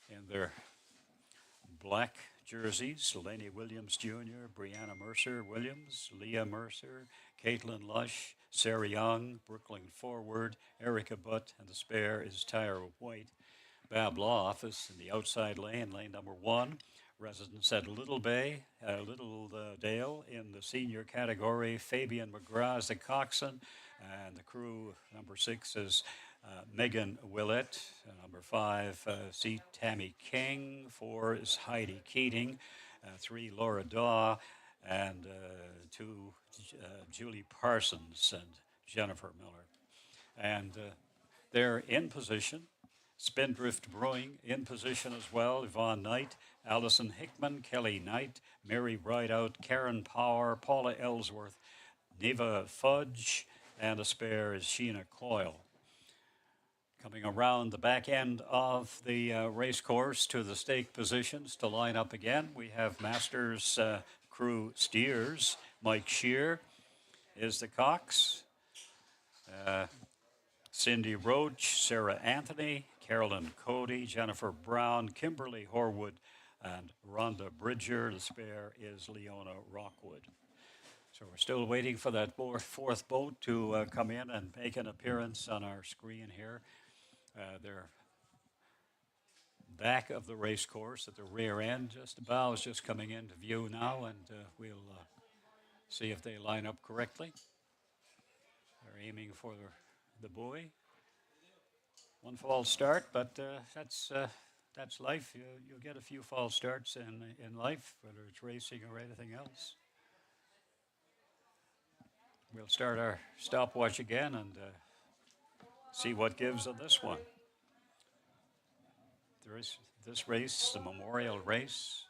in their black jerseys, Lenny Williams Jr., Brianna Mercer Williams, Leah Mercer, Caitlin Lush, Sarah Young, Brooklyn Forward, Erica Butt, and the spare is Tyra White. Babb Law Office in the outside lane, lane number 1. Residence at Littledale in the senior category. Fabian McGrath is the coxswain, and the crew number 6 is Megan Willett. Number 5, C. Tammy King. 4 is Heidi Keating. 3, Laura Daw. And 2, Julie Parsons and Jennifer Miller. And they're in position. Spindrift Brewing in position as well. Yvonne Knight, Allison Hickman, Kelly Knight, Mary Rideout, Karen Power, Paula Ellsworth, Neva Fudge, and a spare is Sheena Coyle. Coming around the back end of the race course to the stake positions to line up again, we have Masters crew steers. Mike Shear is the Cox. Cindy Roach, Sarah Anthony, Carolyn Cody, Jennifer Brown, Kimberly Horwood, and Rhonda Bridger. The spare is Leona Rockwood. So we're still waiting for that fourth boat to come in and make an appearance on our screen here. They're back of the race course at the rear end. Just the bow is just coming into view now, and we'll see if they line up correctly. They're aiming for the buoy. One false start, but that's life. You get a few false starts in life, whether it's racing or anything else. We'll start our stopwatch again and see what gives on this one. There is this race, the Memorial Race,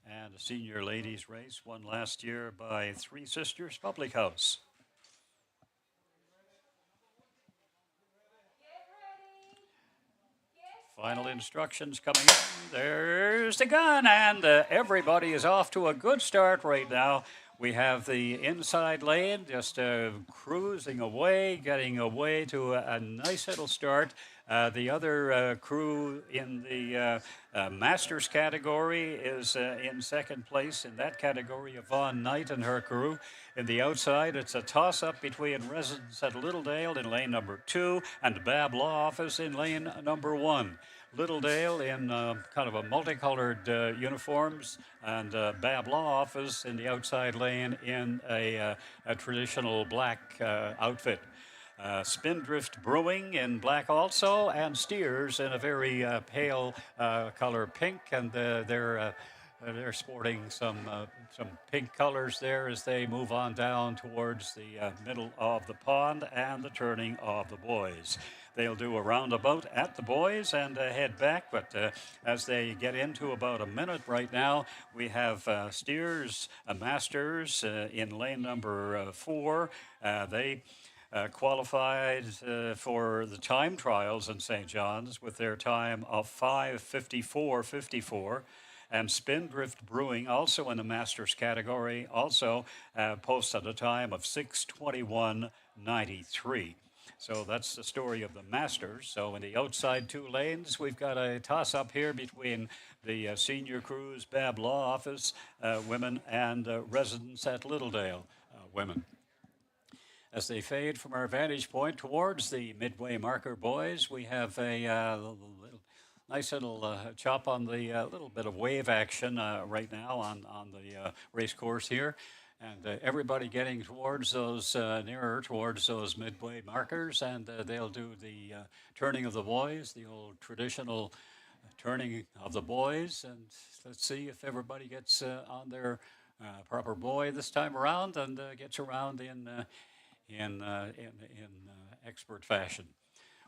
and a senior ladies race, won last year by Three Sisters Public House. Final instructions coming in. There's the gun, and everybody is off to a good start right now. We have the inside lane just cruising away, getting away to a nice little start. The other crew in the Masters category is in second place in that category, Yvonne Knight and her crew. In the outside, it's a toss-up between Residence at Littledale in lane number 2 and Bab Law Office in lane number 1. Littledale in kind of a multicolored uniforms, and Bab Law Office in the outside lane in a traditional black outfit. Spindrift Brewing in black also, and Steers in a very pale color pink, and they're sporting some pink colors there as they move on down towards the middle of the pond and the turning of the buoys. They'll do a roundabout at the buoys and head back, but as they get into about a minute right now, we have Steers Masters in lane number 4. They qualified for the time trials in St. John's with their time of 5:54.54. And Spindrift Brewing, also in the Masters category, also posted a time of 6:21.93. So that's the story of the Masters. So in the outside two lanes, we've got a toss-up here between the senior crews, Bab Law Office women, and Residence at Littledale women. As they fade from our vantage point towards the midway marker buoys, we have a nice little chop on the little bit of wave action right now on the race course here. And everybody getting towards those, nearer towards those midway markers, and they'll do the turning of the buoys, the old traditional turning of the buoys. And let's see if everybody gets on their proper buoy this time around and gets around in expert fashion.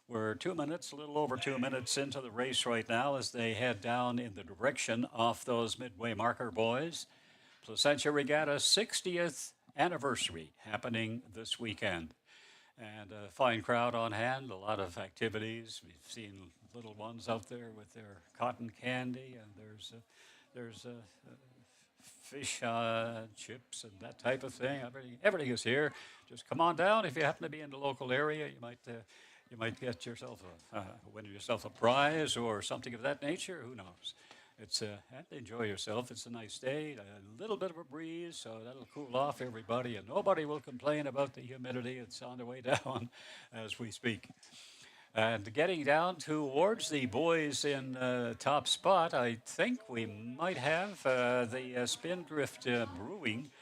We're 2 minutes, a little over 2 minutes into the race right now as they head down in the direction of those midway marker buoys. Placentia Regatta's 60th anniversary happening this weekend. And a fine crowd on hand, a lot of activities. We've seen little ones out there with their cotton candy, and there's fish chips and that type of thing. Everything is here. Just come on down. If you happen to be in the local area, you might get yourself win yourself a prize or something of that nature. Who knows? It's enjoy yourself. It's a nice day, a little bit of a breeze, so that'll cool off everybody, and nobody will complain about the humidity. It's on the way down as we speak. And getting down towards the buoys in top spot, I think we might have the Spindrift Brewing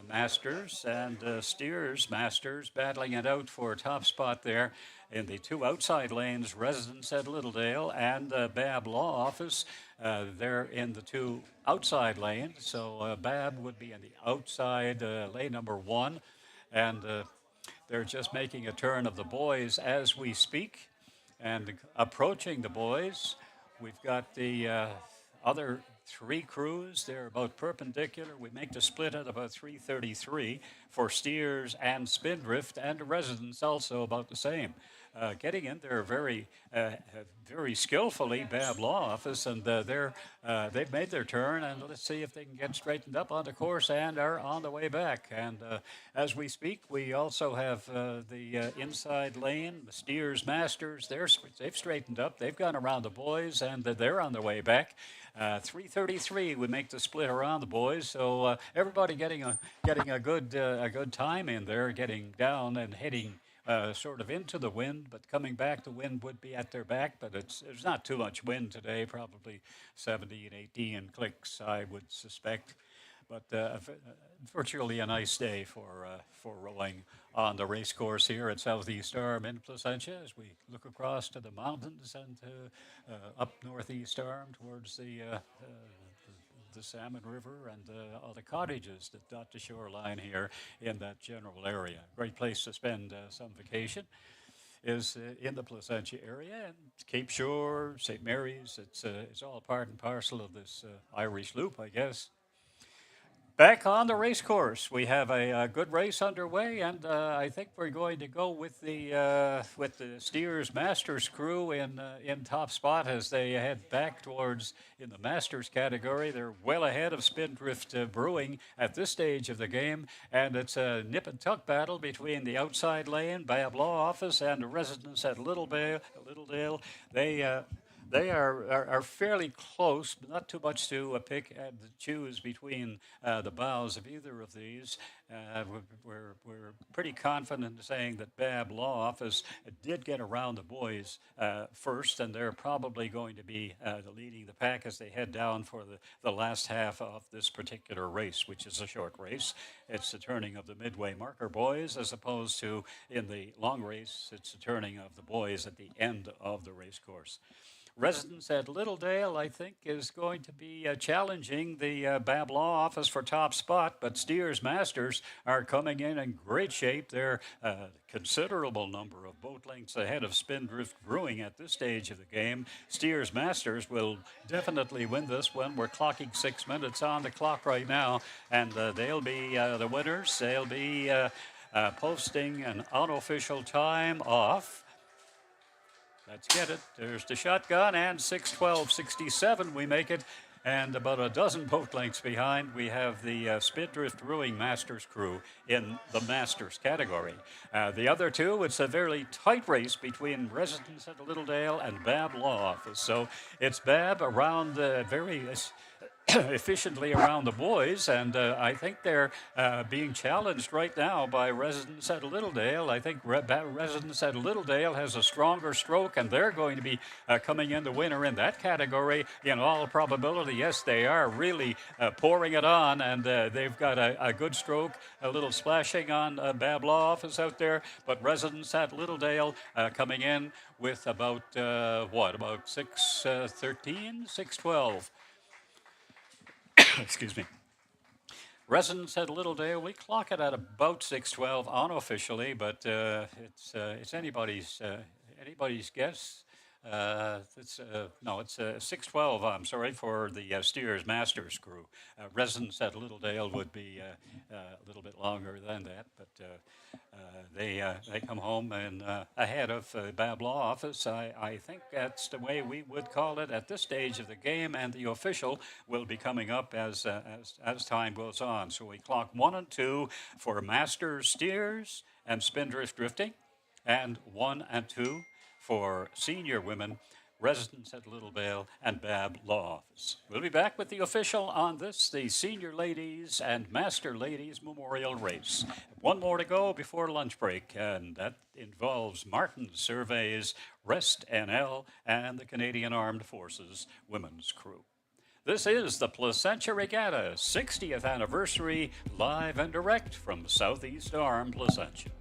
Masters and Steers Masters battling it out for top spot there in the two outside lanes, Residence at Littledale and Bab Law Office. They're in the two outside lanes, so Bab would be in the outside lane number 1, and they're just making a turn of the buoys as we speak. And approaching the boys, we've got the other three crews. They're about perpendicular. We make the split at about 3:33 for steers and spindrift, and residents also about the same. Getting in there very skillfully, Bab Law Office, and they've made their turn, and let's see if they can get straightened up on the course and are on the way back. And as we speak, we also have the inside lane, the steers masters. They've straightened up. They've gone around the boys, and they're on their way back. 3:33, we make the split around the boys, so everybody getting a good time in there, getting down and heading sort of into the wind, but coming back, the wind would be at their back, but there's not too much wind today, probably 70 and 18 clicks, I would suspect. But virtually a nice day for rowing on the race course here at Southeast Arm in Placentia as we look across to the mountains and up Northeast Arm towards the Salmon River and all the cottages that dot the shoreline here in that general area. Great place to spend some vacation is in the Placentia area, and Cape Shore, St. Mary's. It's all part and parcel of this Irish loop, I guess. Back on the race course, we have a good race underway, and I think we're going to go with the Steers Masters crew in top spot as they head back towards in the Masters category. They're well ahead of Spindrift Brewing at this stage of the game, and it's a nip and tuck battle between the outside lane, Bab Law Office, and the residents at Littledale. They are fairly close, but not too much to pick and choose between the bows of either of these. We're pretty confident in saying that Bab Law Office did get around the boys first, and they're probably going to be leading the pack as they head down for the last half of this particular race, which is a short race. It's the turning of the midway marker boys, as opposed to in the long race, it's the turning of the boys at the end of the race course. Residents at Littledale, I think, is going to be challenging the Bab Law Office for top spot, but Steers Masters are coming in great shape. They're a considerable number of boat lengths ahead of Spindrift Brewing at this stage of the game. Steers Masters will definitely win this one. We're clocking 6 minutes on the clock right now, and they'll be the winners. They'll be posting an unofficial time off. Let's get it. There's the shotgun, and 6:12:67 we make it. And about a dozen boat lengths behind, we have the Spindrift Brewing Masters crew in the Masters category. The other two, it's a very tight race between residents at Littledale and Bab Law Office. So it's Bab around very efficiently around the boys, and I think they're being challenged right now by residents at Littledale. I think residents at Littledale has a stronger stroke, and they're going to be coming in the winner in that category in all probability. Yes, they are really pouring it on, and they've got a good stroke, a little splashing on Bab Law Office out there, but residents at Littledale coming in with about 6:13, 6:12. Excuse me. Residents at Littledale, we clock it at about 6:12 unofficially, but it's anybody's guess. It's 6:12. I'm sorry, for the Steers Masters crew. Residents at Littledale would be a little bit longer than that, but they come home and ahead of Bab Law Office. I think that's the way we would call it at this stage of the game, and the official will be coming up as time goes on. So we clock 1 and 2 for Masters Steers and Spindrift Drifting, and 1 and 2 for senior women, residents at Littledale and Bab Law Office. We'll be back with the official on this, the Senior Ladies and Master Ladies Memorial Race. One more to go before lunch break, and that involves Martin Surveys, Rest NL, and the Canadian Armed Forces Women's Crew. This is the Placentia Regatta 60th anniversary, live and direct from Southeast Arm, Placentia.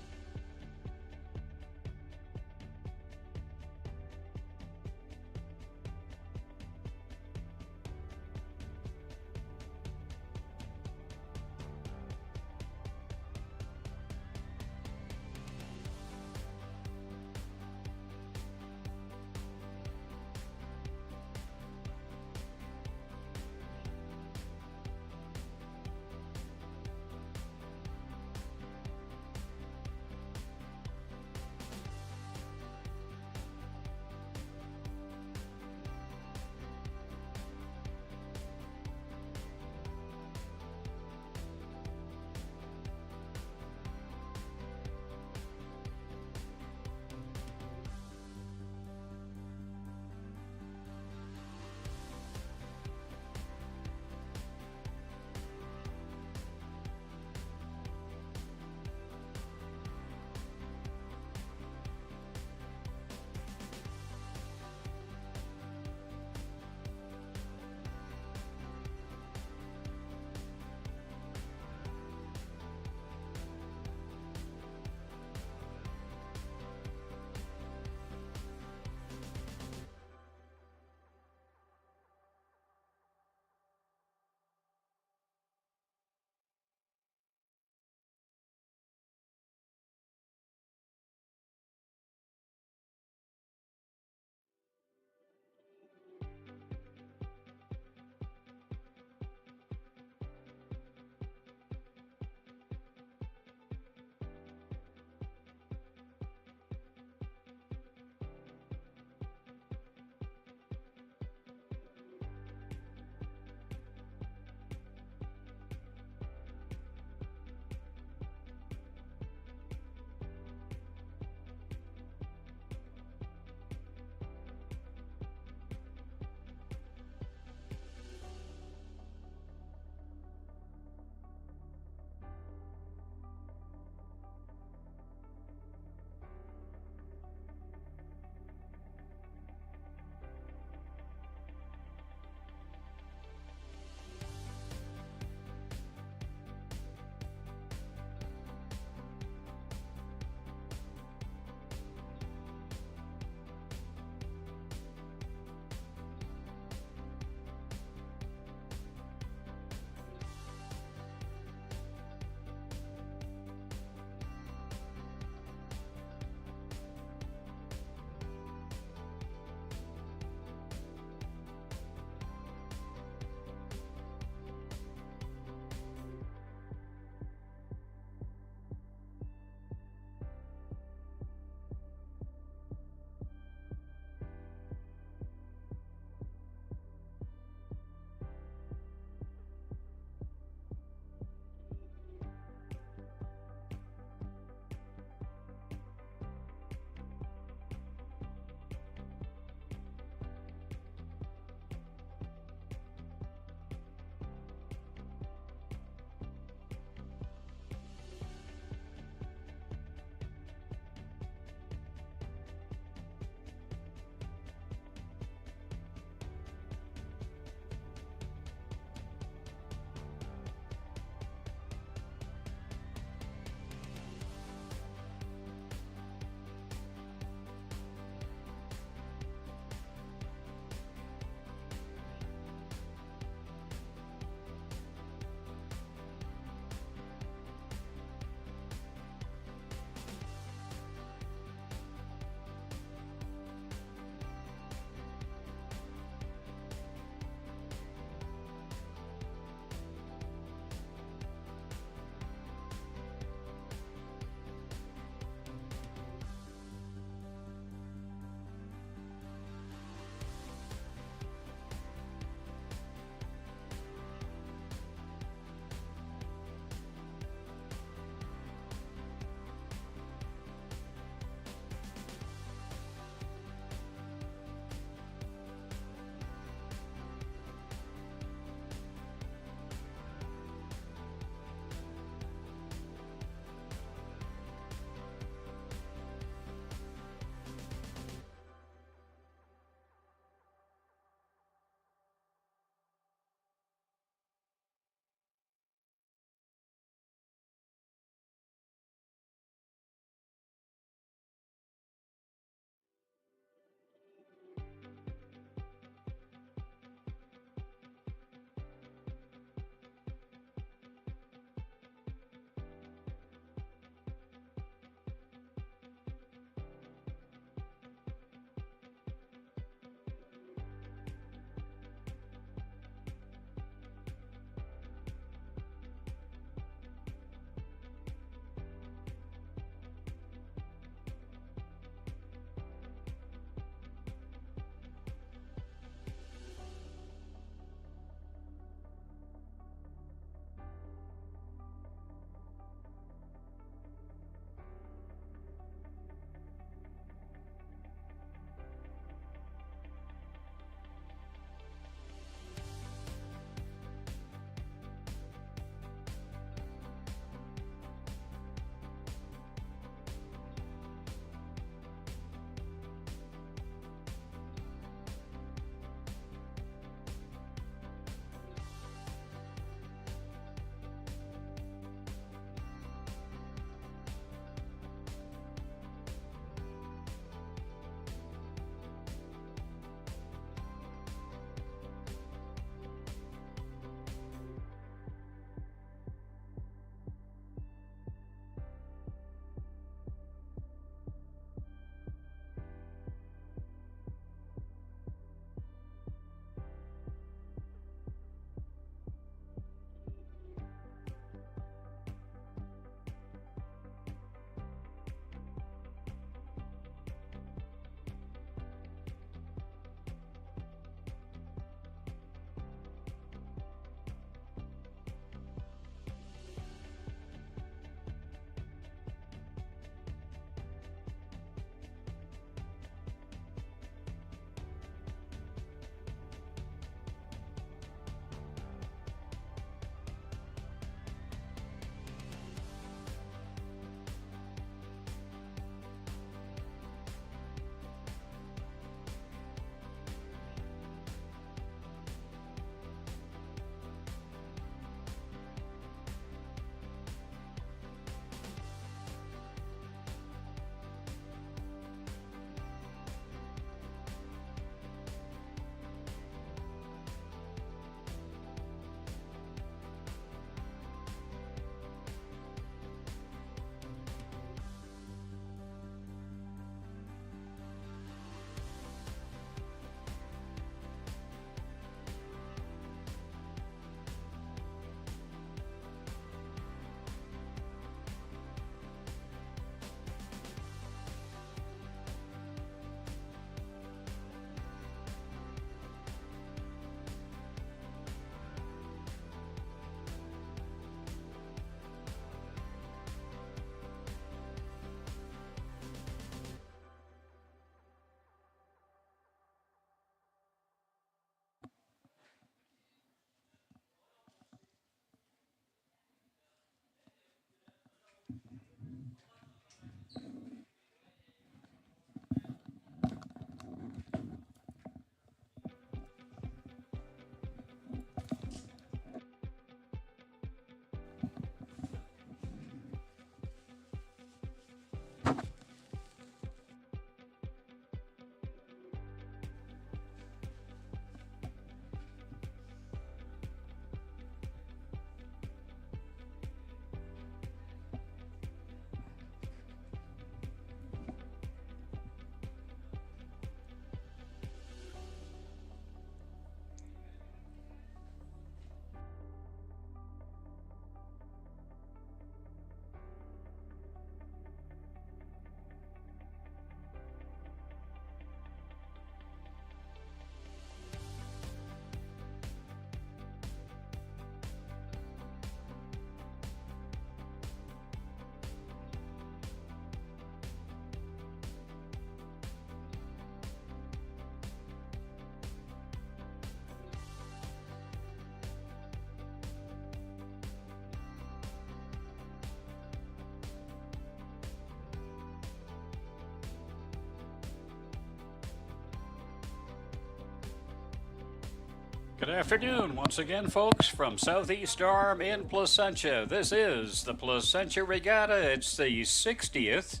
Good afternoon, once again, folks, from Southeast Arm in Placentia. This is the Placentia Regatta. It's the 60th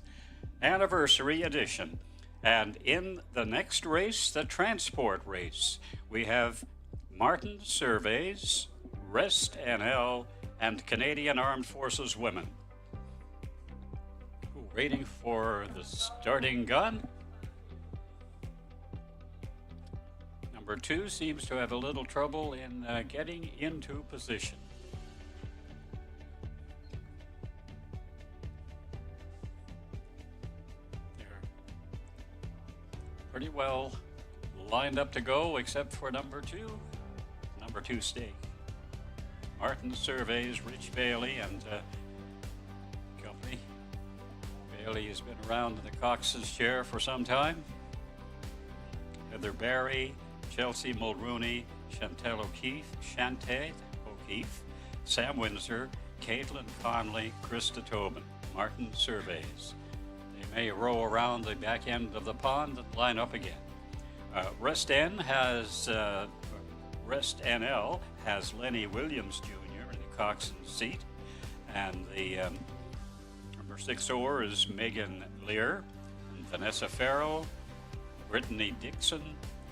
anniversary edition. And in the next race, the transport race, we have Martin Surveys, Rest NL, and Canadian Armed Forces Women. Waiting for the starting gun. Number 2 seems to have a little trouble in getting into position. They're pretty well lined up to go, except for number 2. Number 2 stake. Martin Surveys, Rich Bailey, and company. Bailey has been around in the Cox's chair for some time. Heather Barry, Chelsea Mulrooney, Chantal O'Keefe, Sam Windsor, Caitlin Conley, Krista Tobin, Martin Surveys. They may row around the back end of the pond and line up again. Rest NL has Lenny Williams Jr. in the coxswain seat, and the number 6 oar is Megan Lear, and Vanessa Farrell, Brittany Dixon,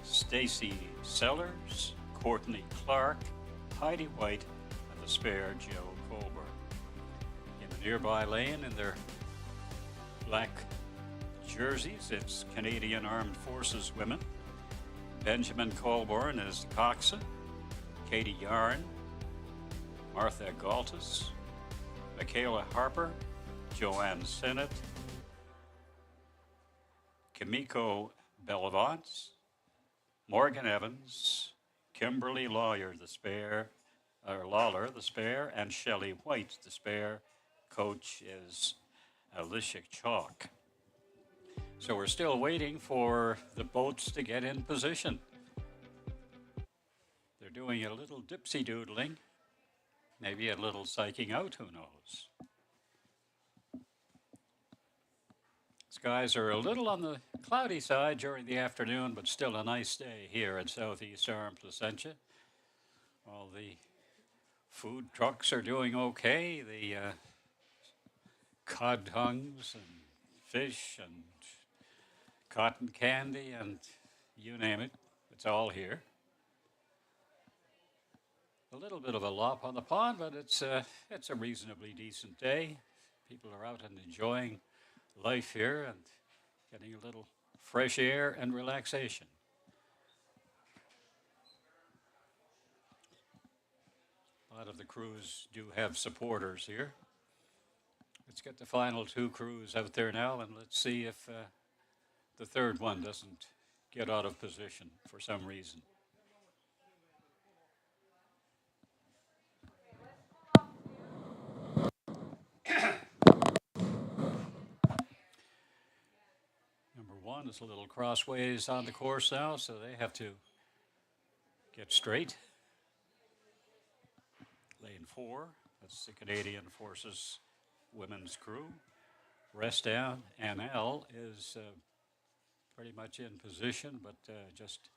Stacy Sellers, Courtney Clark, Heidi White, and the spare Joe Colburn. In the nearby lane, in their black jerseys, it's Canadian Armed Forces Women. Benjamin Colburn is the coxswain, Katie Yarn, Martha Galtus, Michaela Harper, Joanne Sennett, Kimiko Bellavance, Morgan Evans, Kimberly Lawler, the spare, and Shelley White, the spare. Coach is Alicia Chalk. So we're still waiting for the boats to get in position. They're doing a little dipsy-doodling, maybe a little psyching out, who knows. Skies are a little on the cloudy side during the afternoon, but still a nice day here at Southeast Arm, Placentia. All the food trucks are doing okay. The cod tongues and fish and cotton candy and you name it, it's all here. A little bit of a lop on the pond, but it's a reasonably decent day. People are out and enjoying life here and getting a little fresh air and relaxation. A lot of the crews do have supporters here. Let's get the final 2 crews out there now, and let's see if the third one doesn't get out of position for some reason. Number 1 is a little crossways on the course now, so they have to get straight. Lane 4, that's the Canadian Forces Women's crew. Rest NL is pretty much in position, but just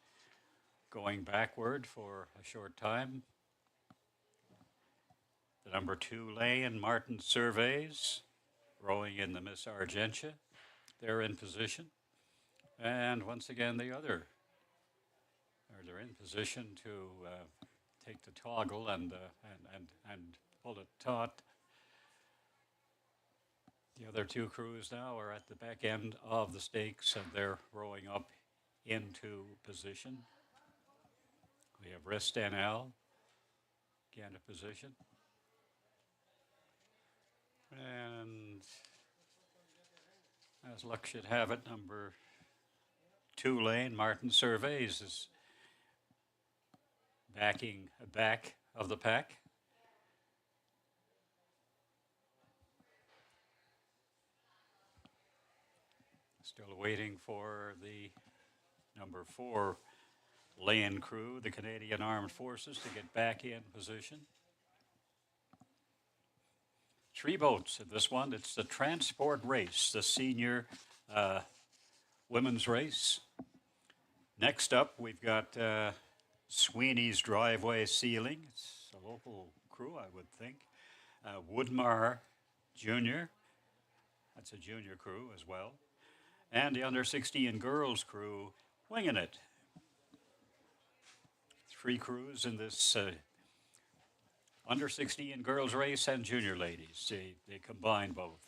going backward for a short time. The number 2 lane, Martin Surveys, rowing in the Miss Argentia. They're in position. And once again, they're in position to take the toggle and pull it taut. The other 2 crews now are at the back end of the stakes, and they're rowing up into position. We have Rest NL, again in position. And as luck should have it, number 2 lane, Martin Surveys, is backing back of the pack. Still waiting for the number 4 lane crew, the Canadian Armed Forces, to get back in position. 3 boats in this one. It's the transport race, the senior women's race. Next up, we've got Sweeney's Driveway Ceiling. It's a local crew, I would think. Woodmar Jr. That's a junior crew as well. And the under 16 girls crew, Winging It. Three crews in this under 16 girls race and junior ladies. They combine both.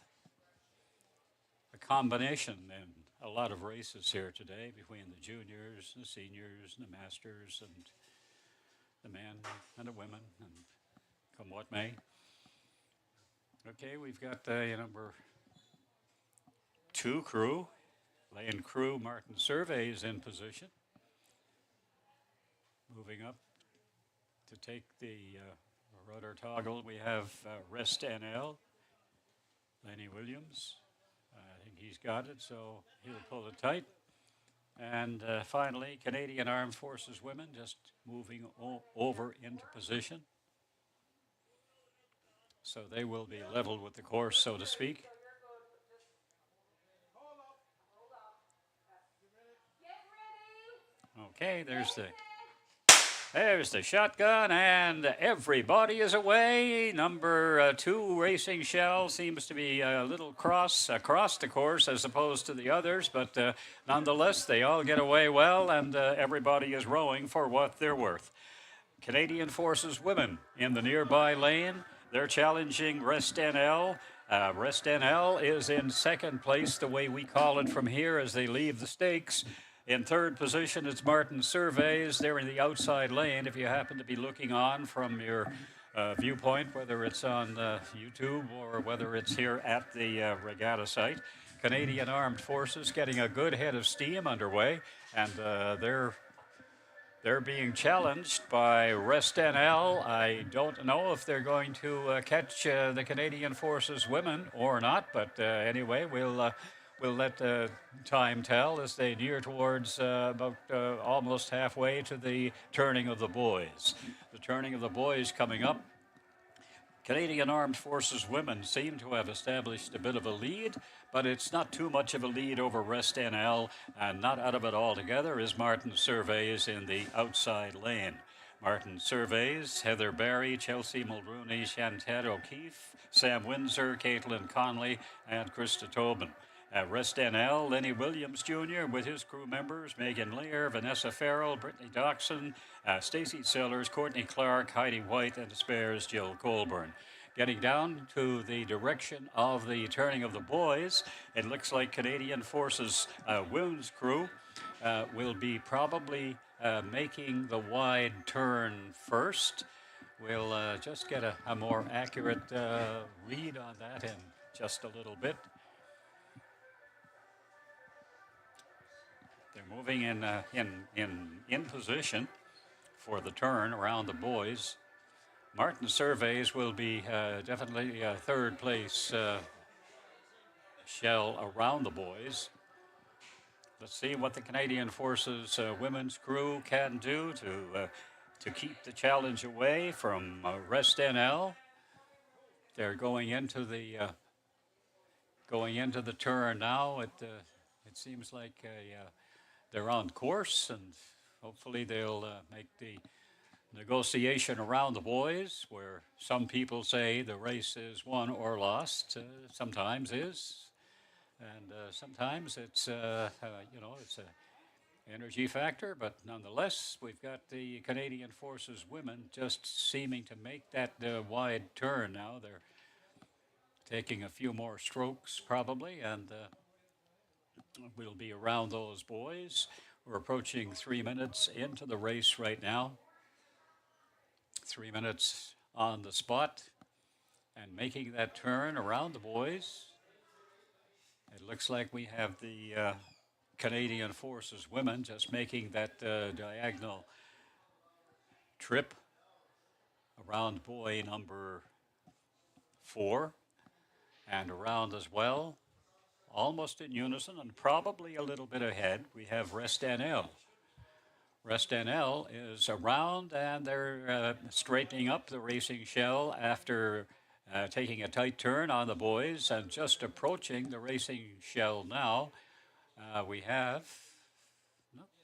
A combination in a lot of races here today between the juniors, the seniors, and the masters, and the men and the women, and come what may. Okay, we've got number 2 crew, lane crew Martin Surveys in position. Moving up to take the rudder toggle, we have Rest NL, Lenny Williams. I think he's got it, so he'll pull it tight. And finally, Canadian Armed Forces women just moving over into position. So they will be leveled with the course, so to speak. Okay, there's the shotgun, and everybody is away. Number 2 Racing Shell seems to be a little across the course as opposed to the others, but nonetheless, they all get away well, and everybody is rowing for what they're worth. Canadian Forces women in the nearby lane. They're challenging Rest NL. Rest NL is in second place, the way we call it from here, as they leave the stakes. In third position, it's Martin Surveys. They're in the outside lane. If you happen to be looking on from your viewpoint, whether it's on YouTube or whether it's here at the regatta site, Canadian Armed Forces getting a good head of steam underway, and they're being challenged by Rest NL. I don't know if they're going to catch the Canadian Forces women or not, but anyway, we'll let time tell as they near towards about almost halfway to the turning of the boys. The turning of the boys coming up. Canadian Armed Forces women seem to have established a bit of a lead, but it's not too much of a lead over Rest NL, and not out of it altogether is Martin Surveys in the outside lane. Martin Surveys, Heather Barry, Chelsea Mulrooney, Chantet O'Keefe, Sam Windsor, Caitlin Conley, and Krista Tobin. Rest NL, Lenny Williams Jr. with his crew members, Megan Lear, Vanessa Farrell, Brittany Doxson, Stacey Sellers, Courtney Clark, Heidi White, and Spares Jill Colburn. Getting down to the direction of the turning of the boys, it looks like Canadian Forces women's crew will be probably making the wide turn first. We'll just get a more accurate read on that in just a little bit. They're moving in position for the turn around the boys. Martin Surveys will be definitely third place shell around the boys. Let's see what the Canadian Forces women's crew can do to keep the challenge away from Rest NL. They're going into the turn now. It seems like they're on course, and hopefully they'll make the negotiation around the boys, where some people say the race is won or lost. Sometimes is, and sometimes it's it's an energy factor. But nonetheless, we've got the Canadian Forces women just seeming to make that wide turn now. They're taking a few more strokes probably, and we'll be around those boys. We're approaching 3 minutes into the race right now. 3 minutes on the spot and making that turn around the boys. It looks like we have the Canadian Forces women just making that diagonal trip around buoy number 4 and around as well. Almost in unison and probably a little bit ahead, we have Rest NL. Rest NL is around, and they're straightening up the racing shell after taking a tight turn on the boys and just approaching the racing shell now. We have,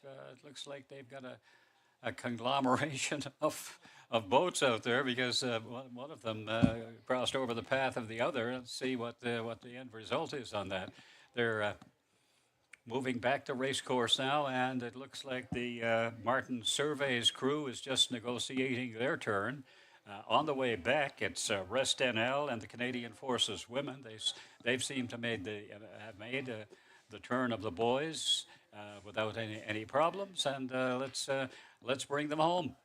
it looks like they've got a conglomeration of boats out there because one of them crossed over the path of the other. Let's see what the end result is on that. They're moving back to race course now, and it looks like the Martin Surveys crew is just negotiating their turn. On the way back, it's Rest NL and the Canadian Forces women. They've seemed to have made the turn of the boys without any problems, and let's bring them home.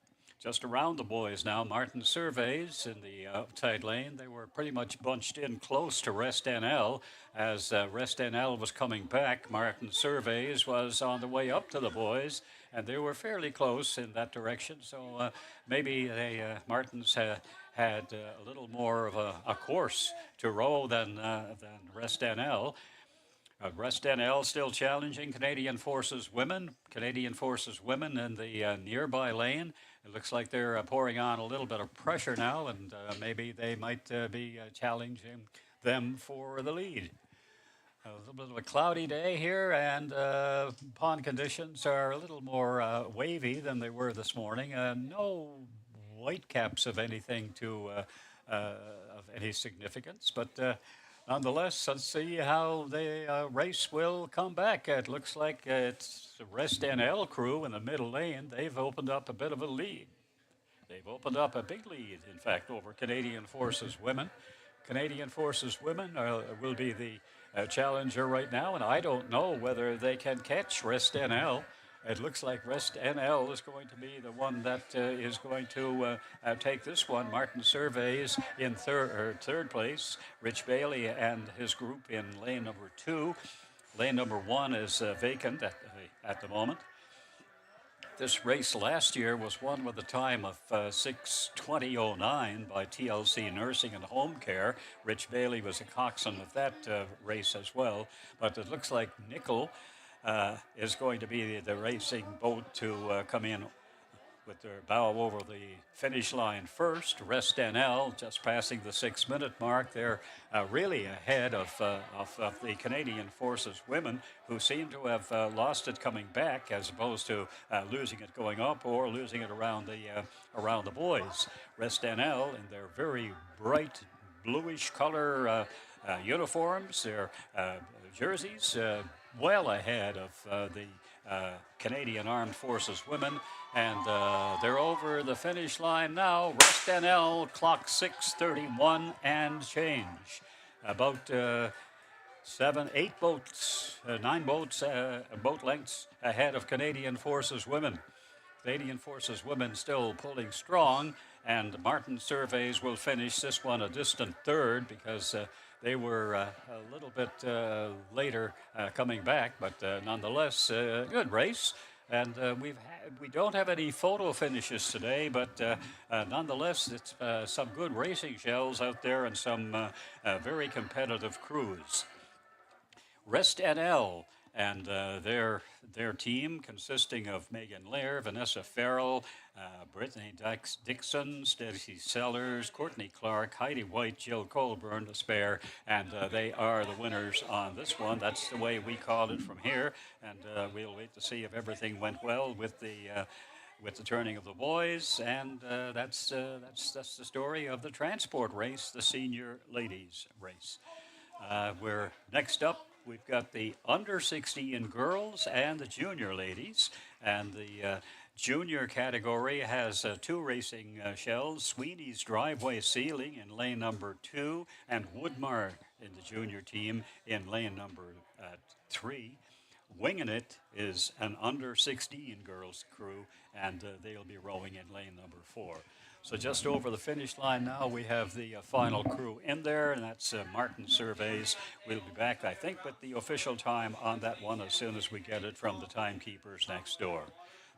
Just around the boys now, Martin Surveys in the outside lane. They were pretty much bunched in close to Rest NL. As Rest NL was coming back, Martin Surveys was on the way up to the boys, and they were fairly close in that direction. So maybe Martins had a little more of a course to row than Rest NL. Rest NL still challenging Canadian Forces women. Canadian Forces women in the nearby lane. It looks like they're pouring on a little bit of pressure now, and maybe they might be challenging them for the lead. A little bit of a cloudy day here, and pond conditions are a little more wavy than they were this morning. No whitecaps of anything of any significance, but nonetheless, let's see how the race will come back. It looks like it's the Rest NL crew in the middle lane. They've opened up a bit of a lead. They've opened up a big lead, in fact, over Canadian Forces women. Canadian Forces women will be the challenger right now, and I don't know whether they can catch Rest NL. It looks like Rest NL is going to be the one that is going to take this one. Martin Surveys in third place. Rich Bailey and his group in lane number 2. Lane number 1 is vacant at the moment. This race last year was won with a time of 6:20:09 by TLC Nursing and Home Care. Rich Bailey was a coxswain of that race as well. But it looks like Nickel is going to be the racing boat to come in with their bow over the finish line first. Rest NL just passing the 6-minute mark. They're really ahead of the Canadian Forces women, who seem to have lost it coming back as opposed to losing it going up or losing it around the boys. Rest NL in their very bright bluish color uniforms, their jerseys, well ahead of the Canadian Armed Forces women, and they're over the finish line now. Rest NL clock 6:31 and change. About 9 boat lengths ahead of Canadian Forces women. Canadian Forces women still pulling strong, and Martin Surveys will finish this one a distant third because they were a little bit later coming back, but nonetheless, good race. And we don't have any photo finishes today, but nonetheless, it's some good racing shells out there and some very competitive crews. Rest NL and their team, consisting of Megan Lair, Vanessa Farrell, Brittany Dixon, Stacey Sellers, Courtney Clark, Heidi White, Jill Colburn, the spare, and they are the winners on this one. That's the way we call it from here, and we'll wait to see if everything went well with the turning of the boys, and that's the story of the transport race, the senior ladies race. We're next up. We've got the under 16 girls and the junior ladies, and the junior category has 2 racing shells: Sweeney's Driveway Ceiling in lane number 2, and Woodmar in the junior team in lane number 3. Winging It is an under 16 girls crew, and they'll be rowing in lane number 4. So just over the finish line now, we have the final crew in there, and that's Martin Surveys. We'll be back, I think, with the official time on that one as soon as we get it from the timekeepers next door.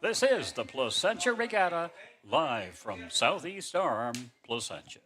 This is the Placentia Regatta, live from Southeast Arm, Placentia.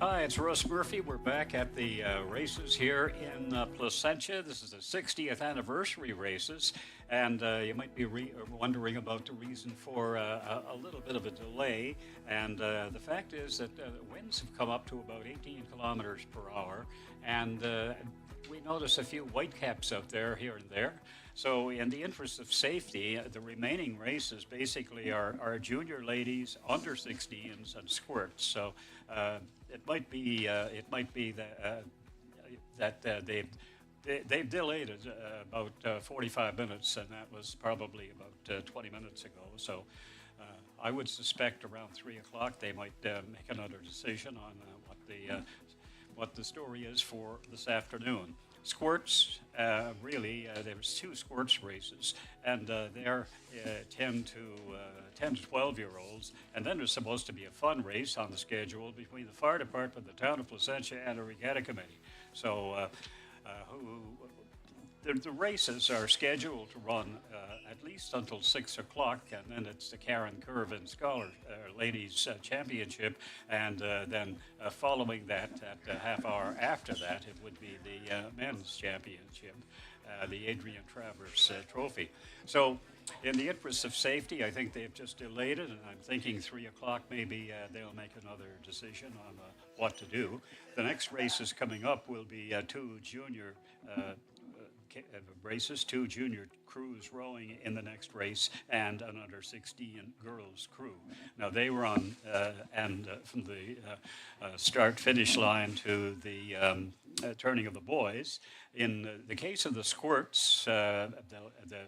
Hi, it's Russ Murphy. We're back at the races here in Placentia. This is the 60th anniversary races, and you might be wondering about the reason for a little bit of a delay. And the fact is that the winds have come up to about 18 kilometers per hour, and we notice a few whitecaps out there here and there. So in the interest of safety, the remaining races basically are junior ladies, under 16s, and squirts. So it might be that they've delayed it about 45 minutes, and that was probably about 20 minutes ago. So I would suspect around 3 o'clock they might make another decision on what the story is for this afternoon. Squirts, really, there's 2 squirts races, and they're 10 to 12-year-olds, and then there's supposed to be a fun race on the schedule between the fire department, the town of Placentia, and the regatta committee. So the races are scheduled to run at least until 6 o'clock, and then it's the Karen Curvin Scholar Ladies Championship, and then following that, at a half hour after that, it would be the Men's Championship, the Adrian Travers Trophy. So in the interest of safety, I think they've just delayed it, and I'm thinking 3 o'clock maybe they'll make another decision on what to do. The next races coming up will be 2 junior races, 2 junior crews rowing in the next race, and an under 16 girls crew. Now they run from the start finish line to the turning of the boys. In the case of the squirts, the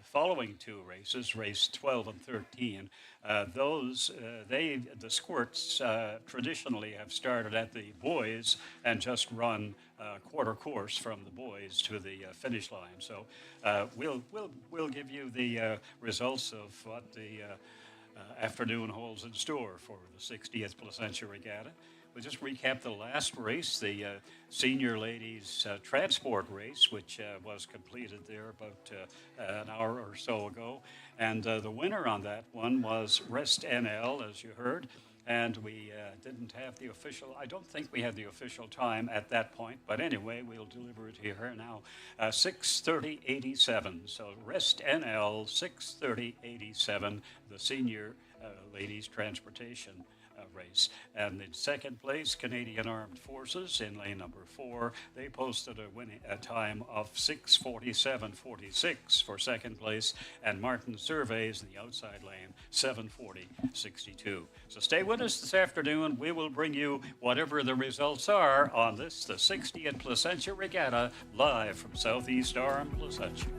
following 2 races, race 12 and 13, the squirts traditionally have started at the boys and just run quarter course from the boys to the finish line. So we'll give you the results of what the afternoon holds in store for the 60th Placentia Regatta. We'll just recap the last race, the senior ladies transport race, which was completed there about an hour or so ago. And the winner on that one was Rest NL, as you heard. And we didn't have the official, I don't think we had the official time at that point, but anyway, we'll deliver it here now. 6:30:87, so Rest NL 6:30:87, the senior ladies transportation race. And in second place, Canadian Armed Forces in lane number 4. They posted a time of 6:47:46 for second place, and Martin Surveys in the outside lane 7:40:62. So stay with us this afternoon. We will bring you whatever the results are on this, the 60th Placentia Regatta, live from Southeast Arm, Placentia.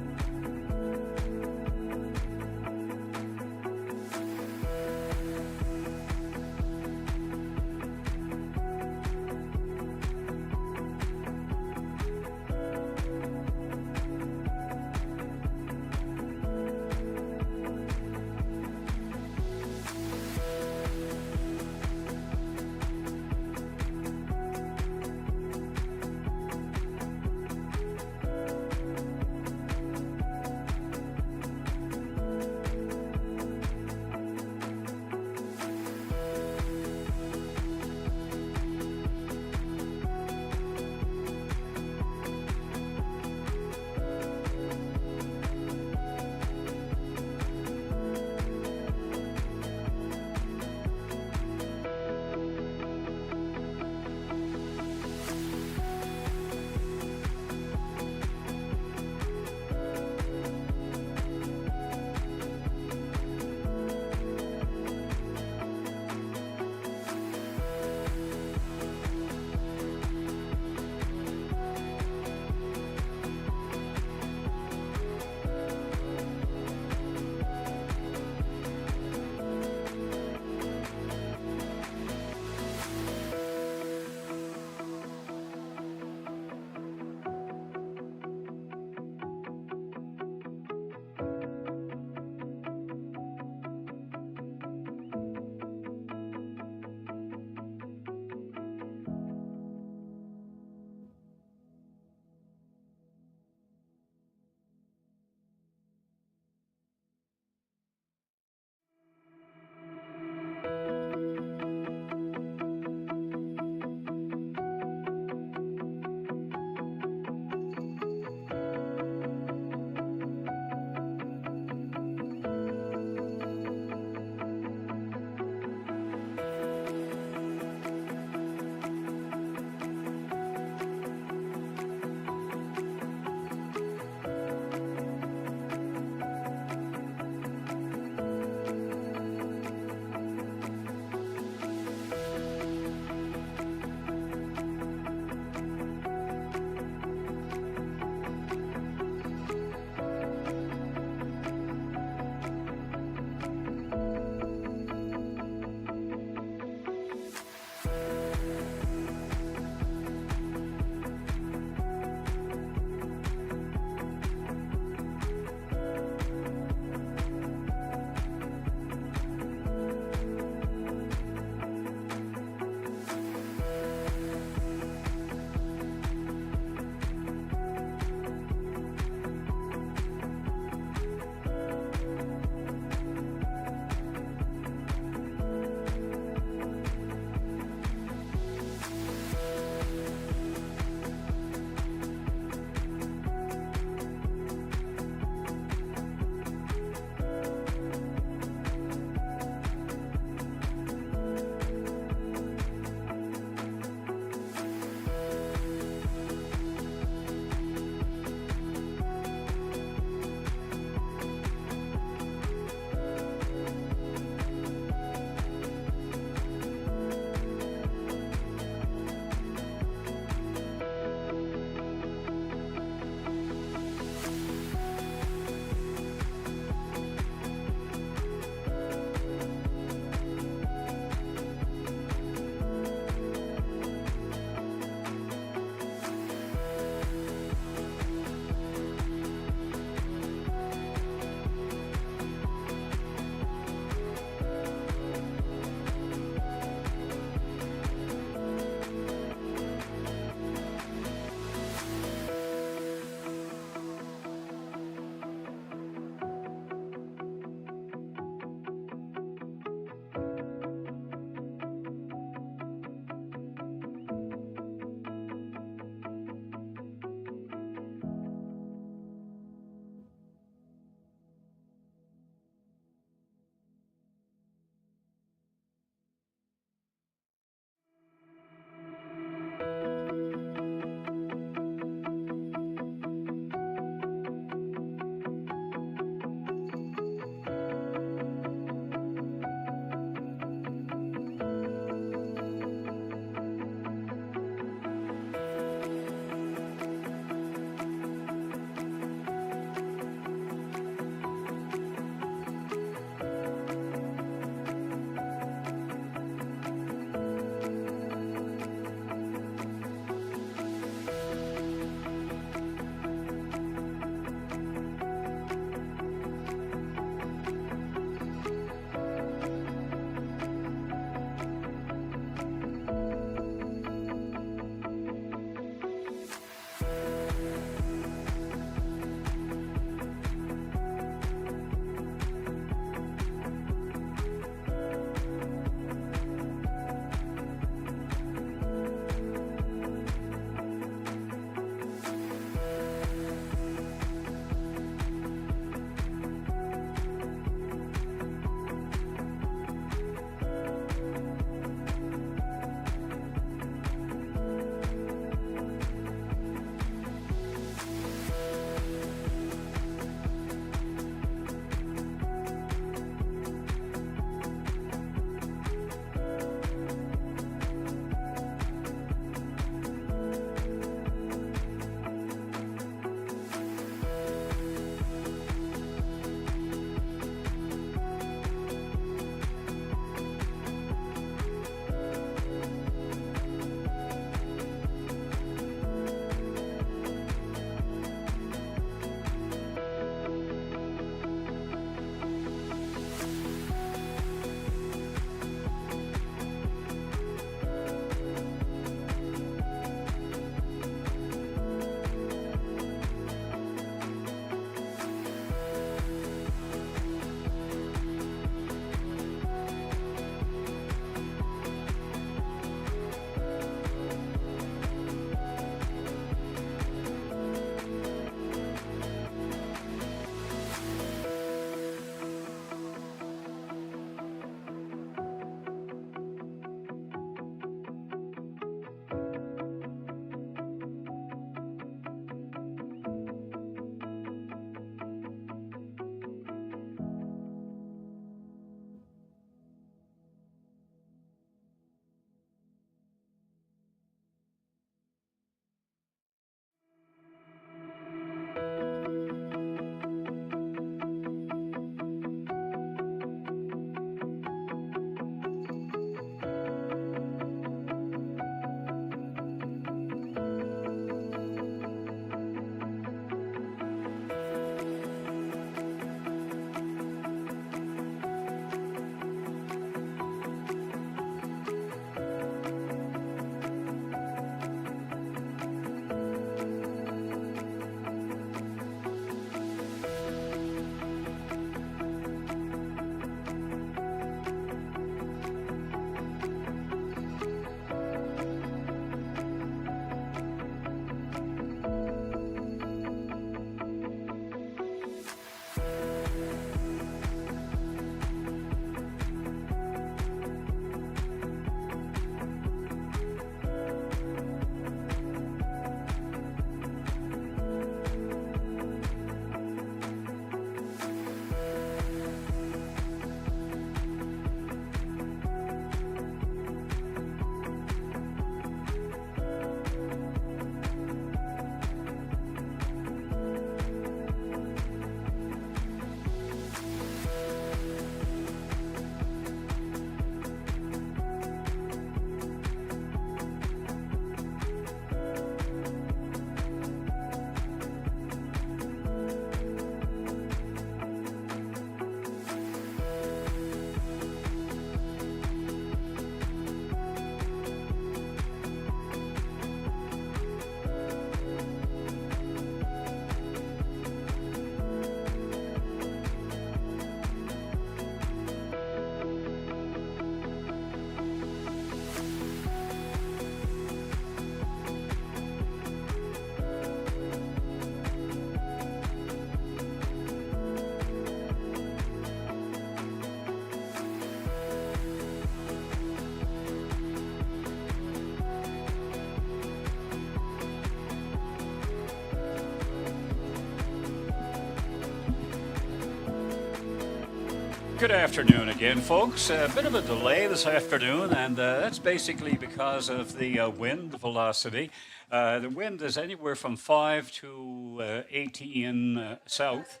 Good afternoon again, folks. A bit of a delay this afternoon, and that's basically because of the wind velocity. The wind is anywhere from 5 to 18 south,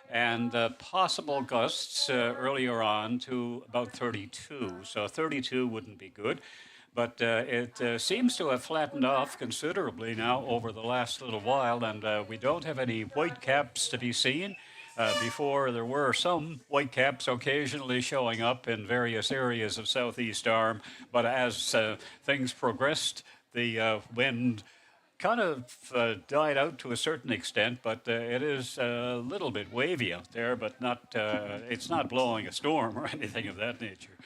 and possible gusts earlier on to about 32. So 32 wouldn't be good. But it seems to have flattened off considerably now over the last little while, and we don't have any white caps to be seen. Before, there were some whitecaps occasionally showing up in various areas of Southeast Arm, but as things progressed, the wind kind of died out to a certain extent, but it is a little bit wavy out there, but not it's not blowing a storm or anything of that nature.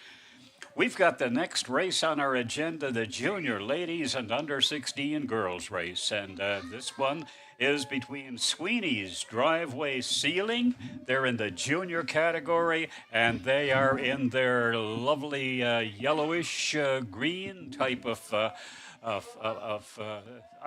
We've got the next race on our agenda, the junior ladies and under 16 girls race. And this one is between Sweeney's Driveway Ceiling. They're in the junior category, and they are in their lovely yellowish green type of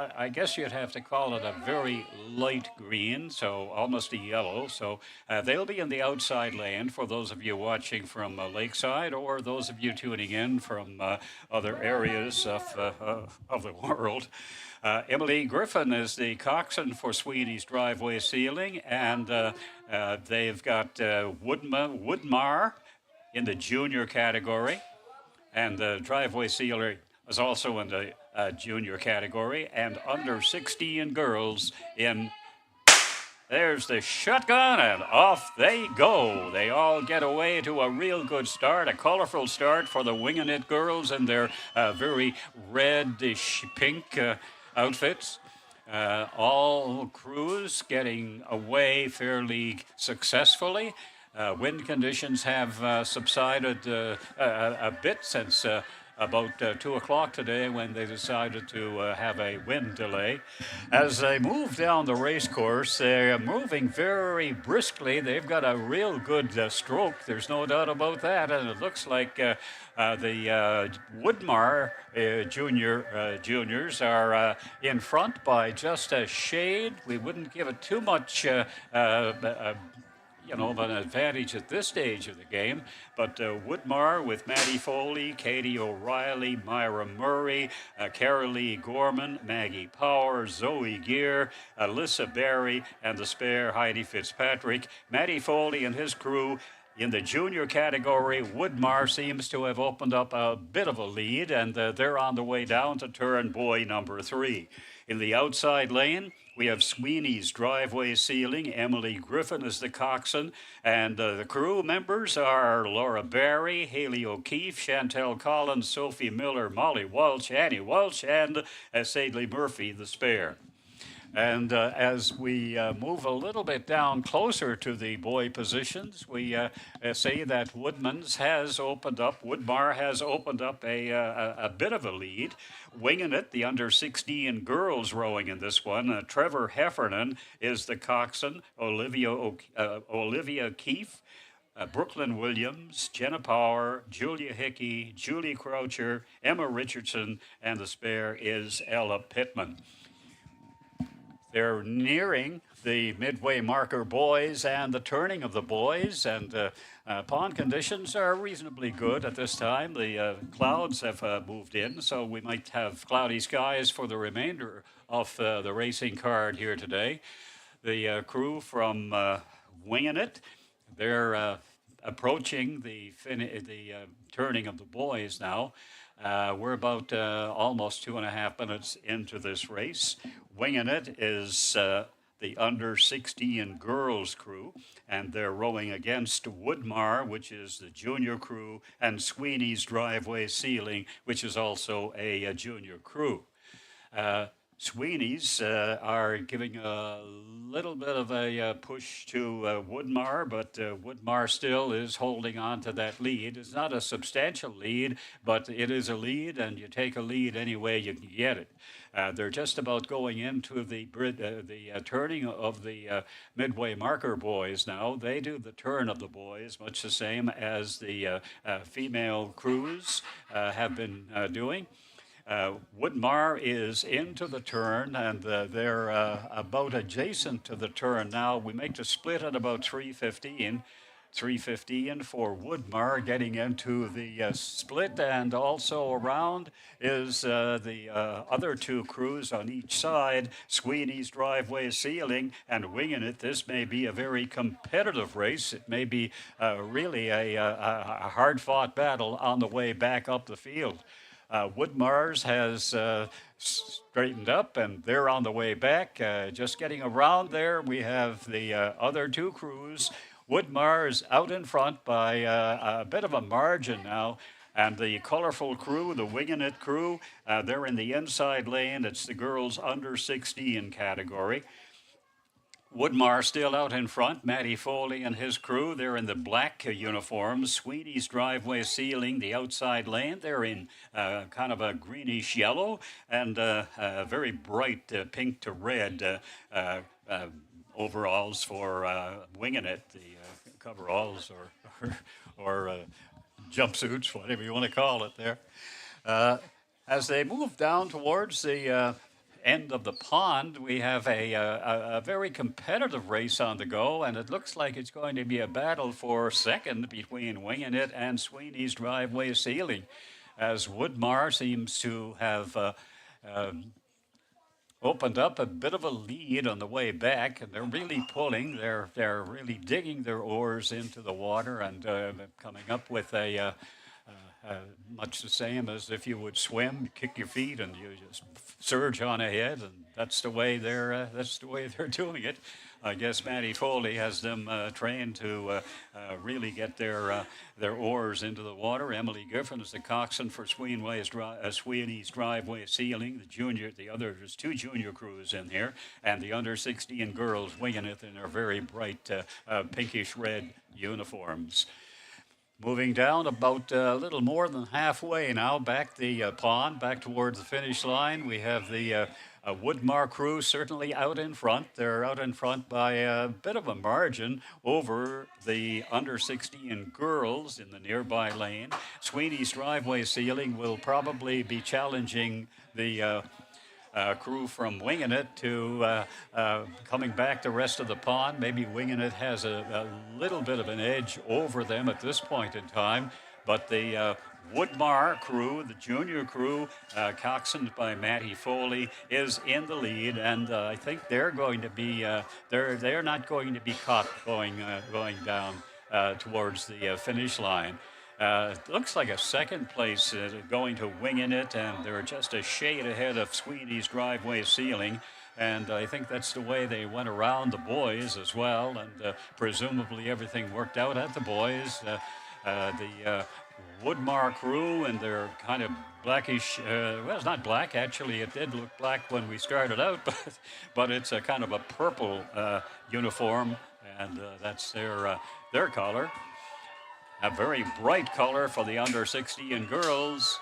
I guess you'd have to call it a very light green, so almost a yellow. So they'll be in the outside lane for those of you watching from Lakeside or those of you tuning in from other areas of the world. Emily Griffin is the coxswain for Sweeney's Driveway Ceiling, and they've got Woodmar in the junior category, and the Driveway Sealer is also in the junior category, and under 16 girls in. There's the shotgun, and off they go. They all get away to a real good start, a colorful start for the Winging It girls in their very reddish pink outfits. All crews getting away fairly successfully. Wind conditions have subsided a bit since about 2 o'clock today when they decided to have a wind delay. As they move down the race course, they're moving very briskly. They've got a real good stroke. There's no doubt about that. And it looks like the Woodmar juniors are in front by just a shade. We wouldn't give it too much of an advantage at this stage of the game. But Woodmar with Maddie Foley, Katie O'Reilly, Myra Murray, Carolee Gorman, Maggie Power, Zoe Gear, Alyssa Barry, and the spare Heidi Fitzpatrick. Maddie Foley and his crew in the junior category. Woodmar seems to have opened up a bit of a lead, and they're on the way down to turn boy number 3. In the outside lane, we have Sweeney's Driveway Ceiling. Emily Griffin is the coxswain. And the crew members are Laura Barry, Haley O'Keefe, Chantel Collins, Sophie Miller, Molly Walsh, Annie Walsh, and Sadley Murphy, the spare. And as we move a little bit down closer to the boy positions, we say that Woodmar has opened up a bit of a lead. Winging It, the under 16 girls rowing in this one. Trevor Heffernan is the coxswain. Olivia Keefe, Brooklyn Williams, Jenna Power, Julia Hickey, Julie Croucher, Emma Richardson, and the spare is Ella Pittman. They're nearing the midway marker boys and the turning of the boys, and pond conditions are reasonably good at this time. The clouds have moved in, so we might have cloudy skies for the remainder of the racing card here today. The crew from Winging It, they're approaching the turning of the boys now. We're about almost 2.5 minutes into this race. Winging It is the under 16 girls crew, and they're rowing against Woodmar, which is the junior crew, and Sweeney's Driveway Ceiling, which is also a junior crew. Sweeney's are giving a little bit of a push to Woodmar, but Woodmar still is holding on to that lead. It's not a substantial lead, but it is a lead, and you take a lead any way you can get it. They're just about going into the turning of the midway marker boys now. They do the turn of the boys, much the same as the female crews have been doing. Woodmar is into the turn, and they're about adjacent to the turn now. We make the split at about 3:15. 3:15 for Woodmar getting into the split, and also around is the other two crews on each side, Sweeney's Driveway Ceiling and Winging It. This may be a very competitive race. It may be really a hard-fought battle on the way back up the field. Woodmars has straightened up, and they're on the way back. Just getting around there, we have the other two crews. Woodmars out in front by a bit of a margin now. And the colorful crew, the Winging It crew, they're in the inside lane. It's the girls under 16 category. Woodmar still out in front. Matty Foley and his crew, they're in the black uniforms. Sweeney's Driveway Ceiling, the outside lane, they're in kind of a greenish yellow and very bright pink to red overalls for Winging It, the coveralls or jumpsuits, whatever you want to call it there. As they move down towards the end of the pond, we have a very competitive race on the go, and it looks like it's going to be a battle for second between Winging It and Sweeney's Driveway Ceiling, as Woodmar seems to have opened up a bit of a lead on the way back, and they're really pulling. They're really digging their oars into the water and coming up with a much the same as if you would swim. You kick your feet and you just surge on ahead, and that's the way they're doing it. I guess Matty Foley has them trained to really get their oars into the water. Emily Giffen is the coxswain for Sweeney's Driveway Ceiling. There's two junior crews in here, and the under 16 girls Winging It in their very bright pinkish red uniforms. Moving down about a little more than halfway now, back the pond, back towards the finish line. We have the Woodmar crew certainly out in front. They're out in front by a bit of a margin over the under 16 girls in the nearby lane. Sweeney's Driveway Ceiling will probably be challenging the crew from Winging It to coming back the rest of the pond. Maybe Winging It has a little bit of an edge over them at this point in time, but the Woodmar crew, the junior crew, coxswained by Matty Foley, is in the lead, and I think they're going to be they're not going to be caught going down towards the finish line. Looks like a second place going to Winging It, and they're just a shade ahead of Sweeney's Driveway Ceiling. And I think that's the way they went around the boys as well, and presumably everything worked out at the boys. The Woodmar crew and their kind of blackish, well, it's not black, actually. It did look black when we started out, but it's a kind of a purple uniform, and that's their color. A very bright color for the under 16 girls.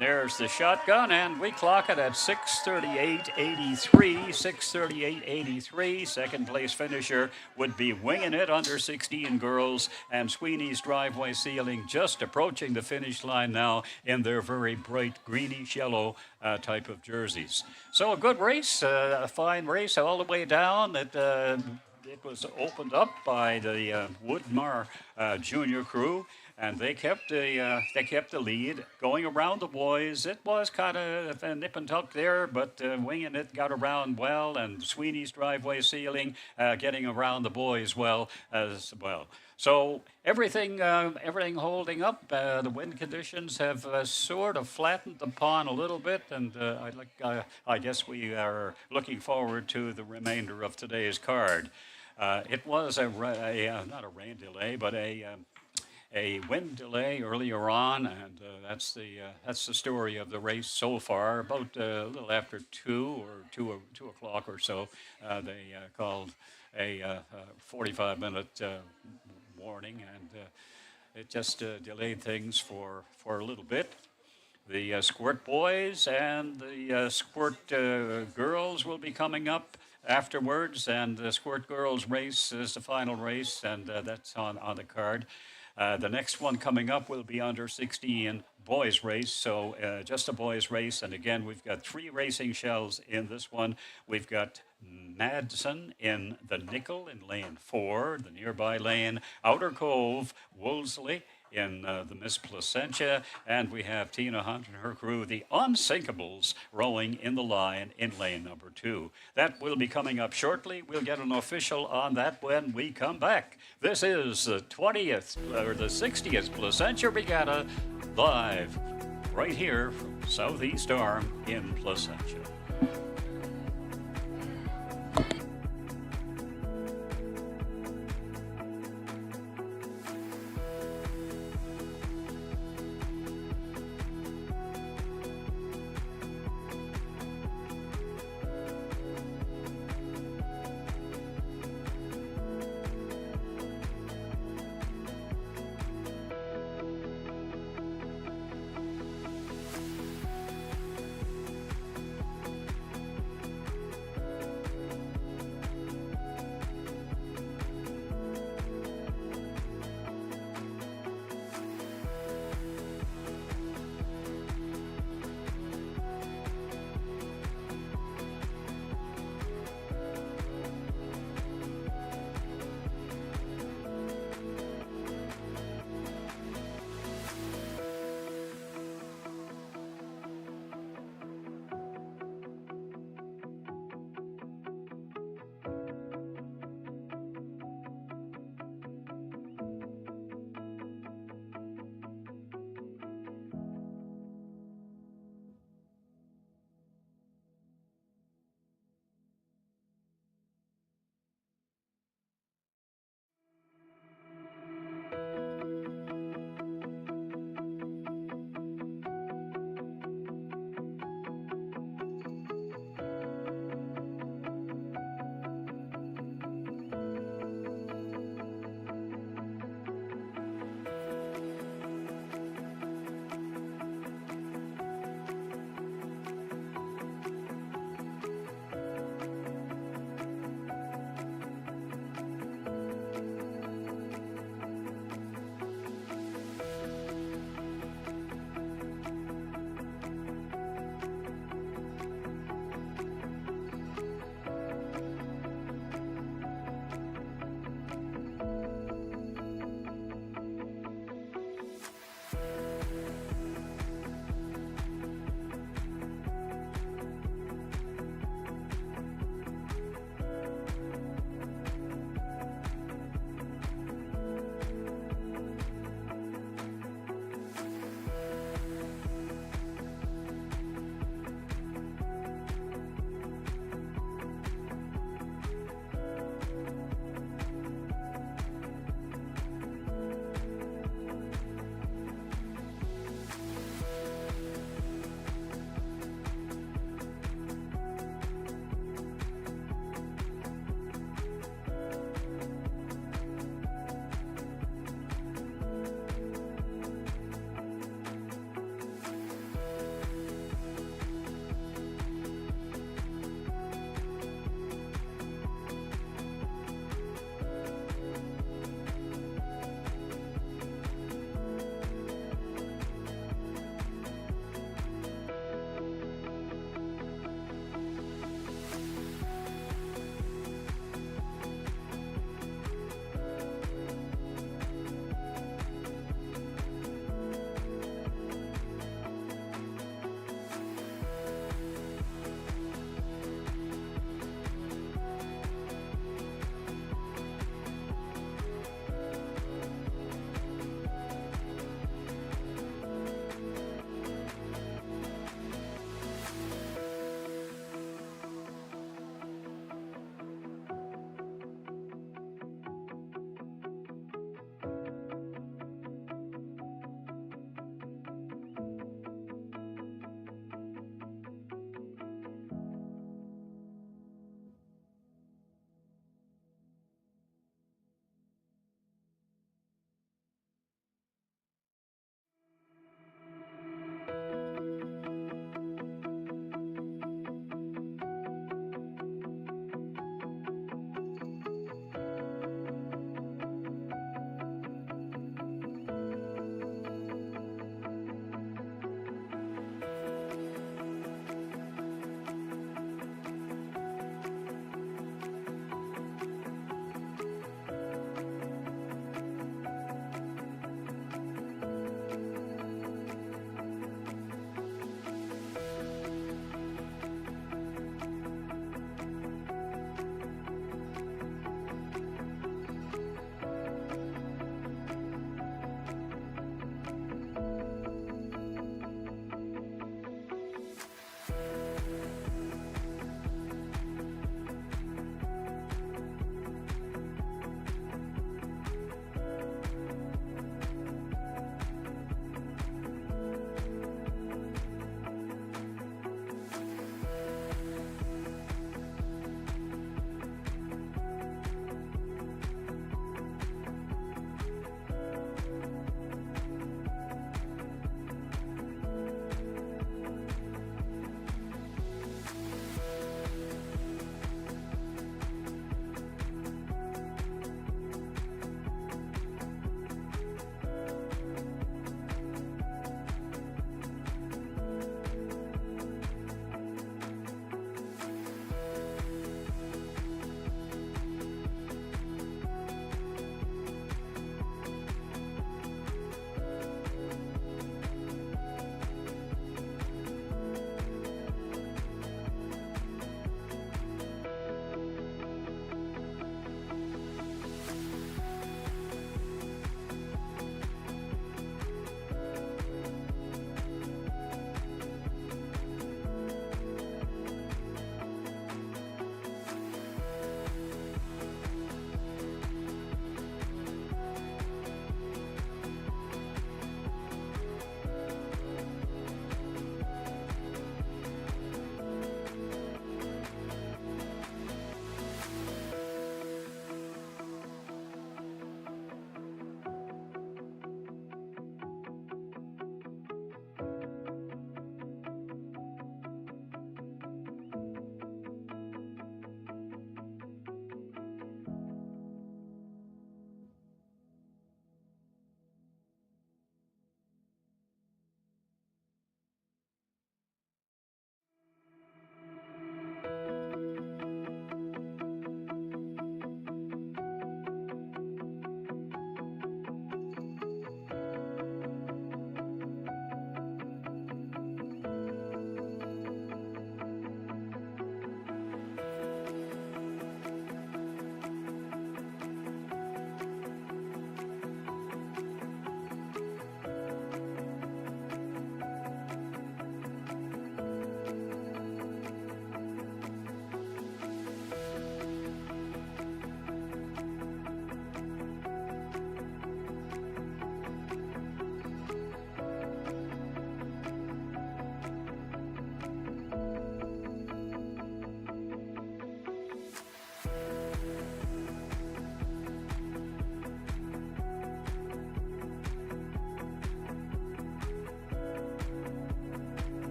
There's the shotgun, and we clock it at 6:38.83. 6:38.83. Second place finisher would be Winging It, under 16 girls, and Sweeney's Driveway Ceiling just approaching the finish line now in their very bright greenish yellow type of jerseys. So a good race, a fine race all the way down. It was opened up by the Woodmar junior crew, and they kept the lead going around the boys. It was kind of a nip and tuck there, but Winging It got around well, and Sweeney's Driveway Ceiling getting around the boys well as well. So everything holding up. The wind conditions have sort of flattened the pond a little bit, and I guess we are looking forward to the remainder of today's card. It was not a rain delay, but a wind delay earlier on, and that's the story of the race so far. About a little after 2 o'clock or so, they called a 45-minute warning, and it just delayed things for a little bit. The Squirt boys and the Squirt girls will be coming up afterwards, and the Squirt girls race is the final race, and that's on the card. The next one coming up will be under 16 boys race, so just a boys race. And again, we've got 3 racing shells in this one. We've got Madsen in the nickel in lane 4, the nearby lane, Outer Cove, Wolseley in the Miss Placentia, and we have Tina Hunt and her crew, the Unsinkables, rowing in the line in lane number 2. That will be coming up shortly. We'll get an official on that when we come back. This is the 20th, or the 60th Placentia Regatta, live right here from Southeast Arm in Placentia.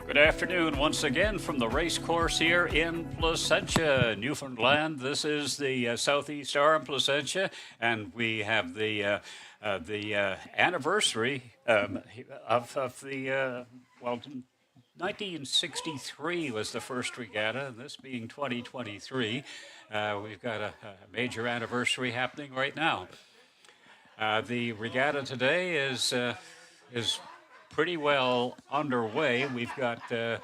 Good afternoon once again from the race course here in Placentia, Newfoundland. This is the Southeast Arm Placentia, and we have the anniversary of the, 1963 was the first regatta, and this being 2023, we've got a major anniversary happening right now. The regatta today is pretty well underway. We've got a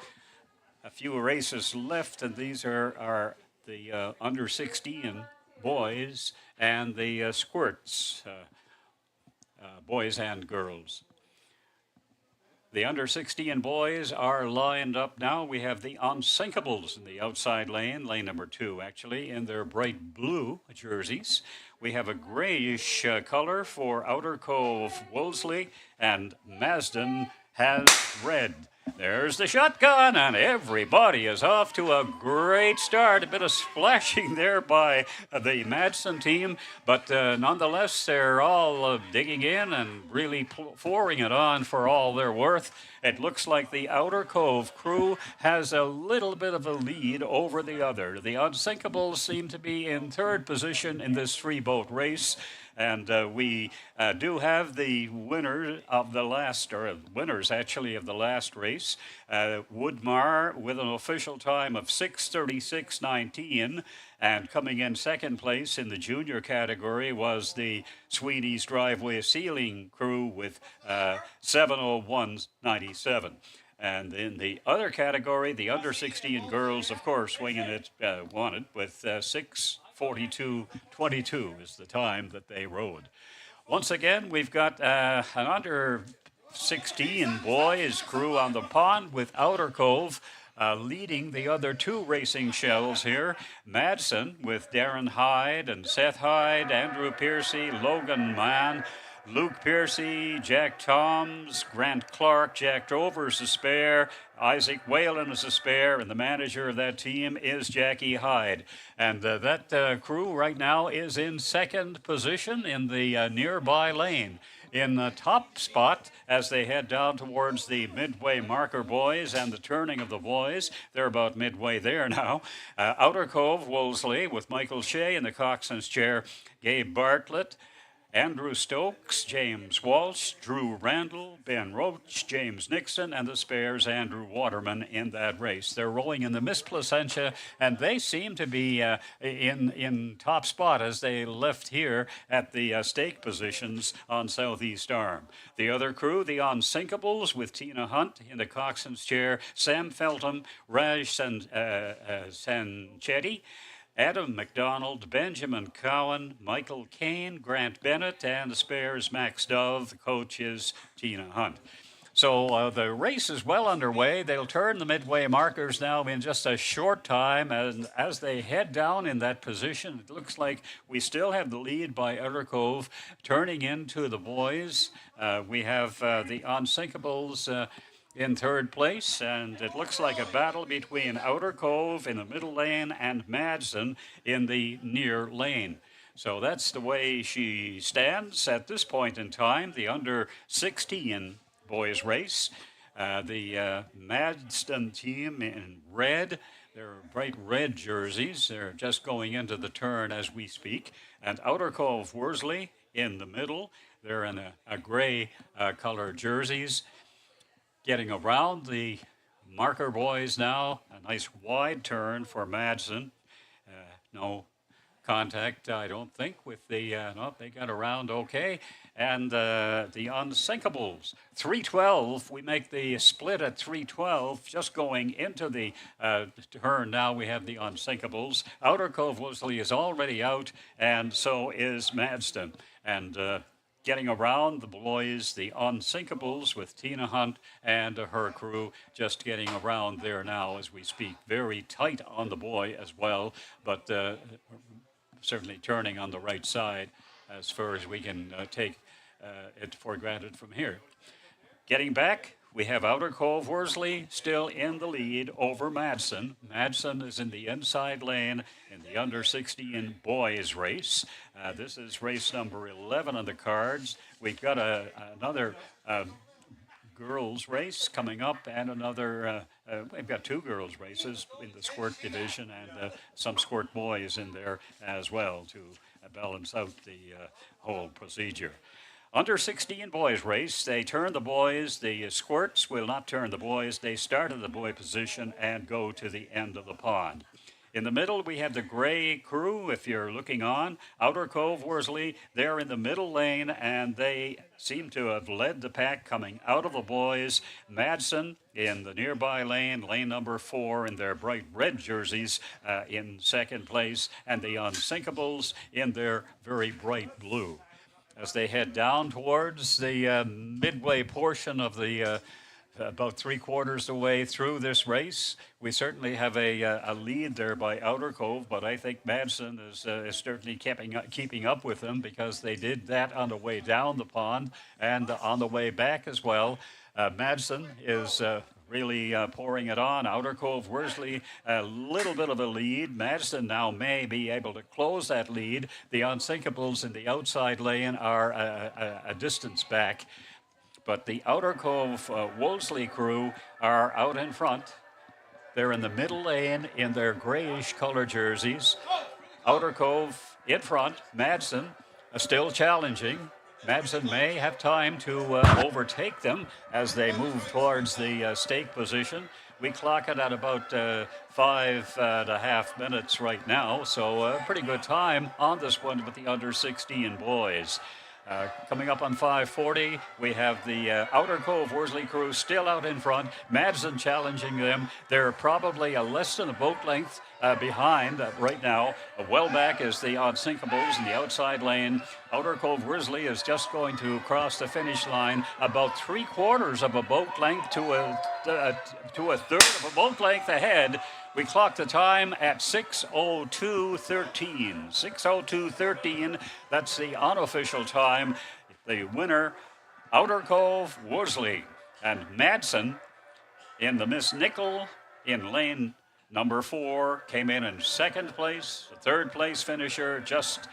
few races left, and these are the under 16 boys and the Squirts, boys and girls. The under 16 boys are lined up now. We have the Unsinkables in the outside lane number 2 actually, in their bright blue jerseys. We have a grayish color for Outer Cove Wolseley, and Masden has red. There's the shotgun, and everybody is off to a great start. A bit of splashing there by the Madsen team, but nonetheless, they're all digging in and really pouring it on for all they're worth. It looks like the Outer Cove crew has a little bit of a lead over the other. The Unsinkables seem to be in third position in this three-boat race. And we do have the winner of the last, or winners actually of the last race, Woodmar with an official time of 6:36.19, and coming in second place in the junior category was the Sweeney's Driveway Sealing crew with 7:01.97. And in the other category, the under 16 girls, of course, winging it wanted with 6:42.22 is the time that they rode. Once again, we've got an under 16 boys crew on the pond with Outer Cove leading the other two racing shells here. Madsen with Darren Hyde and Seth Hyde, Andrew Piercy, Logan Mann, Luke Piercy, Jack Toms, Grant Clark, Jack Drovers a spare, Isaac Whalen is a spare, and the manager of that team is Jackie Hyde. And that crew right now is in second position in the nearby lane. In the top spot, as they head down towards the midway marker boys and the turning of the boys, they're about midway there now. Outer Cove Wolseley with Michael Shea in the coxswain's chair, Gabe Bartlett, Andrew Stokes, James Walsh, Drew Randall, Ben Roach, James Nixon, and the spares Andrew Waterman in that race. They're rowing in the Miss Placentia, and they seem to be in top spot as they left here at the stake positions on Southeast Arm. The other crew, the Unsinkables, with Tina Hunt in the coxswain's chair, Sam Feltham, Raj Sanchetti, Adam McDonald, Benjamin Cowan, Michael Kane, Grant Bennett, and the spares Max Dove. The coach is Tina Hunt. So the race is well underway. They'll turn the midway markers now in just a short time. And as they head down in that position, it looks like we still have the lead by Outer Cove turning into the boys. We have the Unsinkables in third place, and it looks like a battle between Outer Cove in the middle lane and Madsen in the near lane. So that's the way she stands at this point in time. The under 16 boys race. The Madsen team in red. They're bright red jerseys. They're just going into the turn as we speak. And Outer Cove Worsley in the middle. They're in a gray color jerseys. Getting around the marker boys now, a nice wide turn for Madsen. No contact, I don't think, with the, no, they got around okay. And the Unsinkables, 3:12, we make the split at 3:12, just going into the turn now we have the Unsinkables. Outer Cove Wolseley is already out, and so is Madsen. And getting around the boys, the Unsinkables with Tina Hunt and her crew just getting around there now as we speak. Very tight on the boy as well, but certainly turning on the right side as far as we can take it for granted from here. Getting back, we have Outer Cove Worsley still in the lead over Madsen. Madsen is in the inside lane in the under 16 boys race. This is race number 11 on the cards. We've got another girls race coming up, and we've got two girls races in the squirt division, and some squirt boys in there as well to balance out the whole procedure. Under 16 boys race, they turn the boys. The squirts will not turn the boys. They start in the boy position and go to the end of the pond. In the middle, we have the gray crew, if you're looking on. Outer Cove, Worsley, they're in the middle lane, and they seem to have led the pack coming out of the boys. Madsen in the nearby lane, lane number 4, in their bright red jerseys in second place, and the Unsinkables in their very bright blue. As they head down towards the midway portion of the about 3/4 the way through this race, we certainly have a lead there by Outer Cove, but I think Madsen is certainly keeping up with them, because they did that on the way down the pond and on the way back as well. Madsen is really pouring it on. Outer Cove, Worsley, a little bit of a lead. Madsen now may be able to close that lead. The Unsinkables in the outside lane are a distance back. But the Outer Cove Wolseley crew are out in front. They're in the middle lane in their grayish color jerseys. Outer Cove in front. Madsen still challenging. Madsen may have time to overtake them as they move towards the stake position. We clock it at about 5.5 minutes right now, so a pretty good time on this one with the under 16 boys. Coming up on 5:40, we have the Outer Cove Worsley crew still out in front. Madsen challenging them. They're probably a less than a boat length behind right now. Well back is the Unsinkables in the outside lane. Outer Cove Worsley is just going to cross the finish line about 3/4 of a boat length to a third of a boat length ahead. We clock the time at 6:02:13. 6:02:13, that's the unofficial time. The winner, Outer Cove Worsley, and Madsen in the Miss Nickel in lane number 4 came in second place. The third place finisher just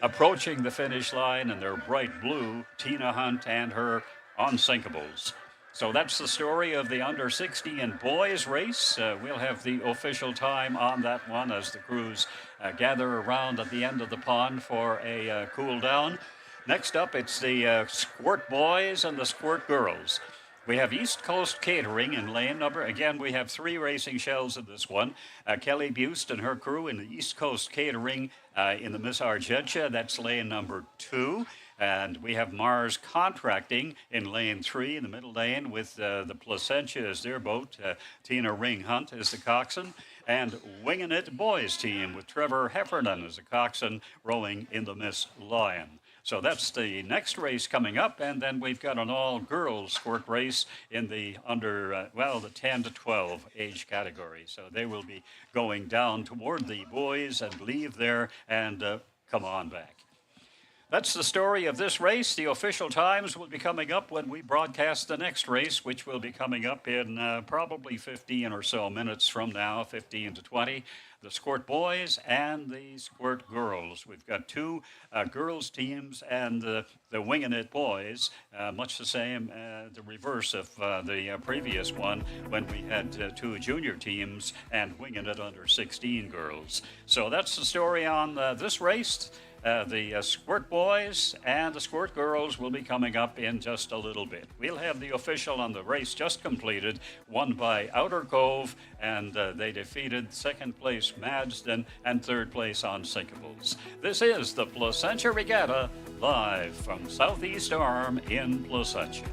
approaching the finish line in their bright blue, Tina Hunt and her Unsinkables. So that's the story of the under 16 boys race. We'll have the official time on that one as the crews gather around at the end of the pond for a cool down. Next up, it's the Squirt boys and the Squirt girls. We have East Coast Catering in lane number. Again, we have 3 racing shells in this one. Kelly Bust and her crew in the East Coast Catering in the Miss Argentia. That's lane number 2. And we have Mars Contracting in lane 3 in the middle lane with the Placentia as their boat. Tina Ring Hunt is the coxswain. And Winging It Boys team with Trevor Heffernan as the coxswain rowing in the Miss Lion. So that's the next race coming up, and then we've got an all-girls squirt race in the under, the 10 to 12 age category. So they will be going down toward the boys and leave there and come on back. That's the story of this race. The official times will be coming up when we broadcast the next race, which will be coming up in probably 15 or so minutes from now, 15 to 20. The Squirt boys and the Squirt girls. We've got 2 girls teams and the Winging It boys, much the same, the reverse of the previous one when we had 2 junior teams and Winging It under 16 girls. So that's the story on this race. The Squirt boys and the Squirt girls will be coming up in just a little bit. We'll have the official on the race just completed, won by Outer Cove, and they defeated second place Madsen and third place Unsinkables. This is the Placentia Regatta, live from Southeast Arm in Placentia.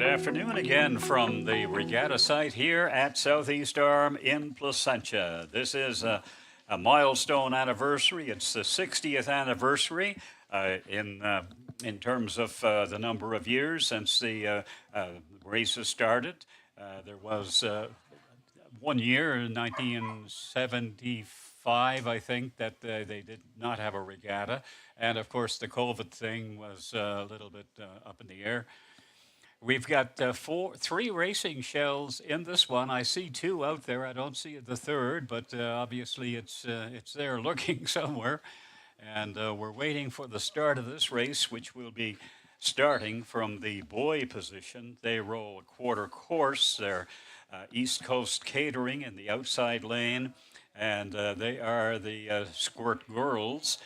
Good afternoon again from the regatta site here at Southeast Arm in Placentia. This is a milestone anniversary. It's the 60th anniversary in terms of the number of years since the races started. There was 1 year in 1975, I think, that they did not have a regatta. And of course, the COVID thing was a little bit up in the air. We've got three racing shells in this one. I see two out there. I don't see the third, but obviously it's there lurking somewhere. And we're waiting for the start of this race, which will be starting from the boy position. They row a quarter course. They're East Coast Catering in the outside lane, and they are the Squirt girls.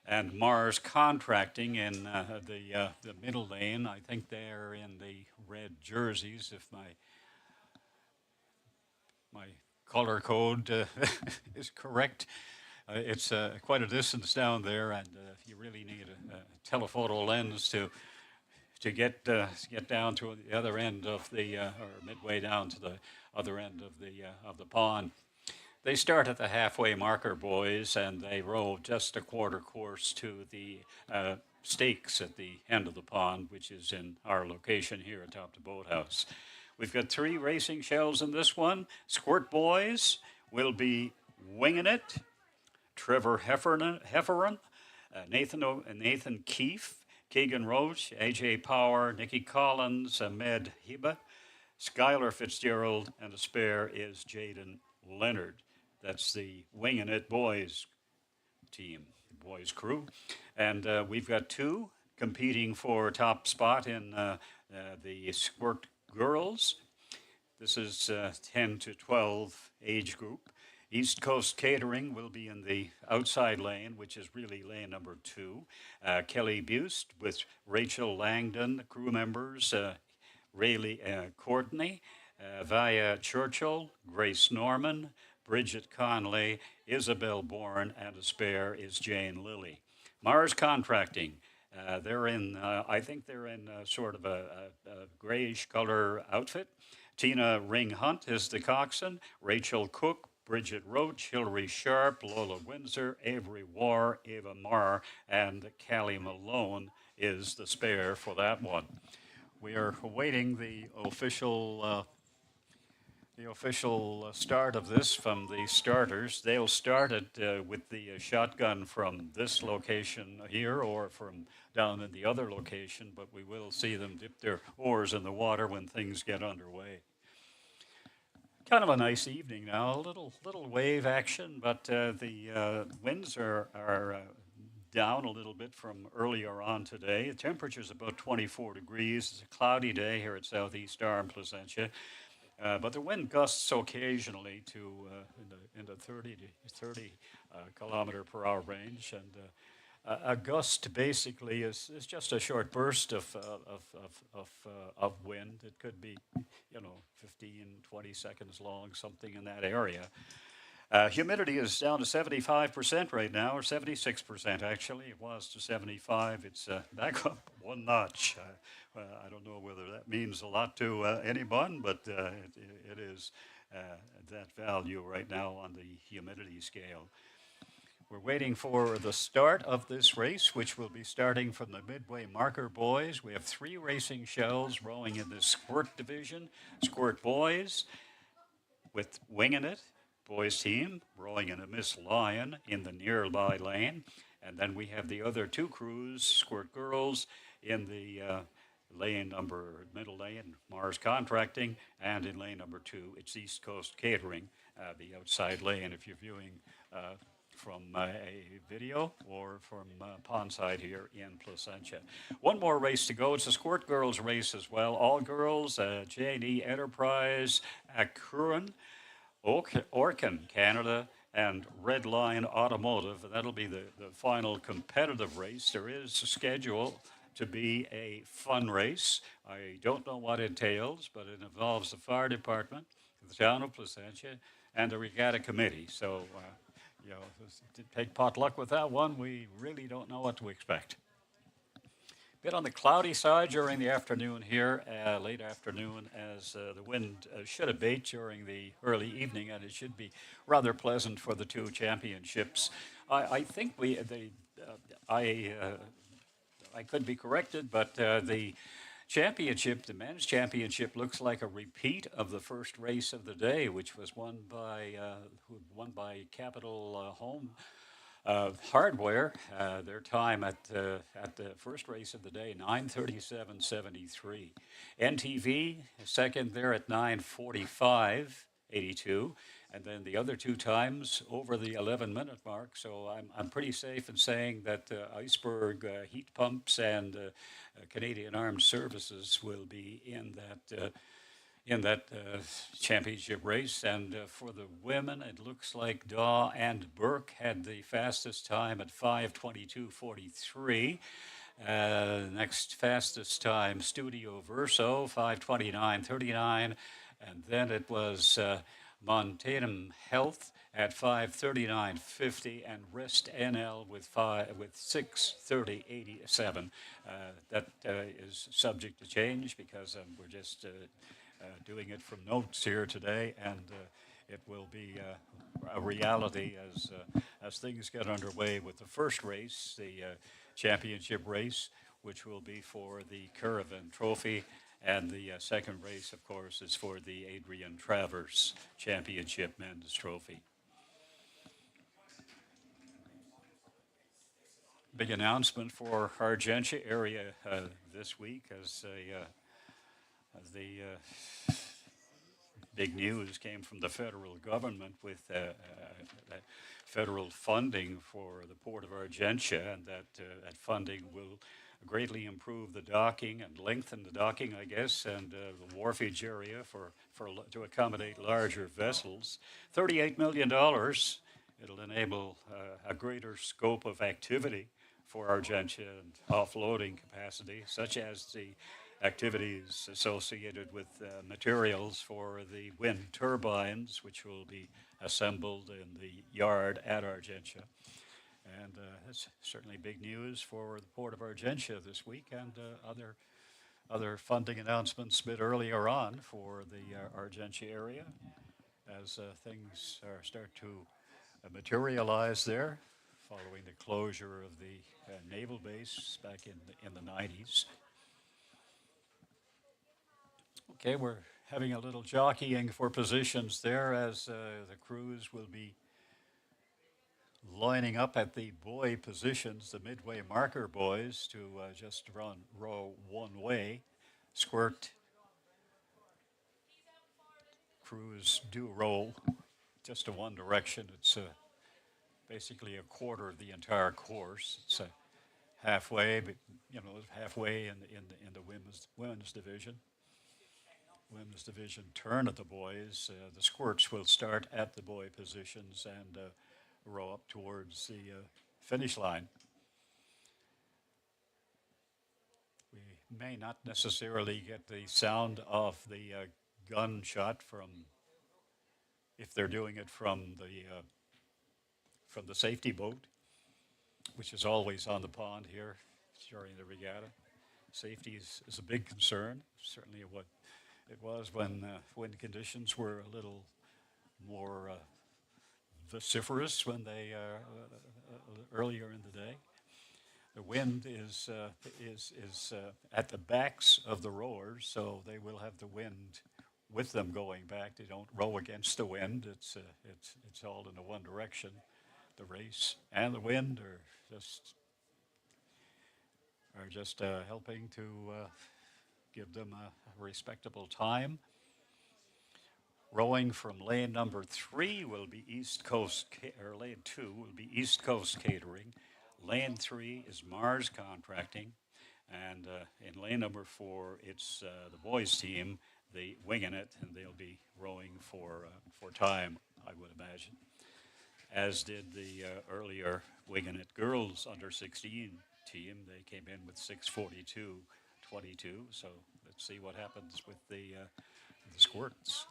And Mars Contracting in the middle lane. I think they're in the red jerseys, if my color code is correct. It's quite a distance down there, and you really need a telephoto lens to get down to the other end of the or midway down to the other end of the pond. They start at the halfway marker, boys, and they row just a quarter course to the stakes at the end of the pond, which is in our location here atop the boathouse. We've got three racing shells in this one. Squirt boys will be winging it. Trevor Hefferon, Nathan Keefe, Keegan Roach, AJ Power, Nikki Collins, Ahmed Hiba, Skylar Fitzgerald, and a spare is Jaden Leonard. That's the Wingin' It Boys team, boys crew. And we've got two competing for top spot in the Squirt girls. This is 10 to 12 age group. East Coast Catering will be in the outside lane, which is really lane number 2. Kelly Bust with Rachel Langdon, the crew members, Rayleigh Courtney, Via Churchill, Grace Norman, Bridget Conley, Isabel Bourne, and a spare is Jane Lilly. Mars Contracting, they're in, I think they're in sort of a grayish color outfit. Tina Ring Hunt is the coxswain, Rachel Cook, Bridget Roach, Hilary Sharp, Lola Windsor, Avery Warr, Ava Marr, and Callie Malone is the spare for that one. We are awaiting the official start of this from the starters. They'll start it with the shotgun from this location here or from down in the other location, but we will see them dip their oars in the water when things get underway. Kind of a nice evening now, a little wave action, but the winds are down a little bit from earlier on today. The temperature's about 24 degrees. It's a cloudy day here at Southeast Arm, Placentia. But the wind gusts occasionally to in the 30 kilometer per hour range, and a gust basically is just a short burst of wind. It could be 15, 20 seconds long, something in that area. Humidity is down to 75% right now, or 76% actually. It was to 75. It's back up one notch. I don't know whether that means a lot to anyone, but it is that value right now on the humidity scale. We're waiting for the start of this race, which will be starting from the midway marker boys. We have 3 racing shells rowing in the Squirt division. Squirt boys with Wingin' It boys team rowing in a Miss Lion in the nearby lane. And then we have the other 2 crews, Squirt girls, in the middle lane, Mars Contracting, and in lane number 2, it's East Coast Catering, the outside lane, if you're viewing from a video or from pondside here in Placentia. One more race to go. It's a Squirt girls race as well. All girls, J&E Enterprise, Akuran, Orkin, Canada, and Red Line Automotive. And that'll be the final competitive race. There is a schedule to be a fun race. I don't know what it entails, but it involves the fire department, the town of Placentia, and the regatta committee. So, to take pot luck with that one, we really don't know what to expect. bit on the cloudy side during the afternoon here, late afternoon, as the wind should abate during the early evening, and it should be rather pleasant for the two championships. I think I I could be corrected, but the championship, the men's championship, looks like a repeat of the first race of the day, which was won by Capital Home Hardware. Their time at the first race of the day, 9:37.73. NTV second there at 9:45.82. And then the other two times over the 11-minute mark. So I'm pretty safe in saying that Iceberg Heat Pumps and Canadian Armed Services will be in that championship race. And for the women, it looks like Daw and Burke had the fastest time at 5:22.43. Next fastest time, Studio Verso, 5:29.39. And then it was Montanum Health at 5:39.50, and Rest NL with 6:30.87. That is subject to change because we're just doing it from notes here today, and it will be a reality as things get underway with the first race, the championship race, which will be for the Caravan Trophy. And the second race, of course, is for the Adrian Travers Championship Men's Trophy. Big announcement for Argentia area this week as the big news came from the federal government with federal funding for the Port of Argentia, and that funding will greatly improve the docking and lengthen the docking, I guess, and the wharfage area to accommodate larger vessels. $38 million. It'll enable a greater scope of activity for Argentia and offloading capacity, such as the activities associated with materials for the wind turbines, which will be assembled in the yard at Argentia. And that's certainly big news for the Port of Argentia this week, and other funding announcements a bit earlier on for the Argentia area as things start to materialize there following the closure of the naval base back in the 90s. Okay, we're having a little jockeying for positions there as the crews will be lining up at the buoy positions, the midway marker buoys, to just row one way. Squirt crews do row just to one direction. It's basically a quarter of the entire course. It's halfway, but halfway in the women's division. Women's division turn at the buoys. The squirts will start at the buoy positions and row up towards the finish line. We may not necessarily get the sound of the gunshot if they're doing it from the safety boat, which is always on the pond here during the regatta. Safety is a big concern, certainly what it was when wind conditions were a little more vociferous when they earlier in the day. The wind is at the backs of the rowers, so they will have the wind with them going back. They don't row against the wind. It's all in the one direction. The race and the wind are just helping to give them a respectable time. Rowing from lane number 3 will be East Coast, or lane 2 will be East Coast Catering. Lane 3 is Mars Contracting, and in lane number 4 it's the boys team, the Winging It, and they'll be rowing for time, I would imagine. As did the earlier Winging It girls under 16 team. They came in with 6:42.22. So let's see what happens with the squirts.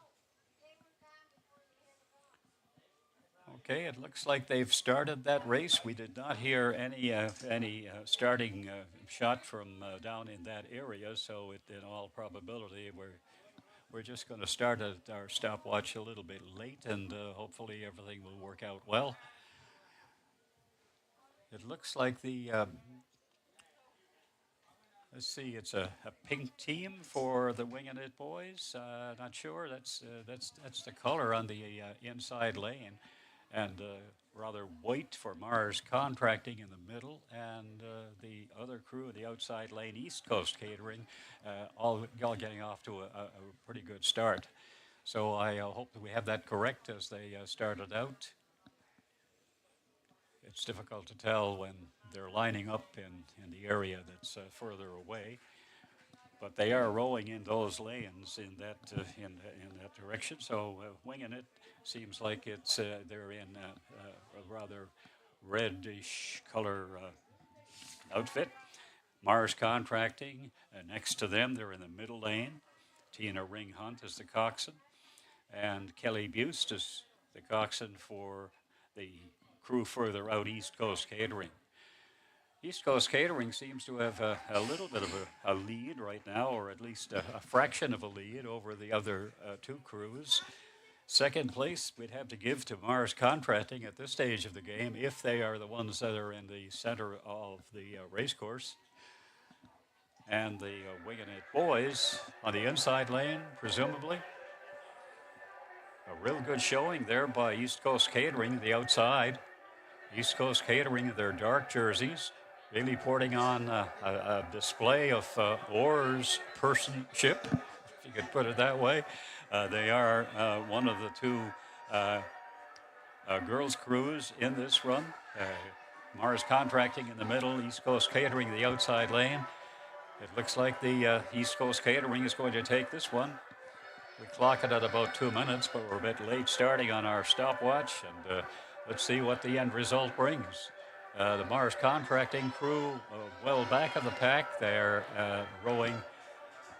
Okay, it looks like they've started that race. We did not hear any starting shot from down in that area, so in all probability, we're just going to start at our stopwatch a little bit late, and hopefully everything will work out well. It looks like let's see, it's a pink team for the Winging It boys. Not sure. That's the color on the inside lane, and rather white for Mars Contracting in the middle, and the other crew, the outside lane, East Coast Catering, all getting off to a pretty good start. So I hope that we have that correct as they started out. It's difficult to tell when they're lining up in the area that's further away, but they are rowing in those lanes in that direction. So Winging It seems like it's they're in a rather reddish color outfit. Mars Contracting next to them, they're in the middle lane. Tina Ring Hunt is the coxswain, and Kelly Buste is the coxswain for the crew further out, East Coast Catering. East Coast Catering seems to have a little bit of a lead right now, or at least a fraction of a lead over the other two crews. Second place we'd have to give to Mars Contracting at this stage of the game if they are the ones that are in the center of the race course. And the Winging It boys on the inside lane, presumably. A real good showing there by East Coast Catering, the outside. East Coast Catering, their dark jerseys, really putting on a display of oars personship, if you could put it that way. They are one of the two girls' crews in this run. Mars Contracting in the middle, East Coast Catering the outside lane. It looks like the East Coast Catering is going to take this one. We clock it at about 2 minutes, but we're a bit late starting on our stopwatch, and let's see what the end result brings. The Mars Contracting crew, well back of the pack. They're rowing,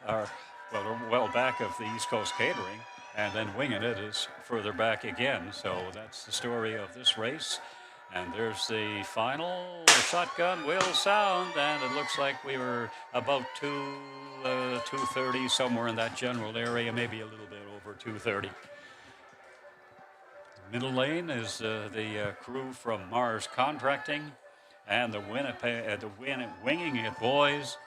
well back of the East Coast Catering, and then Winging It is further back again. So that's the story of this race. And there's the final. The shotgun will sound, and it looks like we were about 2:30, somewhere in that general area, maybe a little bit over 2:30. Middle lane is the crew from Mars Contracting, and the Winging It boys.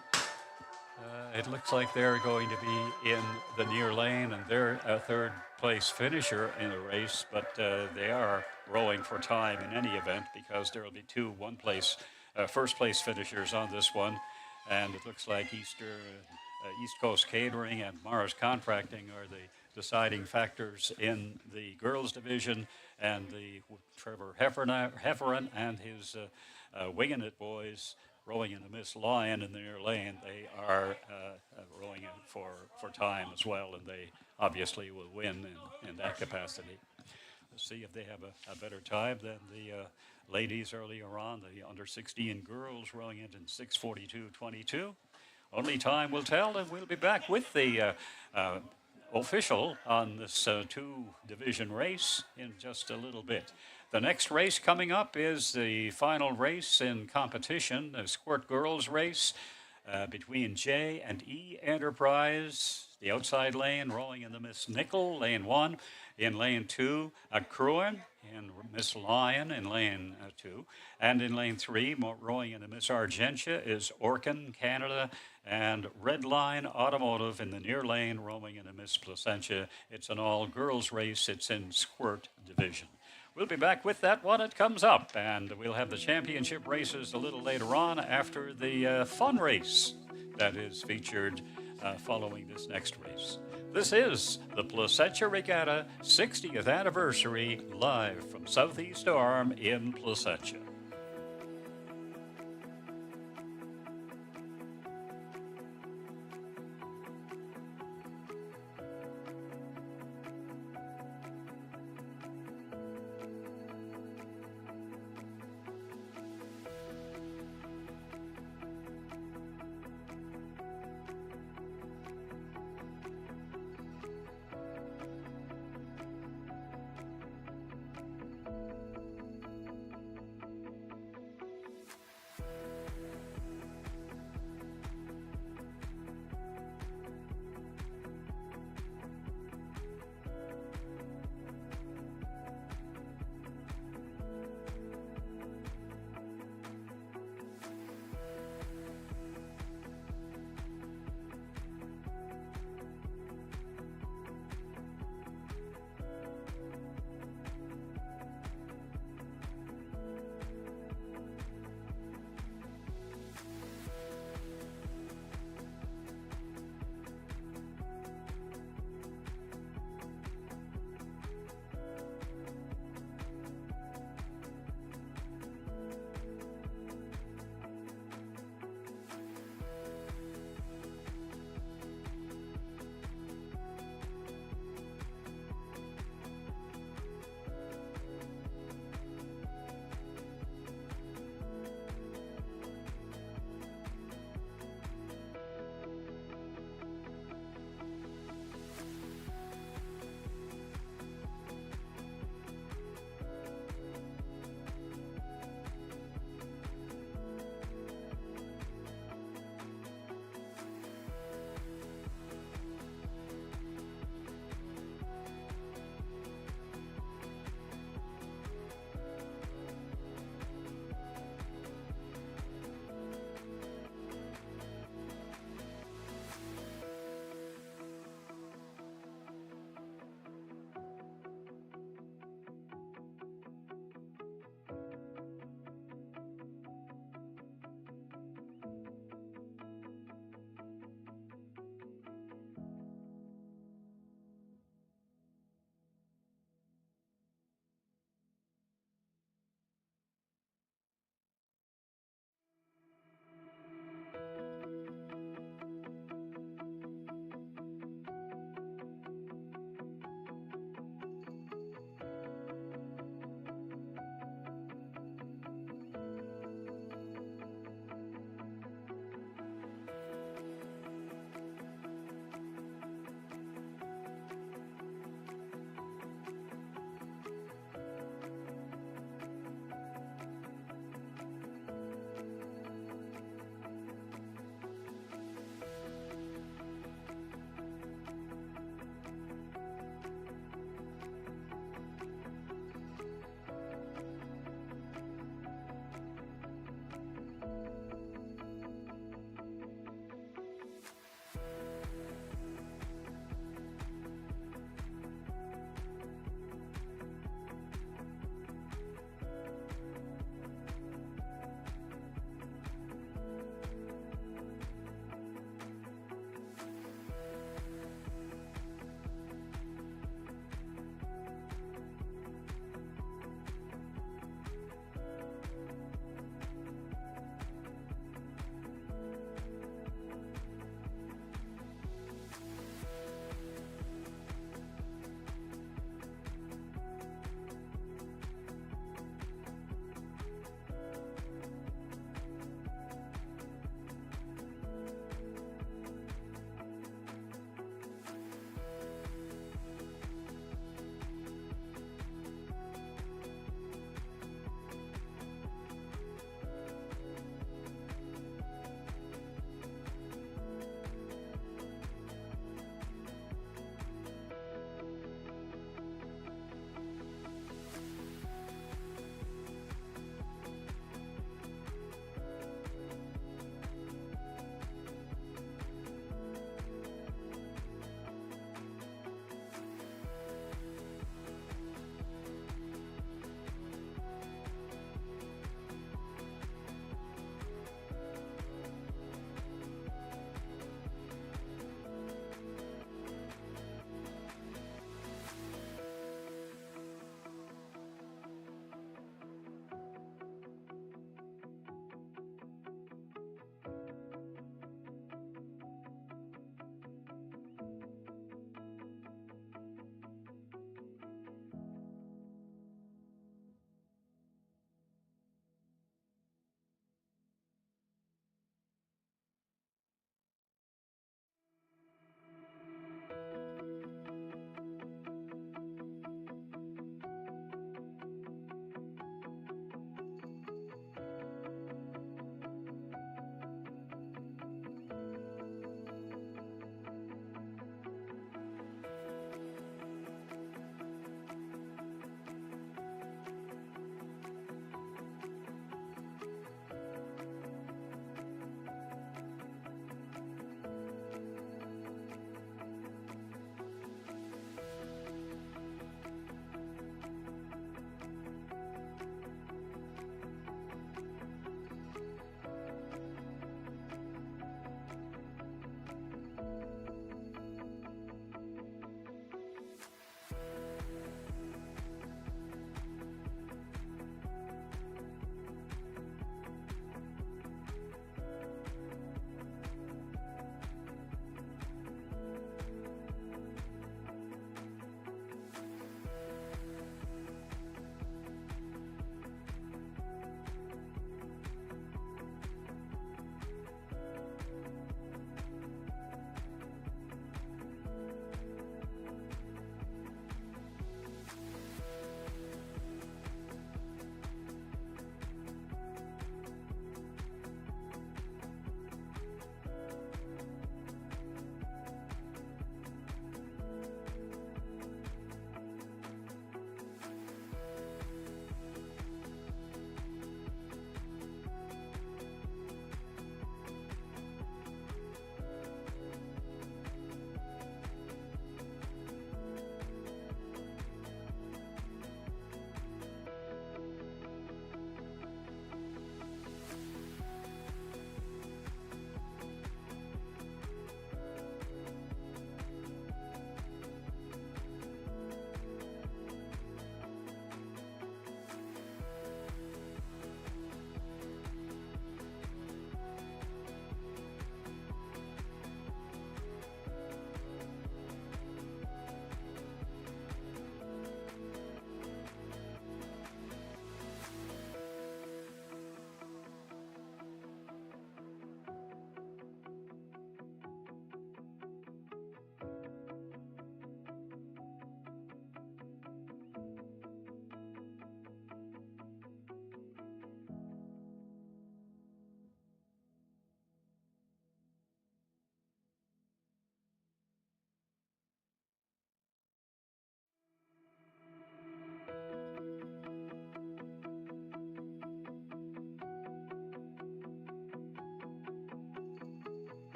It looks like they're going to be in the near lane, and they're a third place finisher in the race, but they are rowing for time in any event because there will be two first place finishers on this one, and it looks like East Coast Catering and Mars Contracting are the deciding factors in the girls division, and the Trevor Heffernan and his Winging It boys rowing in the Miss Lion in the near lane. They are rowing in for time as well, and they obviously will win in that capacity. Let's see if they have a better time than the ladies earlier on, the under 16 girls rowing it in 6:42.22. Only time will tell, and we'll be back with the official on this two-division race in just a little bit. The next race coming up is the final race in competition, the Squirt Girls race between J and E Enterprise. The outside lane rowing in the Miss Nickel, lane 1. In lane 2, a Cruin in Miss Lion in lane 2. And in lane 3, rowing in the Miss Argentia is Orkin, Canada, and Redline Automotive in the near lane, rowing in the Miss Placentia. It's an all-girls race. It's in Squirt division. We'll be back with that when it comes up, and we'll have the championship races a little later on after the fun race that is featured following this next race. This is the Placentia Regatta 60th anniversary, live from Southeast Arm in Placentia.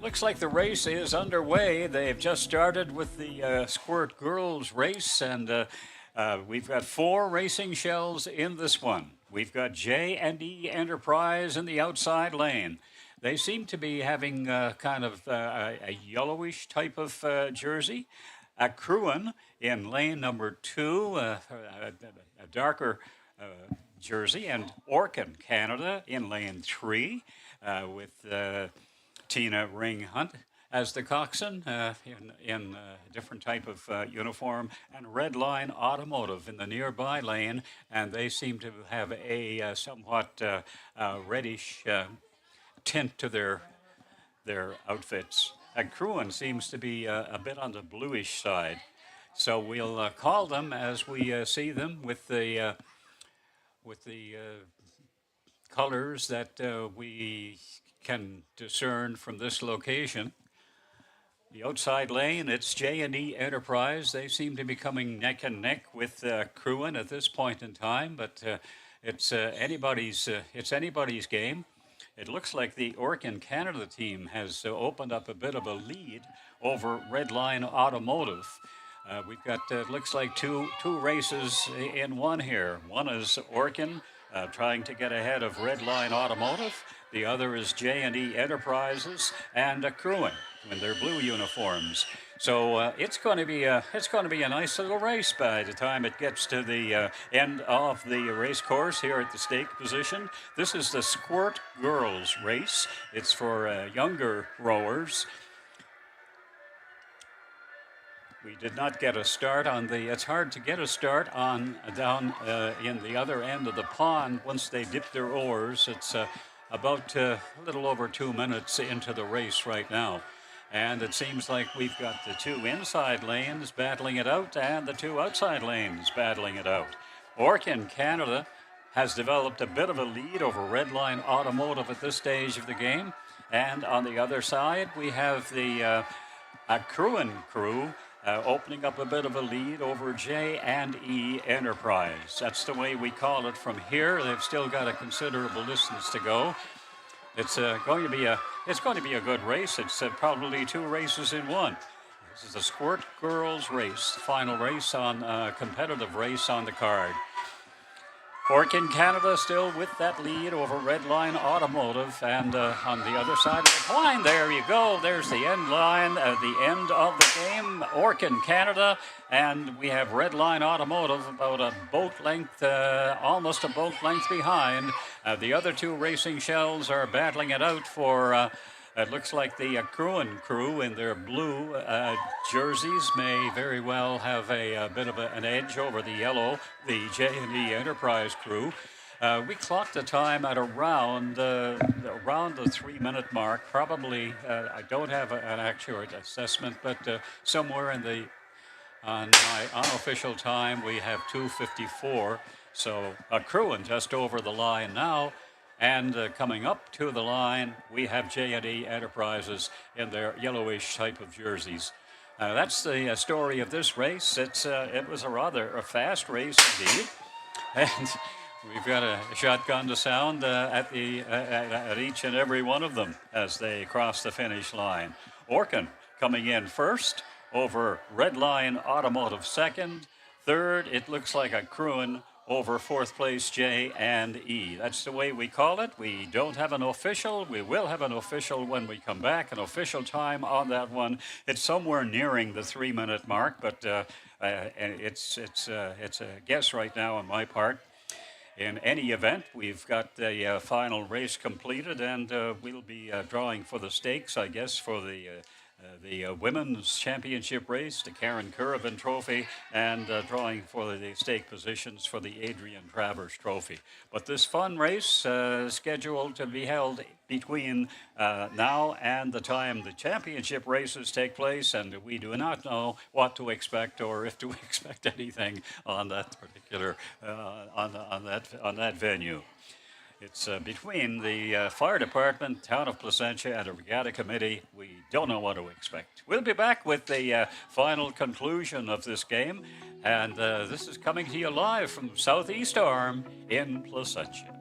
Looks like the race is underway. They've just started with the Squirt Girls race, and we've got 4 racing shells in this one. We've got J&E Enterprise in the outside lane. They seem to be having kind of a yellowish type of jersey. Cruin in lane number 2, a darker jersey, and Orkin Canada in lane 3 with Tina Ring Hunt as the coxswain in a different type of uniform, and Red Line Automotive in the nearby lane, and they seem to have a somewhat reddish tint to their outfits. And Cruin seems to be a bit on the bluish side. So we'll call them as we see them with the colors that we can discern from this location. The outside lane, it's J&E Enterprise. They seem to be coming neck and neck with Cruin at this point in time, but it's anybody's game. It looks like the Orkin Canada team has opened up a bit of a lead over Red Line Automotive. We've got, looks like two races in one here. One is Orkin trying to get ahead of Red Line Automotive. The other is J&E Enterprises and Cruin in their blue uniforms. So it's going to be a nice little race by the time it gets to the end of the race course here at the stake position. This is the Squirt Girls race. It's for younger rowers. We did not get a start on it's hard to get a start on down in the other end of the pond once they dip their oars. It's about a little over 2 minutes into the race right now. And it seems like we've got the 2 inside lanes battling it out and the 2 outside lanes battling it out. Orkin Canada has developed a bit of a lead over Red Line Automotive at this stage of the game. And on the other side, we have the Cruin crew opening up a bit of a lead over J&E Enterprise. That's the way we call it from here. They've still got a considerable distance to go. It's going to be a good race. It's probably 2 races in one. This is the Squirt Girls race, final race on competitive race on the card. Orkin Canada still with that lead over Red Line Automotive, and on the other side of the line, there you go. There's the end line, the end of the game. Orkin Canada, and we have Red Line Automotive about a boat length, almost a boat length behind. The other 2 racing shells are battling it out for. It looks like the Cruin crew in their blue jerseys may very well have a bit of an edge over the yellow, the J&E Enterprise crew. We clocked the time at around the 3-minute mark. Probably, I don't have an accurate assessment, but somewhere on my unofficial time, we have 2:54. So Cruin just over the line now. And coming up to the line, we have J&E Enterprises in their yellowish type of jerseys. That's the story of this race. It was a rather fast race indeed. And we've got a shotgun to sound at each and every one of them as they cross the finish line. Orkin coming in first over Red Line Automotive second. Third, it looks like a Cruin over 4th place J&E. That's the way we call it. We don't have an official. We will have an official when we come back, an official time on that one. It's somewhere nearing the 3-minute mark, but it's a guess right now on my part. In any event, we've got the final race completed, and we'll be drawing for the stakes, I guess, for the women's championship race, the Karen Curvin Trophy, and drawing for the stake positions for the Adrian Travers Trophy. But this fun race scheduled to be held between now and the time the championship races take place, and we do not know what to expect or if to expect anything on that particular on that venue. It's between the fire department, town of Placentia, and a regatta committee. We don't know what to expect. We'll be back with the final conclusion of this game, and this is coming to you live from Southeast Arm in Placentia.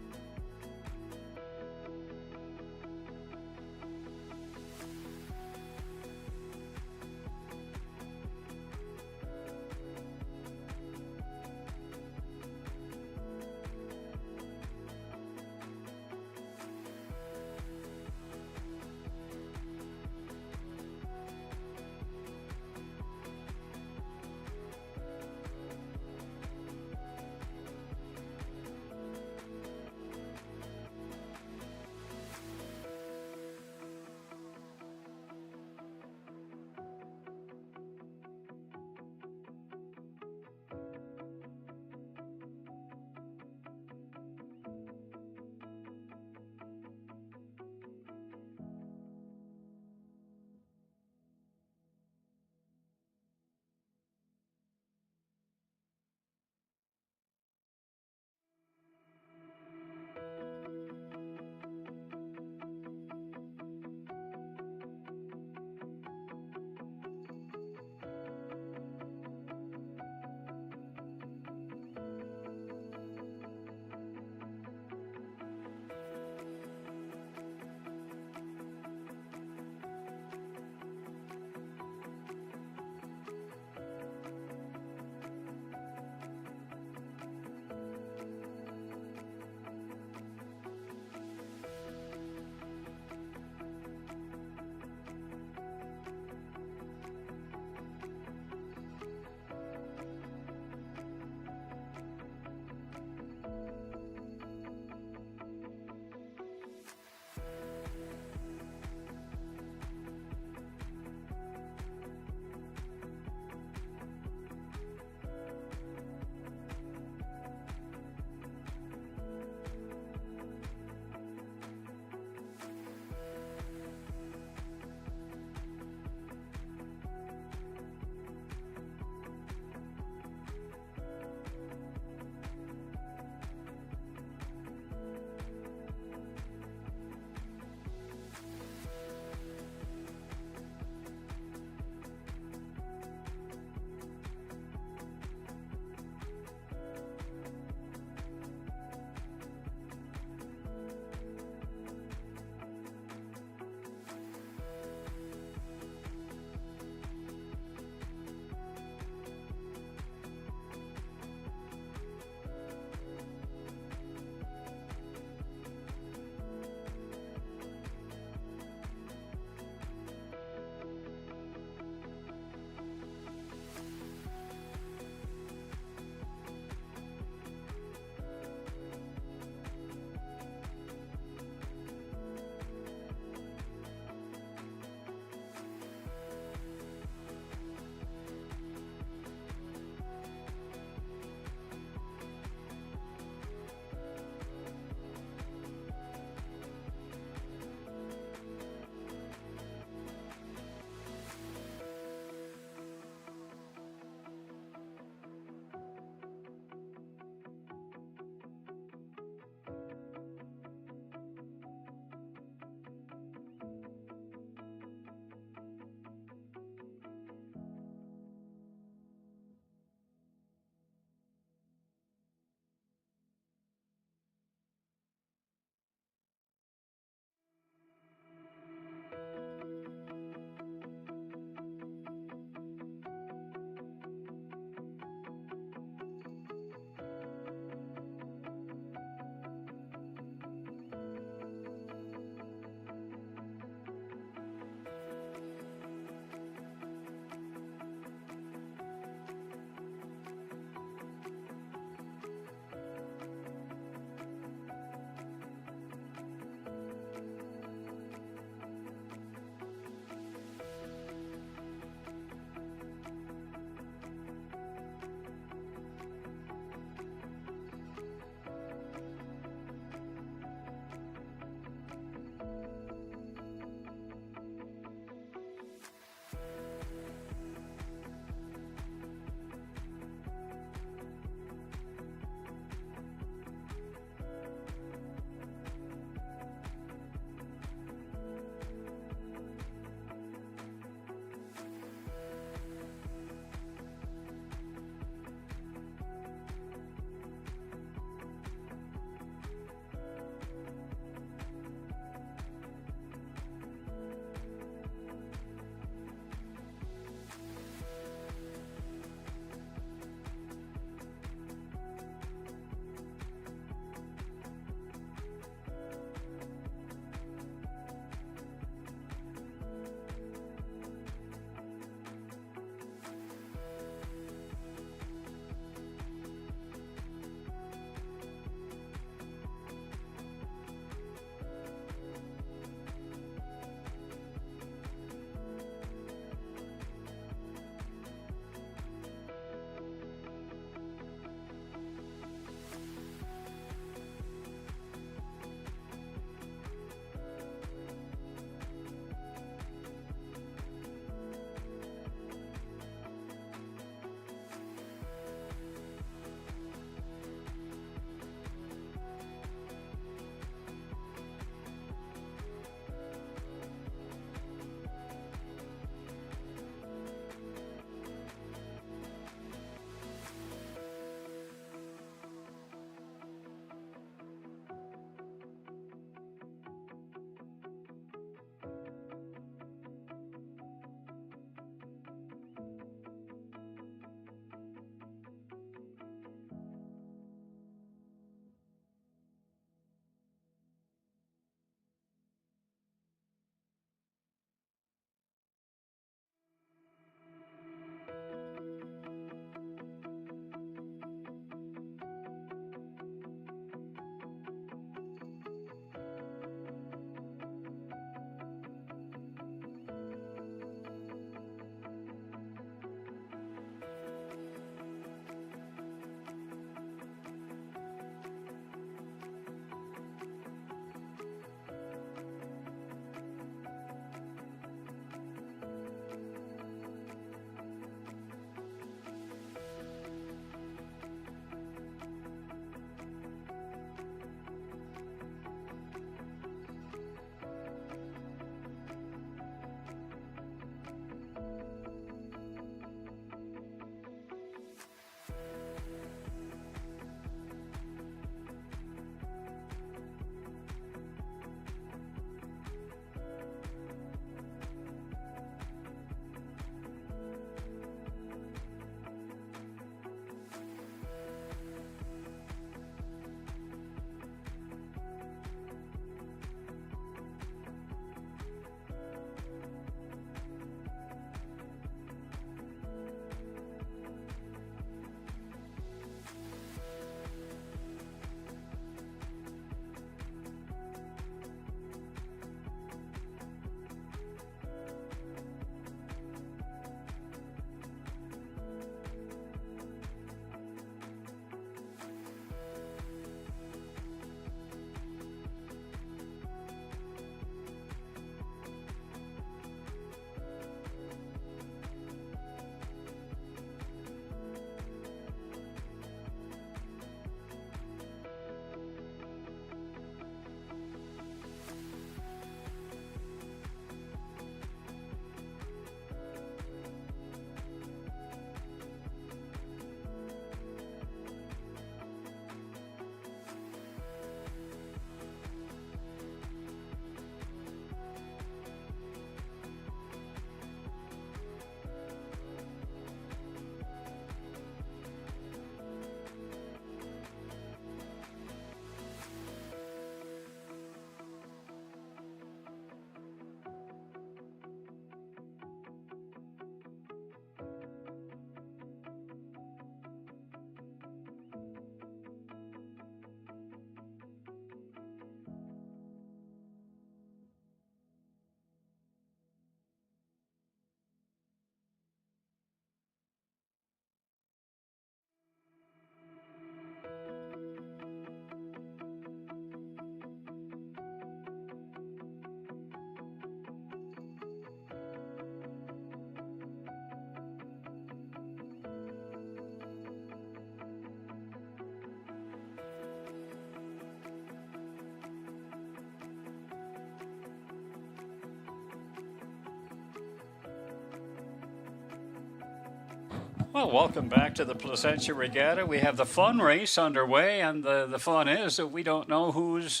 Well, welcome back to the Placentia Regatta. We have the fun race underway, and the fun is that we don't know who's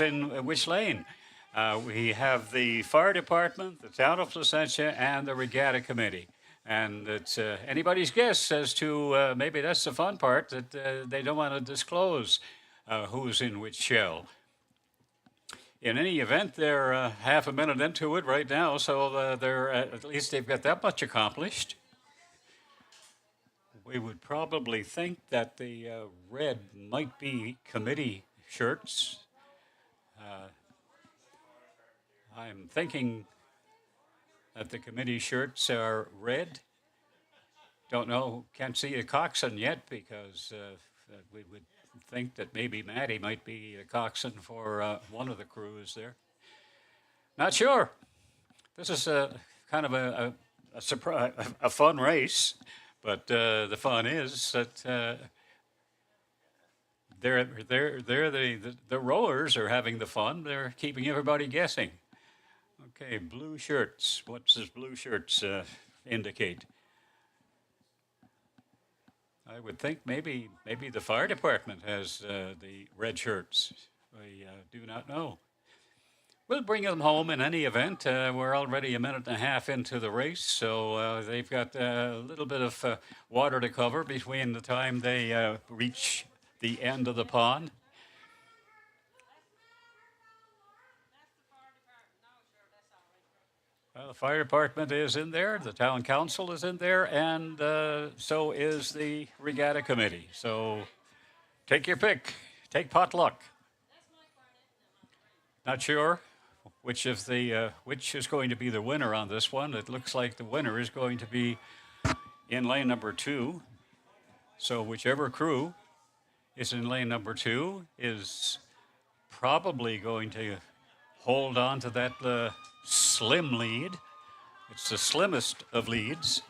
in which lane. We have the fire department, the town of Placentia, and the regatta committee. And it's anybody's guess as to maybe that's the fun part, that they don't want to disclose who's in which shell. In any event, they're half a minute into it right now, so they're at least they've got that much accomplished. We would probably think that the red might be committee shirts. I'm thinking that the committee shirts are red. Don't know, can't see a coxswain yet because we would think that maybe Maddie might be a coxswain for one of the crews there. Not sure. This is kind of a surprise, a fun race. But the fun is that the rowers are having the fun. They're keeping everybody guessing. Okay, blue shirts. What does blue shirts indicate? I would think maybe the fire department has the red shirts. I do not know. We'll bring them home in any event. We're already a minute and a half into the race, so they've got a little bit of water to cover between the time they reach the end of the pond. Well, the fire department is in there, the town council is in there, and so is the regatta committee. So take your pick. Take potluck. Not sure which is going to be the winner on this one. It looks like the winner is going to be in lane number 2. So whichever crew is in lane number 2 is probably going to hold on to that slim lead. It's the slimmest of leads.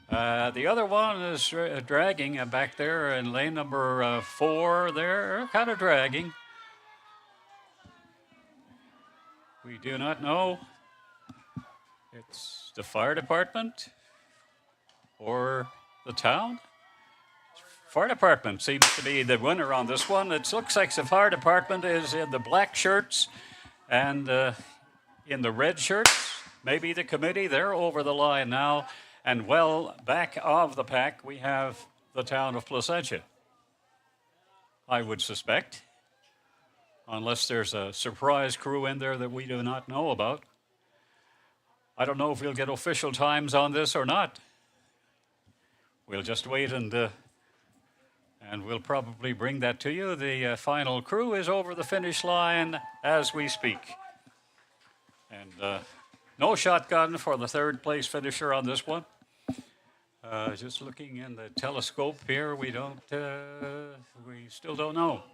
The other one is dragging back there in lane number 4. They're kind of dragging. We do not know. It's the fire department or the town. Fire department seems to be the winner on this one. It looks like the fire department is in the black shirts and in the red shirts. Maybe the committee, they're over the line now. And well back of the pack, we have the town of Placentia, I would suspect. Unless there's a surprise crew in there that we do not know about. I don't know if we'll get official times on this or not. We'll just wait and we'll probably bring that to you. The final crew is over the finish line as we speak. And no shotgun for the third place finisher on this one. Just looking in the telescope here, we still don't know.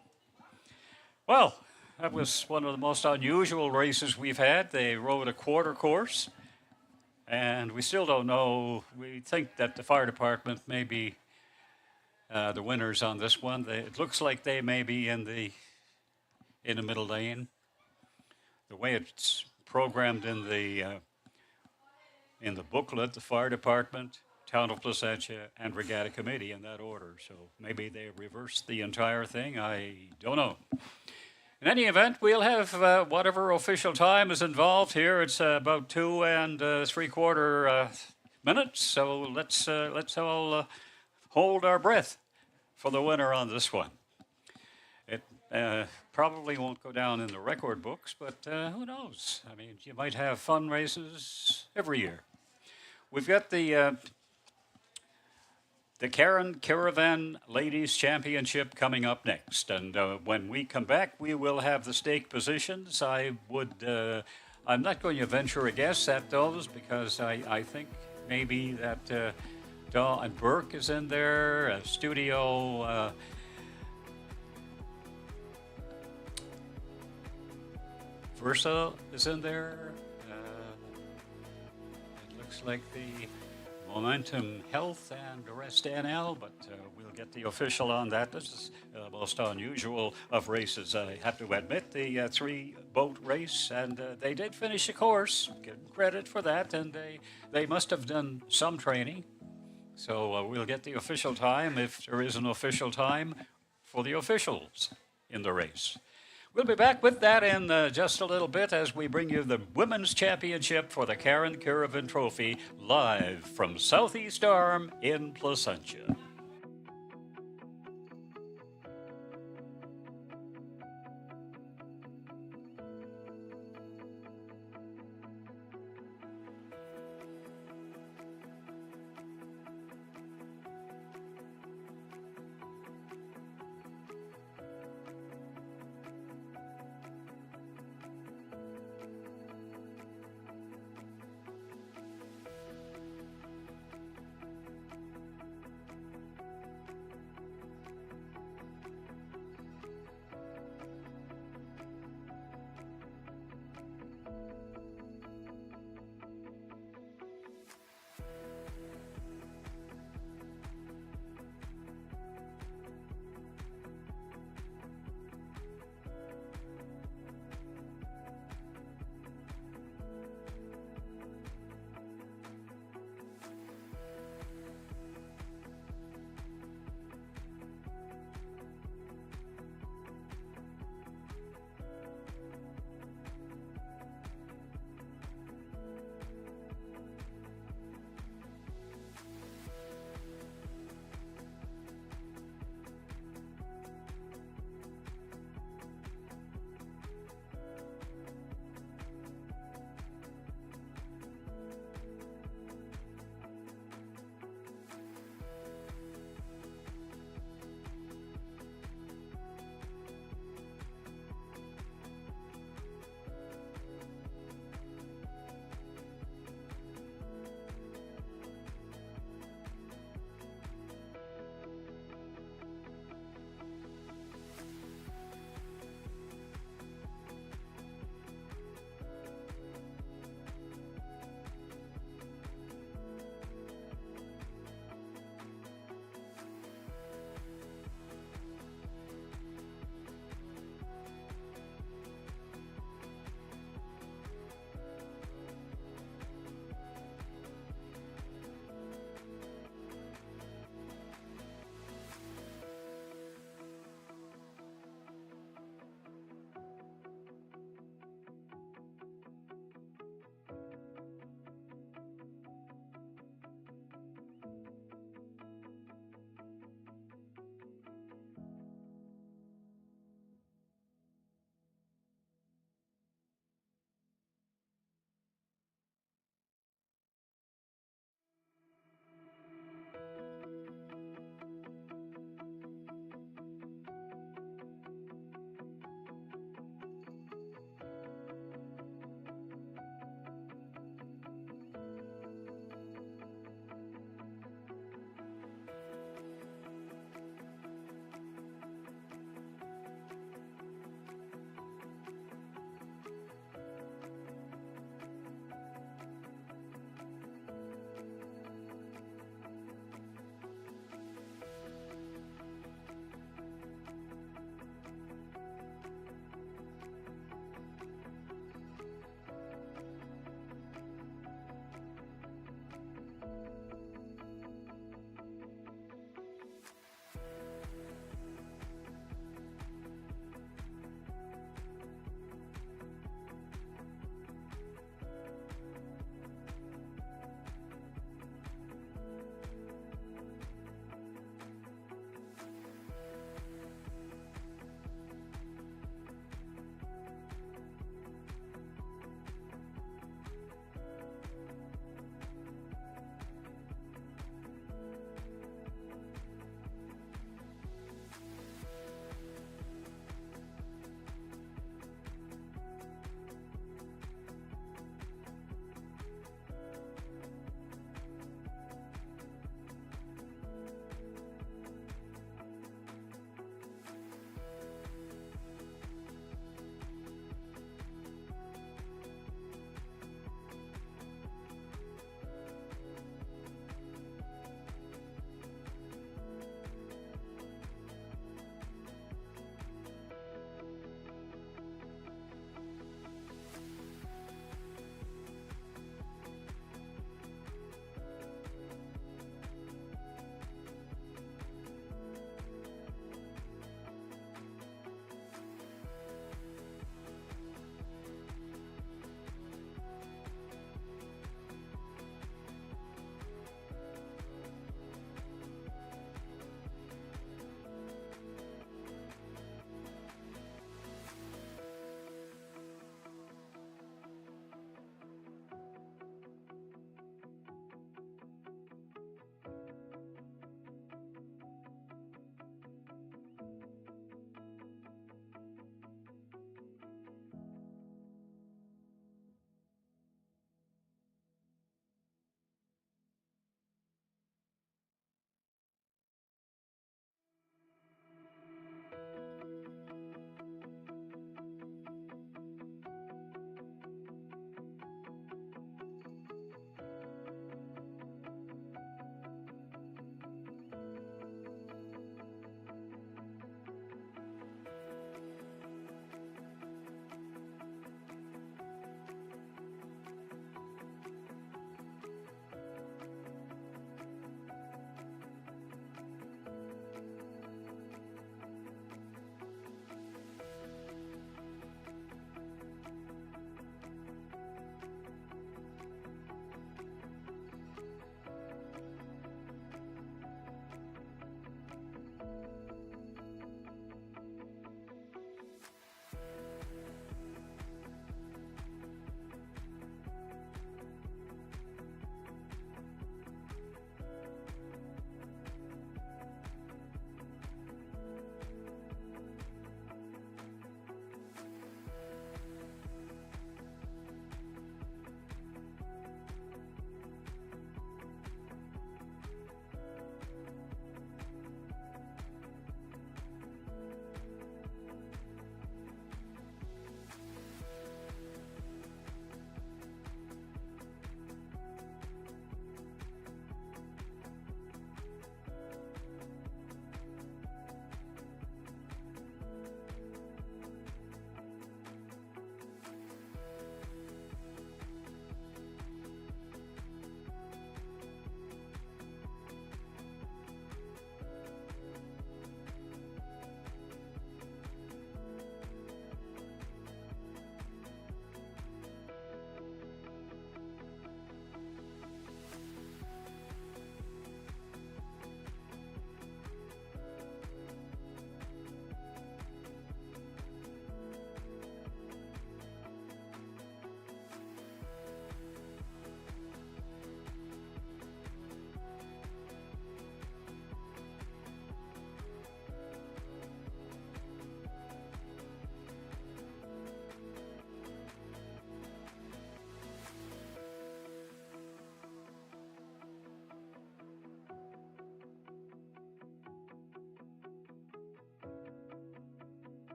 Well, that was one of the most unusual races we've had. They rode a quarter course, and we still don't know. We think that the fire department may be the winners on this one. It looks like they may be in the middle lane. The way it's programmed in the booklet, the fire department, town of Placentia, and regatta committee in that order. So maybe they reversed the entire thing. I don't know. In any event, we'll have whatever official time is involved here. It's about 2 3/4 minutes. So let's all hold our breath for the winner on this one. It probably won't go down in the record books, but who knows? I mean, you might have fun races every year. We've got the Karen Caravan Ladies Championship coming up next. And when we come back, we will have the stake positions. I'm not going to venture a guess at those because I think maybe that Dawn Burke is in there, Studio Versa is in there. It looks like the Momentum Health and Rest NL, but we'll get the official on that. This is the most unusual of races, I have to admit, the 3-boat race, and they did finish the course. Give them credit for that, and they must have done some training. So we'll get the official time if there is an official time for the officials in the race. We'll be back with that in just a little bit as we bring you the Women's Championship for the Karen Caravan Trophy live from Southeast Arm in Placentia.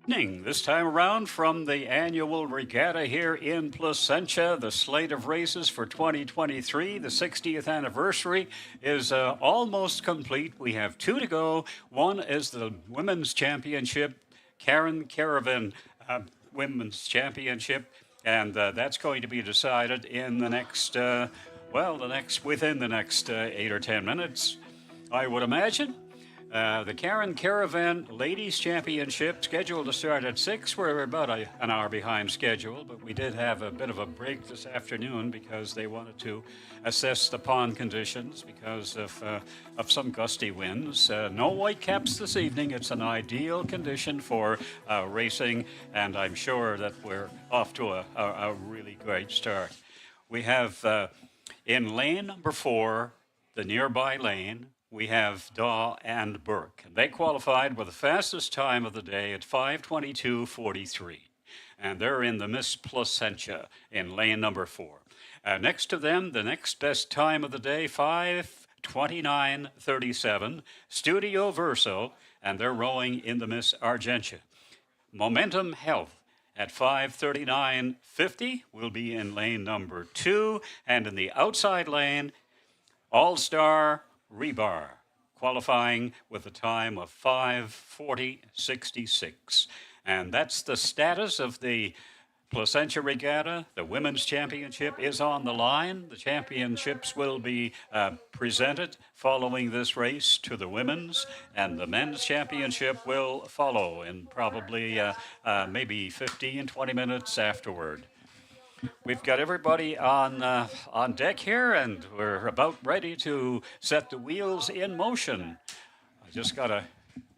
Evening. This time around from the annual regatta here in Placentia. The slate of races for 2023, the 60th anniversary, is almost complete. We have two to go. One is the Women's Championship, Karen Caravan Women's Championship, and that's going to be decided in the next, within the next 8 or 10 minutes, I would imagine. The Karen Caravan Ladies Championship, scheduled to start at 6. We're about an hour behind schedule, but we did have a bit of a break this afternoon because they wanted to assess the pond conditions because of some gusty winds. No white caps this evening. It's an ideal condition for racing, and I'm sure that we're off to a really great start. We have in lane number 4, the nearby lane, we have Daw and Burke. They qualified with the fastest time of the day at 5:22:43. And they're in the Miss Placentia in lane number 4. Next to them, the next best time of the day, 5:29:37, Studio Verso, and they're rowing in the Miss Argentia. Momentum Health at 5:39:50 will be in lane number 2. And in the outside lane, All-Star Rebar, qualifying with a time of 5:40:66. And that's the status of the Placentia Regatta. The Women's Championship is on the line. The championships will be presented following this race to the women's, and the men's championship will follow in probably maybe 15, 20 minutes afterward. We've got everybody on deck here, and we're about ready to set the wheels in motion. I just got to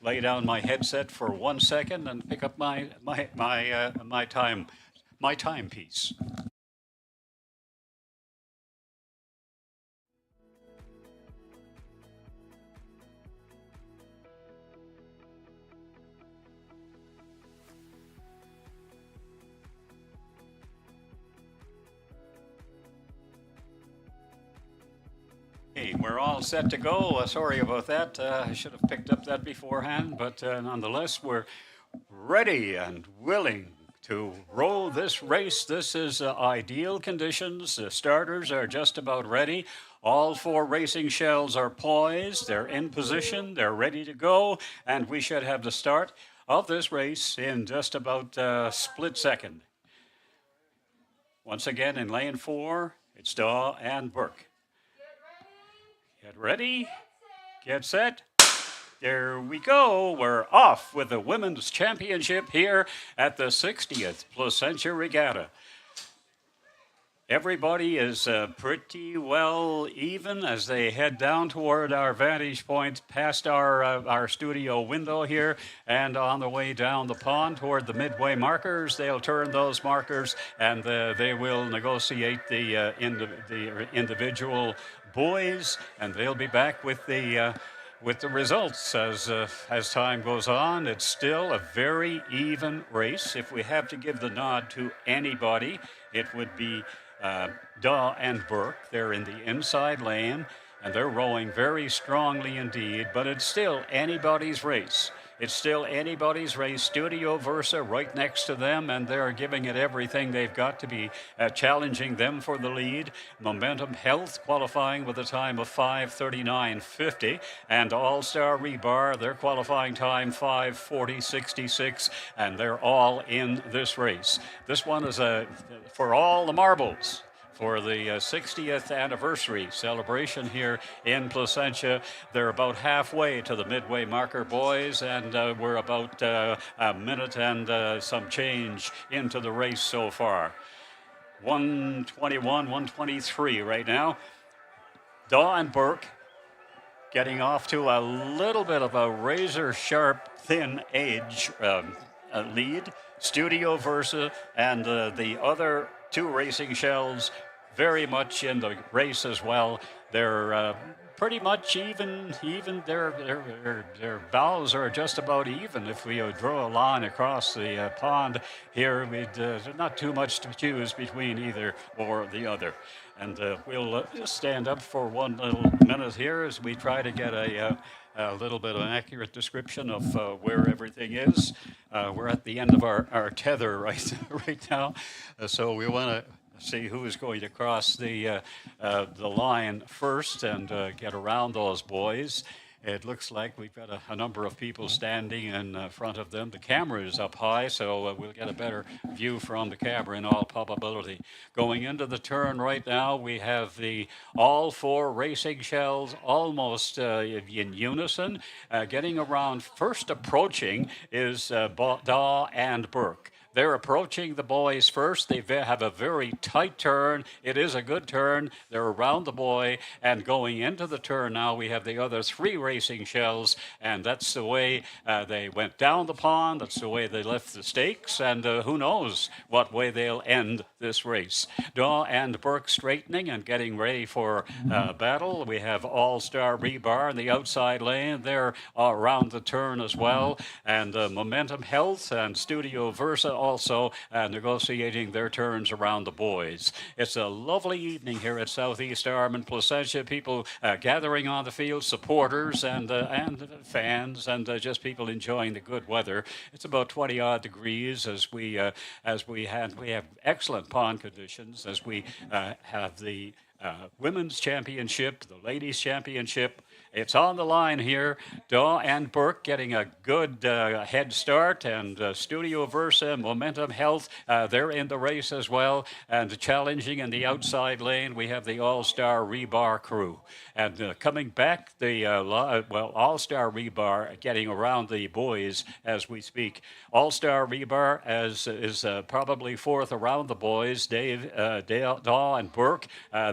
lay down my headset for 1 second and pick up my timepiece. We're all set to go. Sorry about that. I should have picked up that beforehand, but nonetheless, we're ready and willing to roll this race. This is ideal conditions. The starters are just about ready. All 4 racing shells are poised. They're in position. They're ready to go, and we should have the start of this race in just about a split second. Once again, in lane 4, it's Daw and Burke. Get ready, get set. There we go. We're off with the Women's Championship here at the 60th Placentia Regatta. Everybody is pretty well even as they head down toward our vantage point past our studio window here, and on the way down the pond toward the midway markers. They'll turn those markers, and they will negotiate the individual buoys, and they'll be back with the results as time goes on. It's still a very even race. If we have to give the nod to anybody, it would be Daw and Burke. They're in the inside lane, and they're rowing very strongly indeed, but it's still anybody's race. It's still anybody's race. Studio Versa right next to them, and they're giving it everything they've got to be challenging them for the lead. Momentum Health qualifying with a time of 5:39:50, and All-Star Rebar, their qualifying time 5:40:66, and they're all in this race. This one is for all the marbles for the 60th anniversary celebration here in Placentia. They're about halfway to the midway marker, boys, and we're about a minute and some change into the race so far. 1:21, 1:23 right now. Daw and Burke getting off to a little bit of a razor-sharp, thin edge lead. Studio Versa and the other 2 racing shells very much in the race as well. They're pretty much even. Even their bows are just about even. If we draw a line across the pond here, we'd not too much to choose between either or the other. And we'll stand up for one little minute here as we try to get a little bit of an accurate description of where everything is. We're at the end of our tether right now, so we want to see who is going to cross the line first and get around those boys. It looks like we've got a number of people standing in front of them. The camera is up high, so we'll get a better view from the camera in all probability. Going into the turn right now, we have all four racing shells almost in unison. Getting around, first approaching is Daw and Burke. They're approaching the boys first. They have a very tight turn. It is a good turn. They're around the boy. And going into the turn now, we have the other three racing shells. And that's the way they went down the pond. That's the way they left the stakes. And who knows what way they'll end this race. Daw and Burke straightening and getting ready for battle. We have All-Star Rebar in the outside lane. They're around the turn as well. And Momentum Health and Studio Versa also negotiating their turns around the boys. It's a lovely evening here at Southeast Arm and Placentia. People gathering on the field, supporters and fans, and just people enjoying the good weather. It's about 20 odd degrees as we have excellent pond conditions as we have the women's championship, the ladies championship. It's on the line here. Daw and Burke getting a good head start, and Studio Versa, Momentum Health, they're in the race as well. And challenging in the outside lane, we have the All-Star Rebar crew. And coming back, the All-Star Rebar getting around the boys as we speak. All-Star Rebar is probably fourth around the boys. Daw and Burke,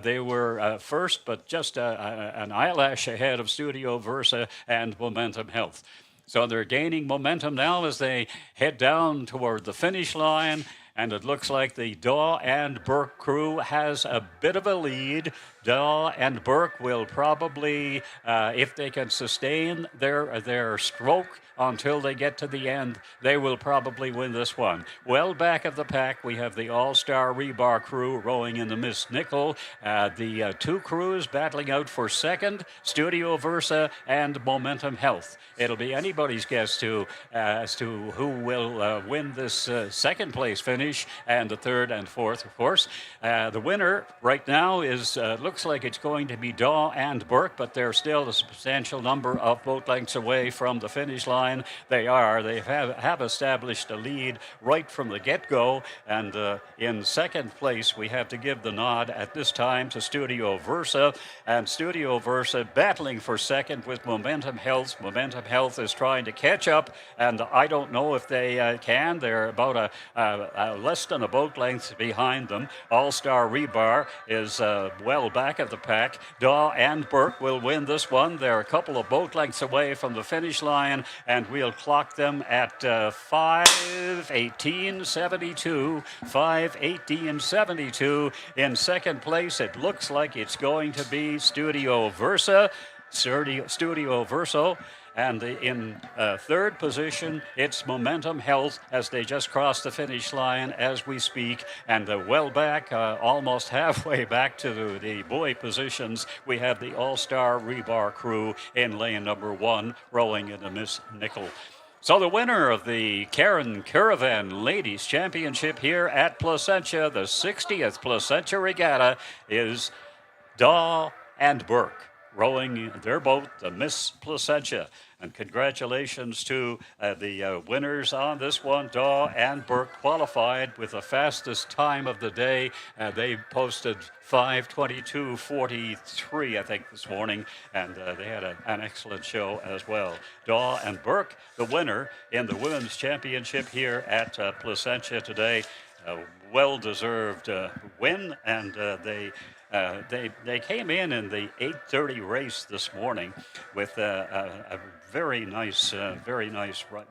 they were first, but just an eyelash ahead of Studio Versa and Momentum Health. So they're gaining momentum now as they head down toward the finish line, and it looks like the Daw and Burke crew has a bit of a lead. Daw and Burke will probably, if they can sustain their stroke until they get to the end, they will probably win this one. Well back of the pack, we have the All-Star Rebar crew rowing in the Miss Nickel. The two crews battling out for second, Studio Versa and Momentum Health. It'll be anybody's guess as to who will win this second place finish and the third and fourth, of course. The winner right now looks like it's going to be Daw and Burke, but they're still a substantial number of boat lengths away from the finish line. They have established a lead right from the get-go, and in second place we have to give the nod at this time to Studio Versa, and Studio Versa battling for second with Momentum Health. Momentum Health is trying to catch up, and I don't know if they can. They're about a less than a boat length behind them. All-Star Rebar is well back of the pack. Daw and Burke will win this one. They're a couple of boat lengths away from the finish line, and we'll clock them at 5:18.72. 5:18.72. In second place, it looks like it's going to be Studio Versa. Studio Verso. And in third position, it's Momentum Health as they just crossed the finish line as we speak. And well back, almost halfway back to the buoy positions, we have the All-Star Rebar crew in lane number 1, rowing in the Miss Nickel. So the winner of the Karen Caravan Ladies Championship here at Placentia, the 60th Placentia Regatta, is Daw and Burke, rowing their boat, the Miss Placentia. And congratulations to the winners on this one. Daw and Burke qualified with the fastest time of the day. They posted 5:22.43, I think, this morning, and they had an excellent show as well. Daw and Burke, the winner in the Women's Championship here at Placentia today. A well-deserved win, and they came in the 8:30 race this morning with a very nice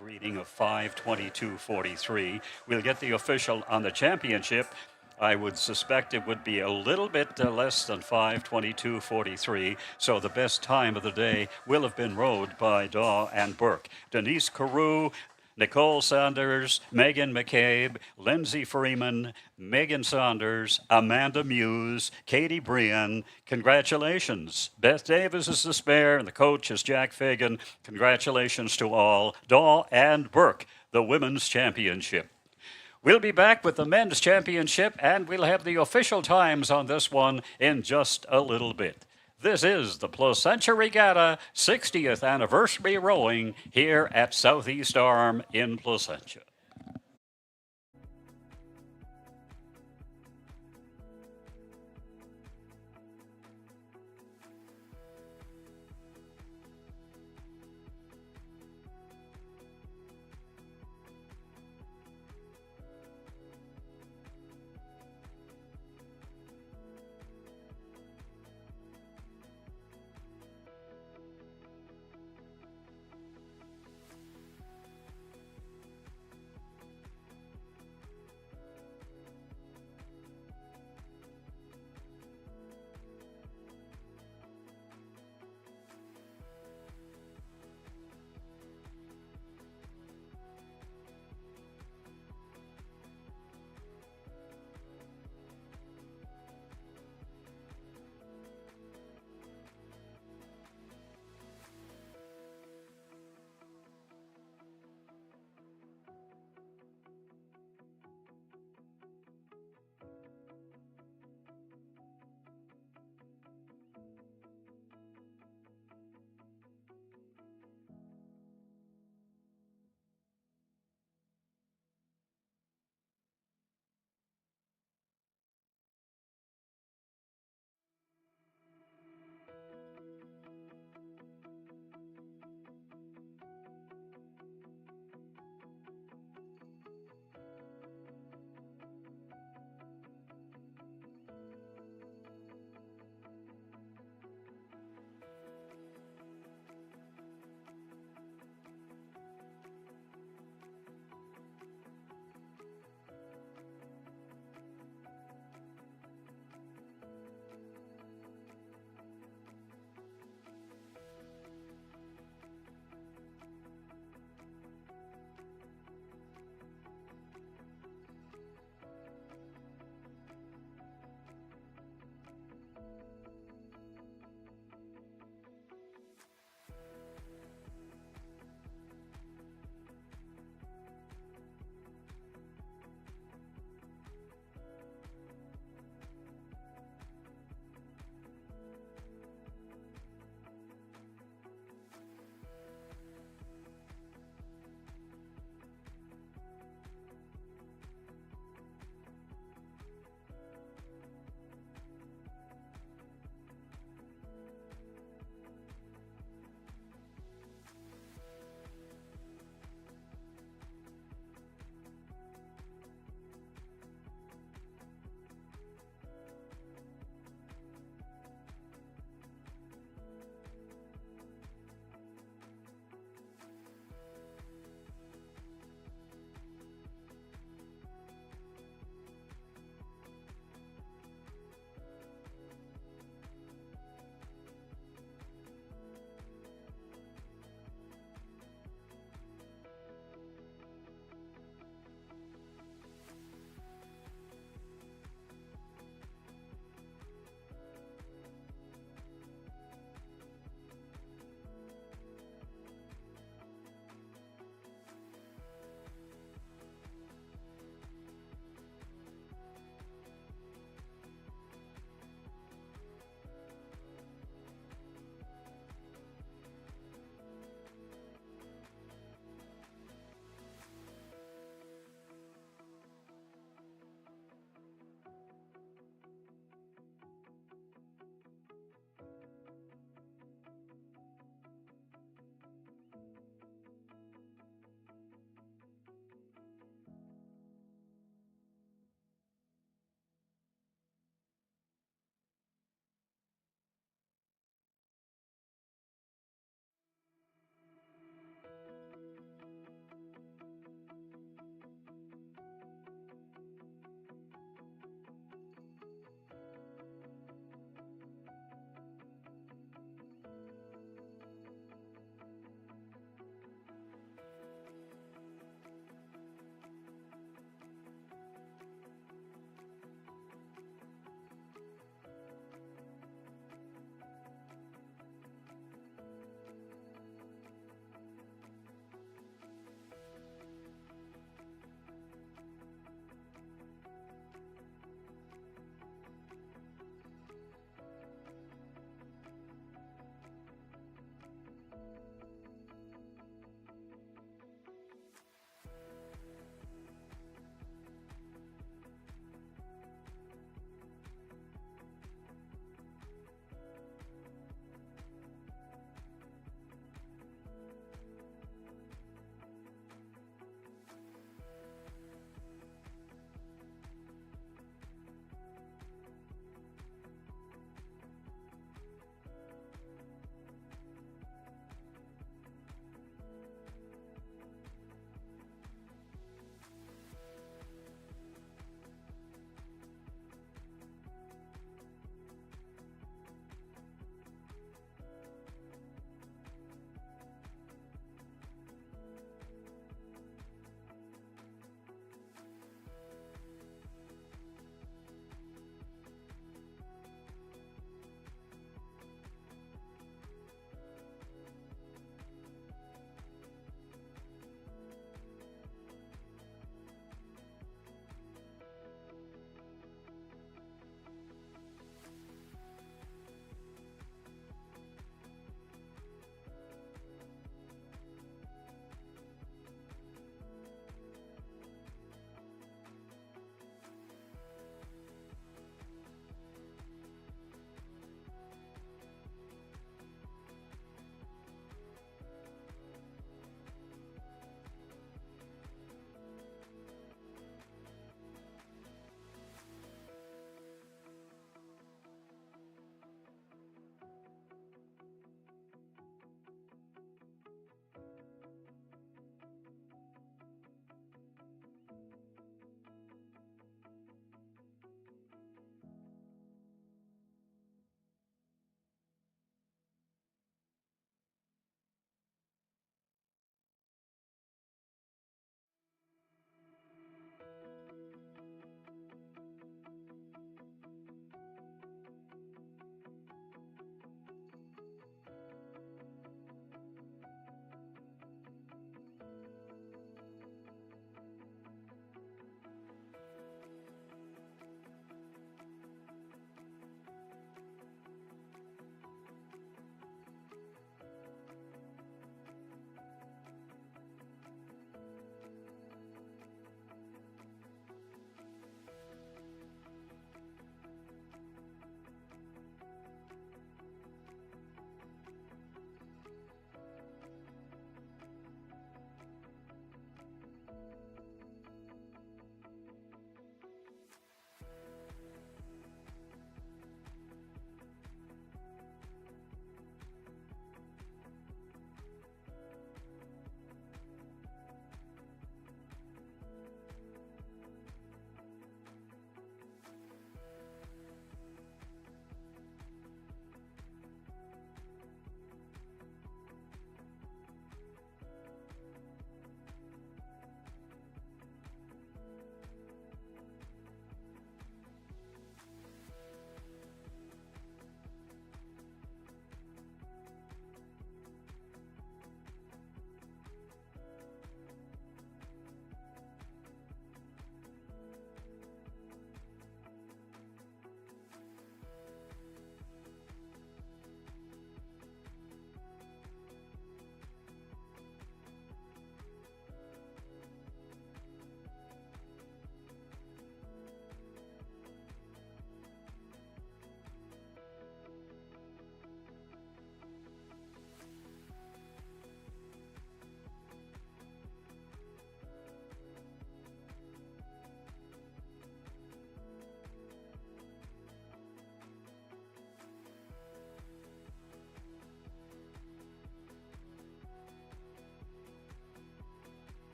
reading of 5:22.43. We'll get the official on the championship I would suspect it would be a little bit less than 5:22:43. So the best time of the day will have been rowed by Daw and Burke. Denise Carew, Nicole Saunders, Megan McCabe, Lindsay Freeman, Megan Saunders, Amanda Muse, Katie Brian. Congratulations. Beth Davis is the spare, and the coach is Jack Fagan. Congratulations to all. Daw and Burke, the women's championship. We'll be back with the men's championship, and we'll have the official times on this one in just a little bit. This is the Placentia Regatta 60th anniversary rowing here at Southeast Arm in Placentia.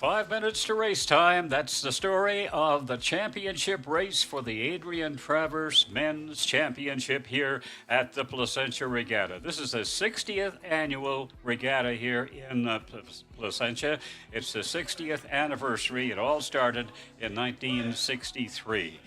5 minutes to race time. That's the story of the championship race for the Adrian Travers Men's Championship here at the Placentia Regatta. This is the 60th annual regatta here in Placentia. It's the 60th anniversary. It all started in 1963.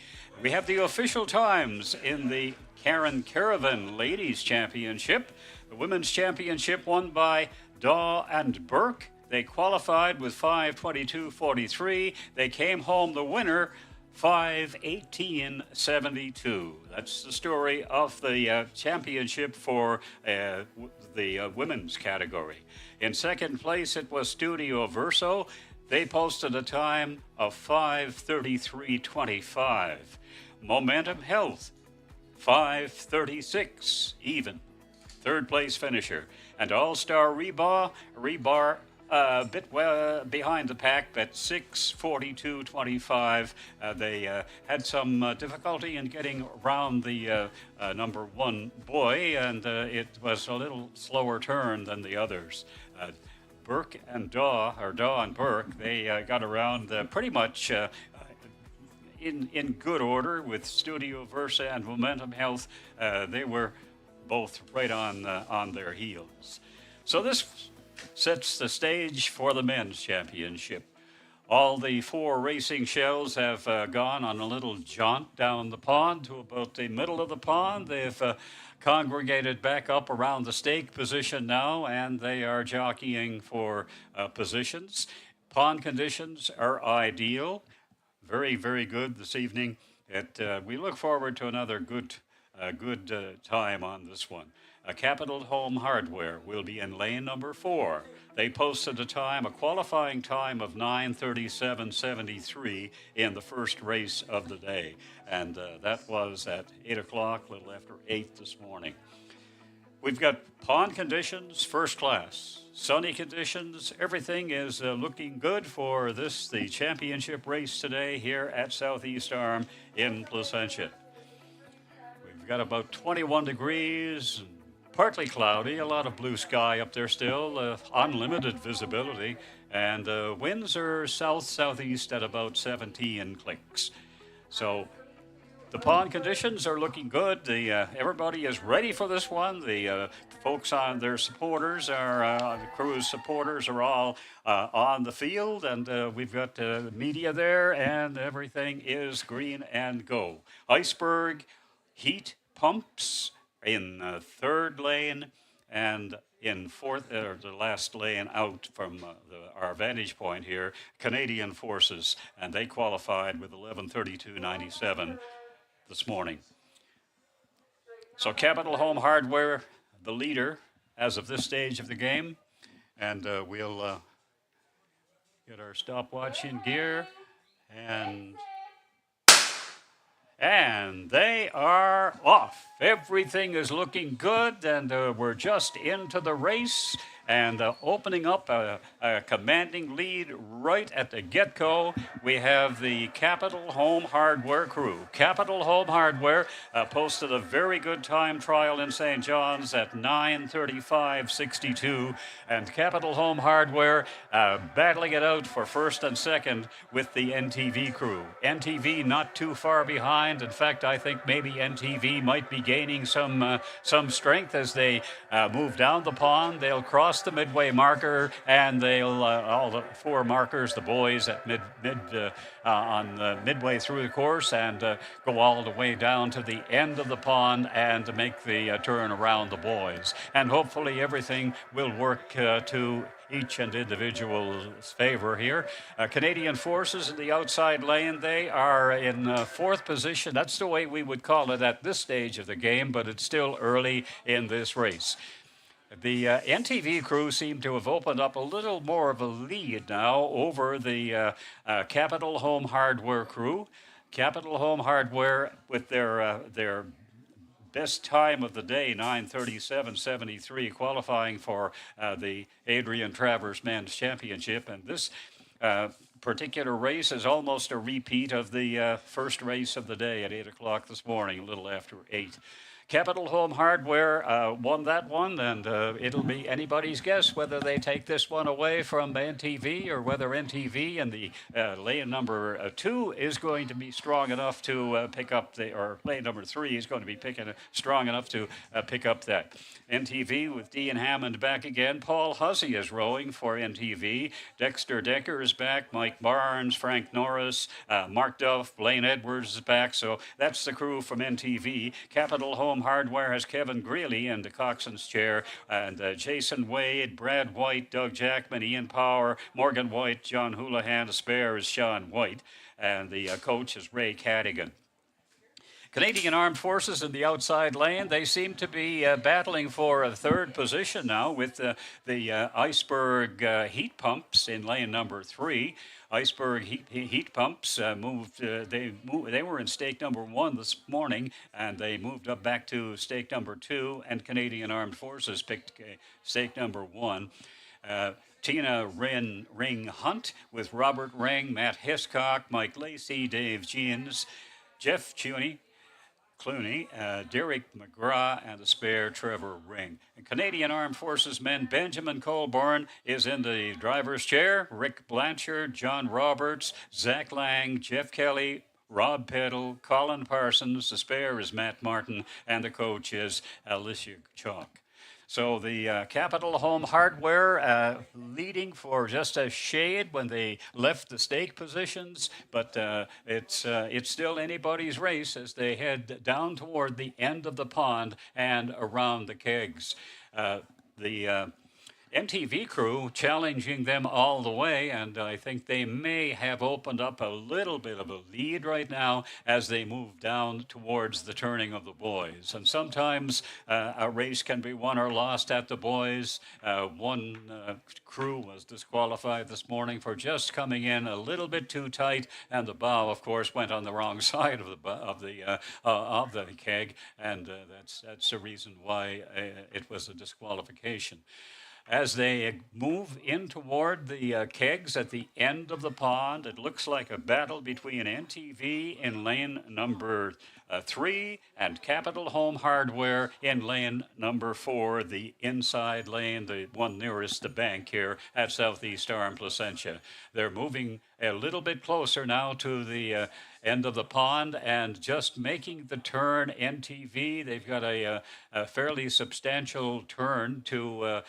We have the official times in the Karen Caravan Ladies Championship. The Women's Championship won by Daw and Burke. They qualified with 5:22.43. They came home the winner, 5:18.72. That's the story of the championship for the women's category. In second place, it was Studio Verso. They posted a time of 5:33.25. Momentum Health, 5:36 even. Third place finisher. And All-Star Rebar a bit behind the pack at 6:42.25. They had some difficulty in getting around the number one boy, and it was a little slower turn than the others. Burke and Daw and Burke, they got around pretty much in good order with Studio Versa and Momentum Health. They were both right on their heels. So this sets the stage for the men's championship. All the four racing shells have gone on a little jaunt down the pond to about the middle of the pond. They've congregated back up around the stake position now, and they are jockeying for positions. Pond conditions are ideal. Very, very good this evening. We look forward to another good time on this one. Capital Home Hardware will be in lane number 4. They posted a qualifying time of 9:37.73 in the first race of the day. And that was at 8 o'clock, a little after 8 this morning. We've got pond conditions, first class. Sunny conditions, everything is looking good for the championship race today here at Southeast Arm in Placentia. We've got about 21 degrees, partly cloudy, a lot of blue sky up there still, unlimited visibility, and winds are south-southeast at about 17 clicks. So the pond conditions are looking good. Everybody is ready for this one. The folks on their supporters, the crew's supporters are all on the field, and we've got media there, and everything is green and go. Iceberg heat pumps in third lane, and in fourth, the last lane out from our vantage point here, Canadian Forces, and they qualified with 11:32.97 this morning. So Capital Home Hardware, the leader as of this stage of the game, and we'll get our stopwatch in gear, and they are off. Everything is looking good, and we're just into the race and opening up a commanding lead right at the get-go. We have the Capital Home Hardware crew. Capital Home Hardware posted a very good time trial in St. John's at 9:35.62, and Capital Home Hardware battling it out for first and second with the NTV crew. NTV not too far behind. In fact, I think maybe NTV might be gaining some strength as they move down the pond. They'll cross the midway marker, and they'll all the four markers, the boys at midway through the course, and go all the way down to the end of the pond and make the turn around the boys. And hopefully everything will work to each and individual's favor here. Canadian Forces in the outside lane, they are in fourth position. That's the way we would call it at this stage of the game, but it's still early in this race. The NTV crew seem to have opened up a little more of a lead now over the Capital Home Hardware crew. Capital Home Hardware with their best time of the day, 9:37.73, qualifying for the Adrian Travers Men's Championship. And this particular race is almost a repeat of the first race of the day at 8 o'clock this morning, a little after 8. Capital Home Hardware won that one, and it'll be anybody's guess whether they take this one away from NTV or whether NTV in the lane number 2 is going to be strong enough to pick up or lane number 3 is going to be strong enough to pick up that. NTV with Dean Hammond back again. Paul Hussey is rowing for NTV. Dexter Decker is back. Mike Barnes, Frank Norris, Mark Duff, Blaine Edwards is back. So that's the crew from NTV. Capital Home Hardware has Kevin Greeley in the coxswain's chair, and Jason Wade, Brad White, Doug Jackman, Ian Power, Morgan White, John Houlihan. The spare is Sean White, and the coach is Ray Cadigan. Canadian Armed Forces in the outside lane, they seem to be battling for a third position now with the Iceberg heat pumps in lane number 3. Iceberg heat pumps moved. They were in stake number 1 this morning, and they moved up back to stake number 2. And Canadian Armed Forces picked stake number 1. Tina Ring Hunt with Robert Ring, Matt Hiscock, Mike Lacey, Dave Jeans, Jeff Clooney, Derek McGrath, and the spare Trevor Ring. And Canadian Armed Forces men Benjamin Colborne is in the driver's chair. Rick Blanchard, John Roberts, Zach Lang, Jeff Kelly, Rob Peddle, Colin Parsons. The spare is Matt Martin, and the coach is Alicia Chalk. So the Capital Home Hardware leading for just a shade when they left the stake positions, but it's still anybody's race as they head down toward the end of the pond and around the kegs. The MTV crew challenging them all the way, and I think they may have opened up a little bit of a lead right now as they move down towards the turning of the boys. And sometimes a race can be won or lost at the boys. One crew was disqualified this morning for just coming in a little bit too tight, and the bow, of course, went on the wrong side of the keg, and that's the reason why it was a disqualification. As they move in toward the kegs at the end of the pond, it looks like a battle between NTV in lane number 3 and Capital Home Hardware in lane number 4, the inside lane, the one nearest the bank here at Southeast Arm Placentia. They're moving a little bit closer now to the end of the pond and just making the turn. NTV, they've got a fairly substantial turn to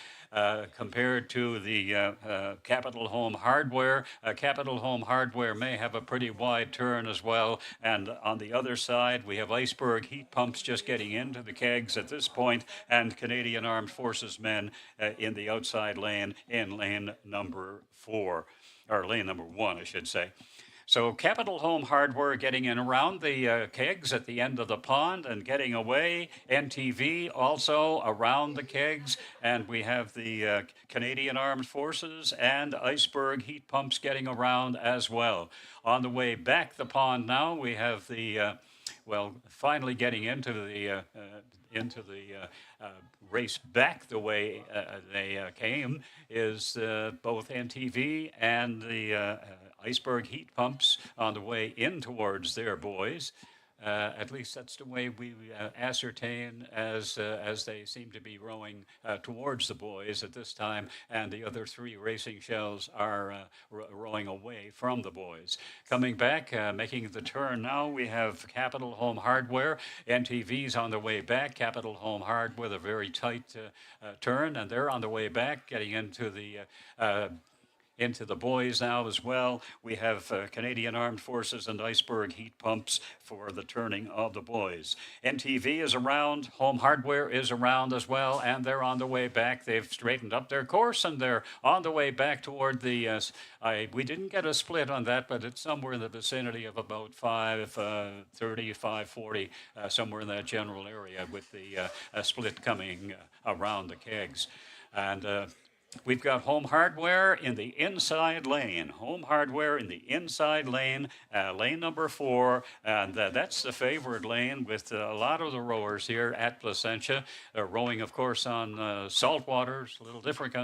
compared to the Capital Home Hardware. Capital Home Hardware may have a pretty wide turn as well. And on the other side, we have Iceberg heat pumps just getting into the kegs at this point, and Canadian Armed Forces men in the outside lane in lane number 4, or lane number 1, I should say. So Capital Home Hardware getting in around the kegs at the end of the pond and getting away. NTV also around the kegs. And we have the Canadian Armed Forces and Iceberg heat pumps getting around as well. On the way back the pond now, we have the, finally getting into the race back the way they came is both NTV and the Iceberg heat pumps on the way in towards their boys. At least that's the way we ascertain as they seem to be rowing towards the boys at this time, and the other 3 racing shells are rowing away from the boys. Coming back, making the turn now, we have Capital Home Hardware. NTV's on the way back. Capital Home Hardware with a very tight turn, and they're on the way back, getting into the boys now as well. We have Canadian Armed Forces and Iceberg heat pumps for the turning of the boys. NTV is around, Home Hardware is around as well, and they're on the way back. They've straightened up their course, and they're on the way back toward the, we didn't get a split on that, but it's somewhere in the vicinity of about 5:30, 5:40, somewhere in that general area, with the split coming around the kegs. And We've got Home Hardware in the inside lane. Home Hardware in the inside lane, lane number 4, and that's the favored lane with a lot of the rowers here at Placentia. Rowing, of course, on salt waters, a little different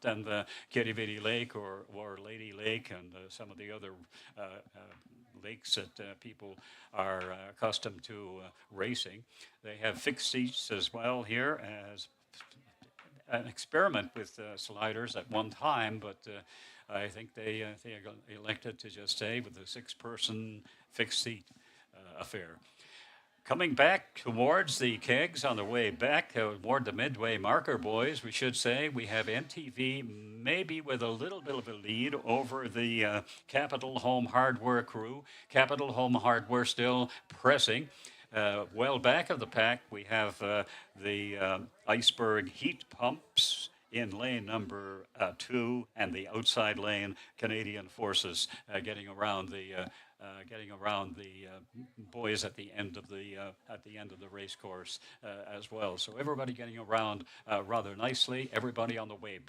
than the Kitty Bitty Lake or Lady Lake and some of the other lakes that people are accustomed to racing. They have fixed seats as well here as an experiment with sliders at one time, but I think they elected to just stay with the 6-person fixed seat affair. Coming back towards the kegs on the way back toward the midway marker, boys, we should say we have NTV maybe with a little bit of a lead over the Capital Home Hardware crew. Capital Home Hardware still pressing. Well back of the pack, we have the Iceberg heat pumps in lane number 2, and the outside lane Canadian Forces getting around the boys at the end of the race course as well. So everybody getting around rather nicely. Everybody on the way